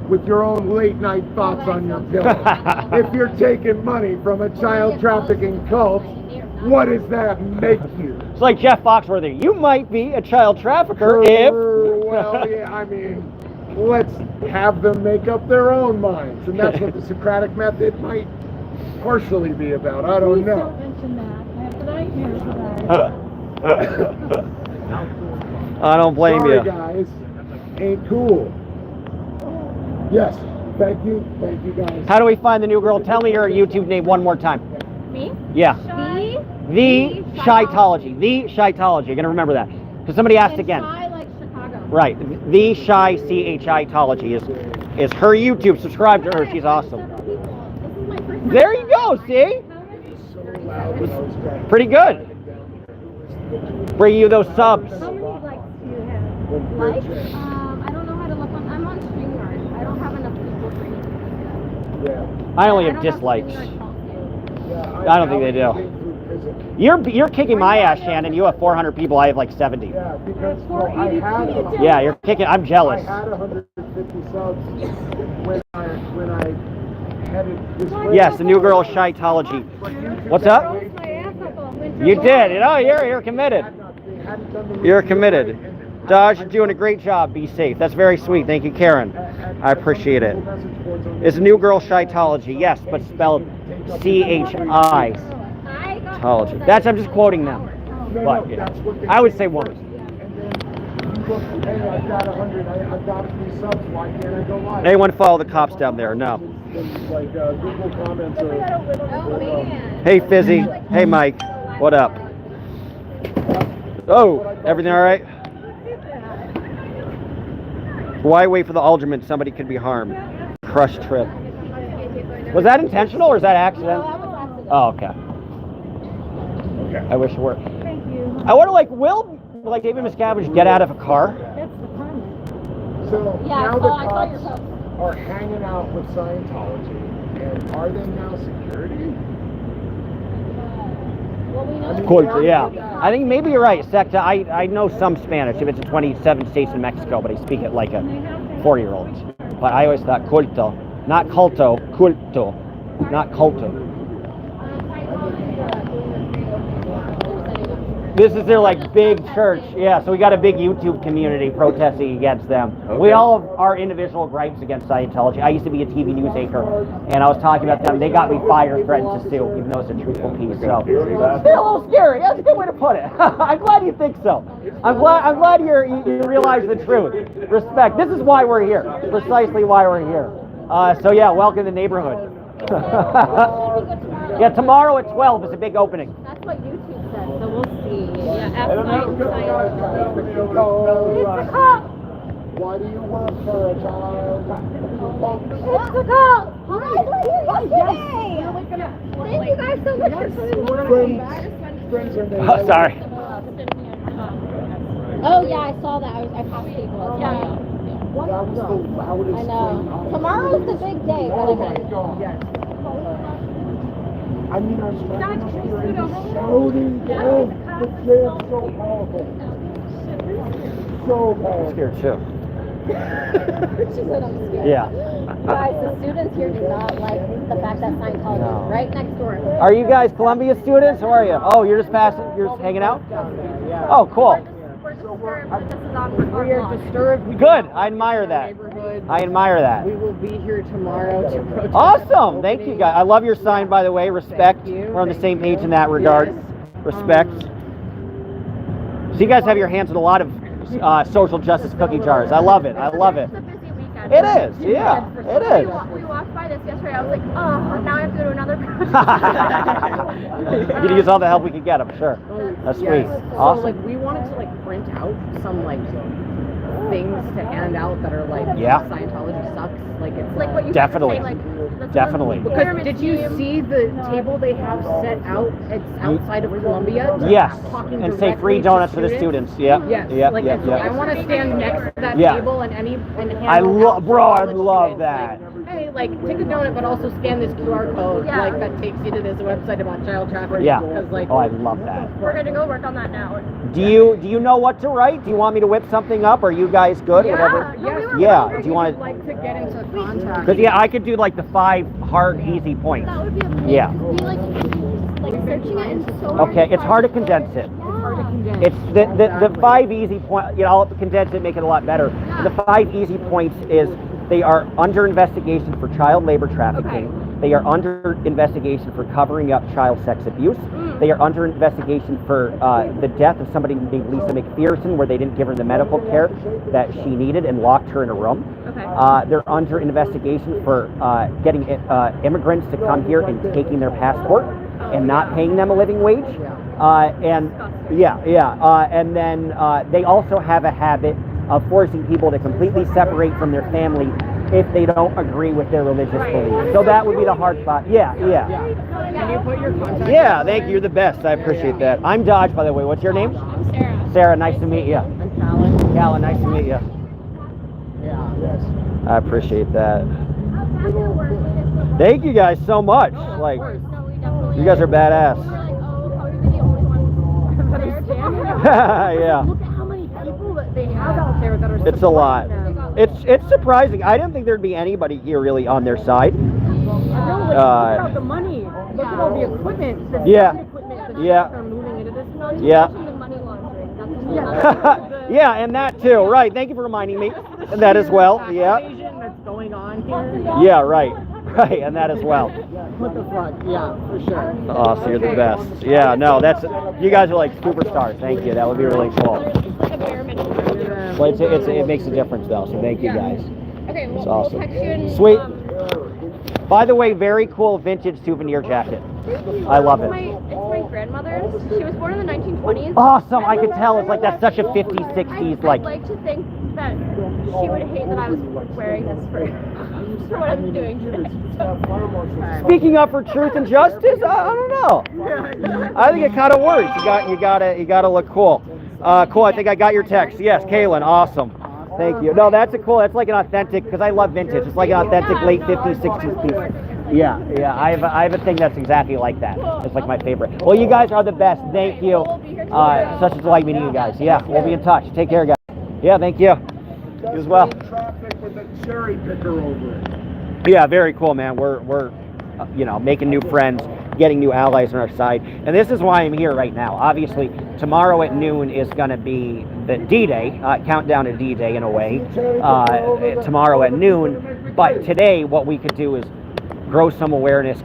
with your own late night thoughts on your pillow. If you're taking money from a child trafficking cult, what does that make you? It's like Jeff Foxworthy. You might be a child trafficker if. Well, yeah, I mean, let's have them make up their own minds. And that's what the Socratic method might partially be about. I don't Please know. don't mention that. I have nightmares about it. I don't blame Sorry, you. guys. Ain't cool. Yes. Thank you guys. How do we find the new girl? Tell me your YouTube name one more time. Me? Yeah. The The Scientology. The Scientology. You're gonna remember that because somebody asked and again. Shy like Chicago. Right. The Shy Chitology is her YouTube. Subscribe to her. She's awesome. This is my first time. There you go. See? So loud when I was driving. Pretty good. Bring you those subs. How many likes do you have? Like, I don't know how to look on. I'm on StreamYard. I don't have enough people for you. Yeah. I only have don't have dislikes. StreamYard called you. Yeah, I don't think they do. You're kicking my ass, Shannon. You have 400 people. I have like 70. Yeah, because well, I had Yeah, you're kicking. I'm I jealous. had 150 subs when I headed this way. Yes, the new girl Scientology. What's up? You did. Oh, you're committed. You're committed. Dodge, you're doing a great job. Be safe. That's very sweet. Thank you, Karen. I appreciate it. It's a new girl Scientology. Yes, but spelled C-H-I. Scientology. That's, I'm just quoting them. But, yeah. I would say woman. And then you look, hey, I've got 100, I've got 3 subs, why can't I go live? Anyone follow the cops down there? No. Like Google comments or... Oh man. Hey, Fizzy. Hey, Mike. What up? Oh, everything all right? Why wait for the alderman? Somebody could be harmed. Crush trip. Was that intentional or is that accident? Oh, okay. I wish it were. Thank you. I wonder, like, will David Miscavige get out of a car? That's the comment. So Yeah, now I the saw your cops post. are hanging out with Scientology, and are they now security? Well, we know. Cool. Yeah. I think maybe you're right. Secta. I know some Spanish. If it's in 27 states in Mexico, but I speak it like a 40-year-old. But I always thought culto, not culto, culto, not culto. This is their like big church, yeah. So we got a big YouTube community protesting against them. Okay. We all have our individual gripes against Scientology. I used to be a TV news anchor, and I was talking about them. They got me fired, threatened to sue, even though it's a truthful piece. So it's a little scary. That's a good way to put it. I'm glad you think so. I'm glad you realize the truth. Respect. This is why we're here. Precisely why we're here. So yeah, welcome to the neighborhood. Yeah, tomorrow at 12 is a big opening. That's what YouTube said, so we'll see. Yeah, Why do you want for a child? It's the call! Yesterday! Thank you guys so much for Friends are made. Oh, sorry. Oh yeah, I saw that. I passed people. Yeah. That was the loudest I know. thing. Tomorrow's the big day. Oh my God. Yes. I mean, I was trying to shouting. Oh, the jail's so powerful. So I'm powerful. scared too. She said I'm scared. Yeah. Guys, the students here do not like the fact that Scientology No. is right next door. Are you guys Columbia students? How are you? Oh, you're just passing. You're just hanging out. Oh, cool. We are disturbed. We Good. I admire that. neighborhood. I admire that. We will be here tomorrow to protest. Awesome. Thank you, guys. I love your sign, by the way. Respect. Thank you. We're on the same page in that regard. Yes. Respect. So you guys have your hands in a lot of social justice cookie jars. I love it. I love it. It's a busy weekend. It is. Yeah. It is. We walked by this yesterday. I was like, oh, now I have to go to another You can use all the help we can get, I'm sure. That's sweet. So Awesome. like we wanted to like print out some like things to hand out that are like Yeah. Scientology sucks. Like it's like what you Definitely. Say, like, Definitely. because did you see the table they have set out? It's outside of Columbia. Yes. Talking And say free directly donuts to for the students. Yeah. Yes. Yeah. Like Yeah. and so I Yeah. want to stand next to that Yeah. table and hand I out love, to bro. I college love students, that. Like, hey, like take a donut, but also scan this QR code. Yeah. Like that takes you to this website about child trafficking. Yeah. Because like. Oh, I love that. We're gonna go work on that now. Do you know what to write? Do you want me to whip something up? Are you guys good? Whatever. Yeah. Do you want to? Like to get into contact. Because yeah, I could do like the 5 hard, easy points. That would be amazing. Yeah. We like searching it into so Okay, it's hard to condense it. Yeah. hard to condense. It's the 5 easy points. You know, I'll condense it, make it a lot better. The 5 easy points is they are under investigation for child labor trafficking. Okay. They are under investigation for covering up child sex abuse. They are under investigation for the death of somebody named Lisa McPherson, where they didn't give her the medical care that she needed and locked her in a room. Okay. They're under investigation for getting immigrants to come here and taking their passport and not paying them a living wage. And then they also have a habit of forcing people to completely separate from their family if they don't agree with their religious beliefs. So that would be the hard spot. Yeah. Can you put your contact? Yeah, thank you. You're the best. I appreciate that. I'm Dodge, by the way. What's your name? I'm Sarah. Sarah, nice to meet you. I'm Callan. Callan, nice to meet you. Yeah. Yes. I appreciate that. Thank you guys so much. Like, No, we definitely you guys are badass. We're like, oh, probably the only ones there. Yeah. Look at how many people that they have out there that are It's a lot. supporting them. It's surprising. I didn't think there'd be anybody here really on their side. Look at the money. Look at all the equipment. The Yeah. equipment that Yeah. they're moving into this. Yeah. The money laundering. That's Yeah, and that too. Right. Thank you for reminding me. And that as well. Yeah. Invasion that's going on here. Yeah. Right. Right. And that as well. What the fuck? Yeah, for sure. Oh, so you're the best. Yeah. No, that's you guys are like superstars. Thank you. That would be really cool. Well, it makes a difference though. So thank you guys. Okay, It's we'll awesome. text you and, Sweet. By the way, very cool vintage souvenir jacket. I love it. It's my grandmother's. She was born in the 1920s. Awesome. I could tell. It's like that's such a 50s, 60s I'd like. like to think that she would hate that I was wearing this for what I'm doing today. Speaking up for truth and justice, I don't know. I think it kind of works. You gotta look cool. Cool. I think I got your text. Yes, Kaylin. Awesome. Thank you. No, that's that's like an authentic, because I love vintage. It's like an authentic late 50s, 60s piece. Yeah. I have a thing that's exactly like that. It's like my favorite. Well, you guys are the best. Thank you. Such a delight meeting you guys. Yeah, we'll be in touch. Take care, guys. Yeah, thank you. You as well. Traffic with a cherry picker over it. Yeah, very cool, man. We're making new friends, getting new allies on our side, and this is why I'm here right now. Obviously, tomorrow at noon is going to be the D-Day, countdown to D-Day in a way. Tomorrow at noon, but today what we could do is grow some awareness,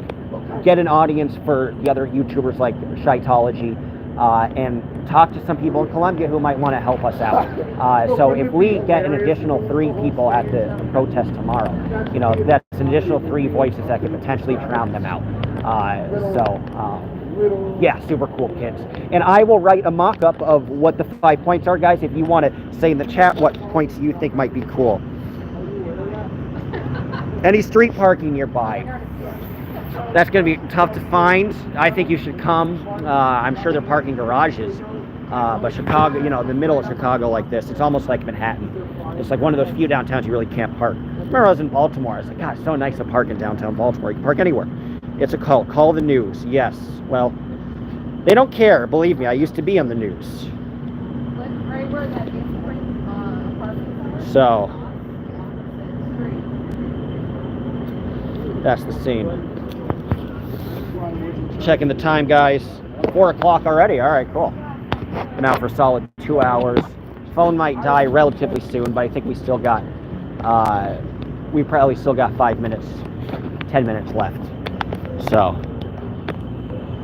get an audience for the other YouTubers like Scientology, and talk to some people in Columbia who might want to help us out. So if we get an additional 3 people at the protest tomorrow, that's an additional 3 voices that could potentially drown them out. Yeah, super cool kids. And I will write a mock-up of what the 5 points are, guys, if you want to say in the chat what points you think might be cool. Any street parking nearby? That's going to be tough to find. I think you should come. I'm sure they're parking garages. But Chicago, the middle of Chicago like this, it's almost like Manhattan. It's like one of those few downtowns you really can't park. I remember I was in Baltimore. I was like, God, it's so nice to park in downtown Baltimore. You can park anywhere. It's a cult. Call the news. Yes. Well, they don't care. Believe me, I used to be on the news. So, that's the scene. Checking the time, guys. 4 o'clock already. All right, cool. Been out for a solid 2 hours. Phone might die relatively soon, but I think we still got, we probably still got 5 minutes, 10 minutes left. So,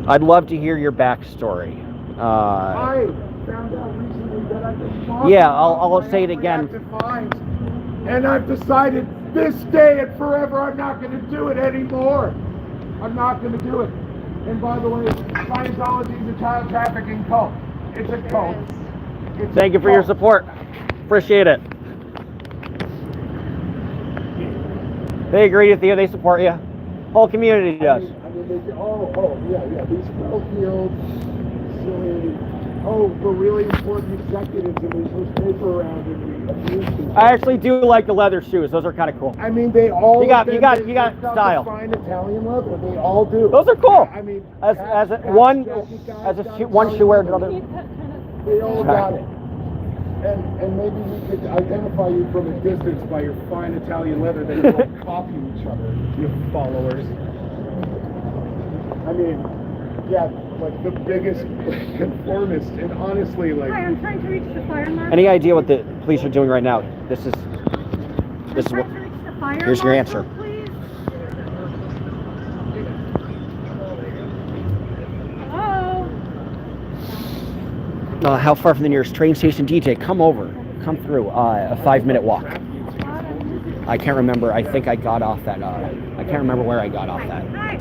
I'd love to hear your backstory. I found out recently that I've been Yeah, I'll say it again. And I've decided this day and forever I'm not going to do it anymore. I'm not going to do it. And by the way, Scientology is a child trafficking cult. It's a cult. Thank you for your support. Appreciate it. They agree with you. They support you. Whole community does. I mean, yeah. These well-heeled, silly, we're really important executives and we push paper around and we abuse people. I actually do like the leather shoes. Those are kind of cool. I mean, they all You got they've got style. the fine Italian leather. They all do. Those are cool. I mean, One shoe wears another. They all got it. And maybe we could identify you from a distance by your fine Italian leather that you don't copy each other, your followers. I mean, yeah. like the biggest conformist, and honestly, like. Hi, I'm trying to reach the fire marshal. Any idea what the police are doing right now? This is what. Trying to reach the fire Here's your marshal, answer. please. Hello? How far from the nearest train station? DJ, come over. Come through. A 5-minute walk. I can't remember. I think I got off that. I can't remember where I got off that. Hi.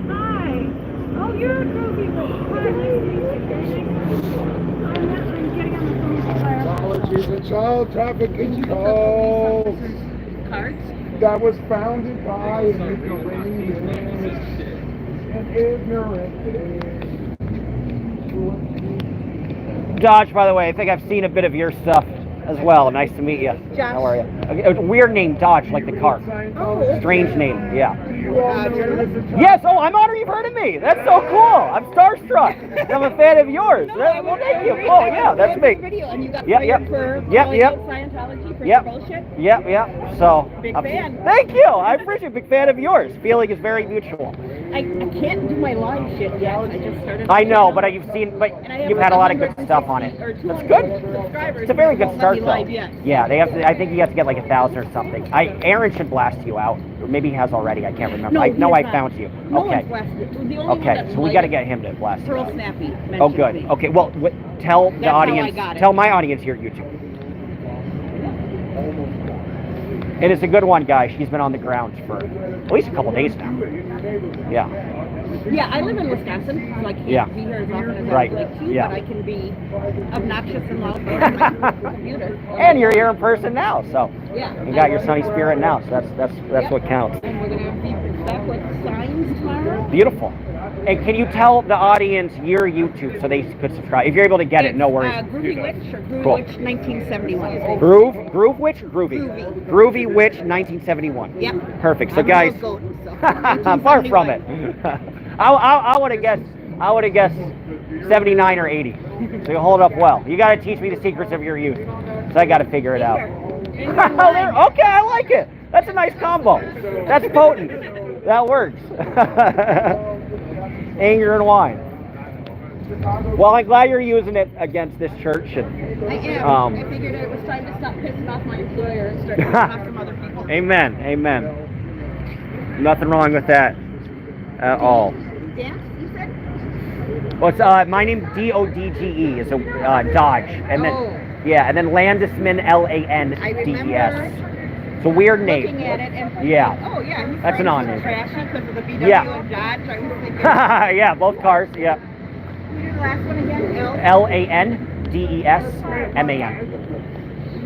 Hi. Oh, you're a groovy one. Hi, nice to meet you. I'm getting on the phone with the fire marshal. Technology is a child trafficking call Cards? that was founded by an ignoramus and ignorant. Dodge, by the way, I think I've seen a bit of your stuff as well. Nice to meet you. Josh. How are you? Okay, weird name, Dodge, like the car. Oh. Strange name, yeah. Journalist? Yes, oh, I'm honored you've heard of me. That's so cool. I'm starstruck. I'm a fan of yours. Well, thank you. Cool, yeah, that's me. Video and you got Yep, fired yep. for Yep, calling yep. out Scientology for Yep. bullshit? Yep. So. Big fan. Thank you. I appreciate it. Big fan of yours. Feeling is very mutual. I can't do my live shit yet. I just started. I know, but you've had a lot of good stuff on it. Or That's 200 good. subscribers. It's a very good Won't let start, me though. live yet. Yeah, they have to. I think you have to get like 1,000 or something. Aaron should blast you out. Or maybe he has already. I can't remember. No, I he know has I not. found you. No Okay. one's blasted. The only one Okay. that So we liked got to get him to blast you Pearl out. Snappy. mentioned Oh, good. me. Okay. Well, tell the That's how I audience. got it. Tell my audience here at YouTube. It is a good one, guys. She's been on the ground for at least a couple days now. Yeah. Yeah, I live in Wisconsin, so I can't Yeah. be here as often as Right. I'd like to, Yeah. but I can be obnoxious and loud on my computer. And you're here in person now, so Yeah. you got your sunny spirit now. So that's Yep. what counts. And we're going to be back with signs tomorrow. Beautiful. And can you tell the audience your YouTube so they could subscribe? If you're able to get it, no worries. Groovy Witch or Groovy Cool. Witch 1971. Groove Witch or Groovy? Groovy Witch 1971. Yep. Perfect. So I'm guys, a little goat, so I'm far from it. 1971. I would have guessed 79 or 80. So you hold up well. You got to teach me the secrets of your youth. So I got to figure it out. Okay, I like it. That's a nice combo. That's potent. That works. Anger and wine. Well, I'm glad you're using it against this church. And, I am. I figured it was time to stop pissing off my employer and start pissing off some other people. Amen. Nothing wrong with that at all. Dance, you said? Well, it's my name Dodge is a Dodge, and then and then Landesman Landes. It's a weird name. Looking at it and Yeah. oh yeah, he's That's an right. odd name. Trashy because of the VW Yeah. and Dodge. I was thinking. Yeah, both cars. Yeah. Your last one again? Landesman.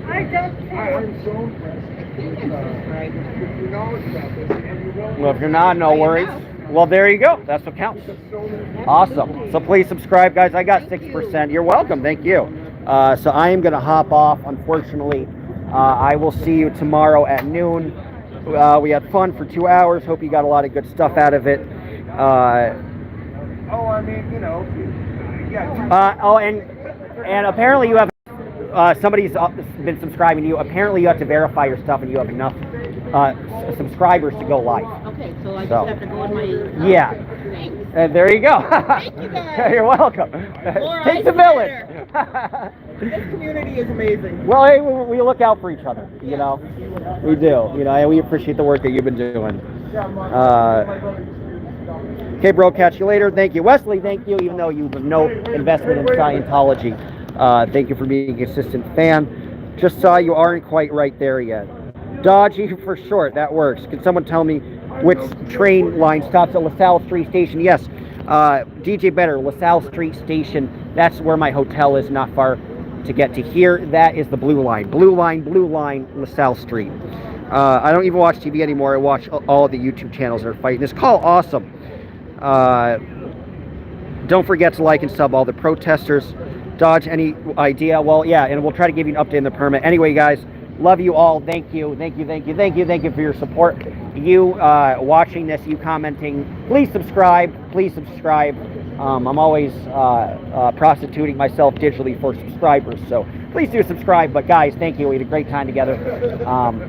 I don't care. I'm so impressed. Right. Your knowledge about this, and you know. Well, if you're not, no worries. Well, there you go. That's what counts. Awesome. So please subscribe, guys. I got 6%. You're welcome. Thank you. So I am going to hop off, unfortunately. I will see you tomorrow at noon. We had fun for 2 hours. Hope you got a lot of good stuff out of it. I mean, you know, And apparently you have somebody's been subscribing to you. Apparently you have to verify your stuff, and you have enough subscribers to go live. Okay, so I So. just have to go in my. Yeah. Thanks. And there you go. Thank you, guys. You're welcome. More Takes a ice village. This community is amazing. Well, hey, we look out for each other, you know. We do, you know, and we appreciate the work that you've been doing. Okay, bro, catch you later. Thank you. Wesley, thank you, even though you have no investment in Scientology. Thank you for being a consistent fan. Just saw you aren't quite right there yet. Dodgy for short, that works. Can someone tell me which train line stops at LaSalle Street Station? Yes, DJ Better, LaSalle Street Station. That's where my hotel is, not far to get to here. That is the blue line, LaSalle Street. I don't even watch TV anymore. I watch all the YouTube channels that are fighting. This call, awesome. Don't forget to like and sub all the protesters. Dodge, any idea? Well, yeah, and we'll try to give you an update on the permit. Anyway, guys, love you all. Thank you for your support. You watching this, you commenting, please subscribe. I'm always prostituting myself digitally for subscribers, so please do subscribe. But guys, thank you. We had a great time together.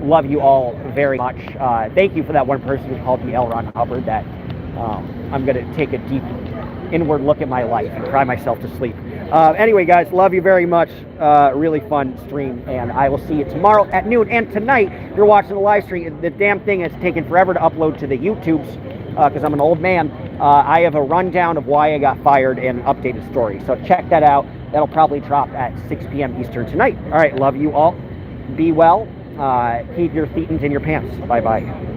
Love you all very much. Thank you for that one person who called me L. Ron Hubbard. That I'm going to take a deep inward look at my life and cry myself to sleep. Anyway, guys, love you very much. Really fun stream, and I will see you tomorrow at noon. And tonight, if you're watching the live stream, the damn thing has taken forever to upload to the YouTubes because I'm an old man. I have a rundown of why I got fired and an updated story. So check that out. That'll probably drop at 6 p.m. Eastern tonight. All right, love you all. Be well. Keep your feet in your pants. Bye-bye.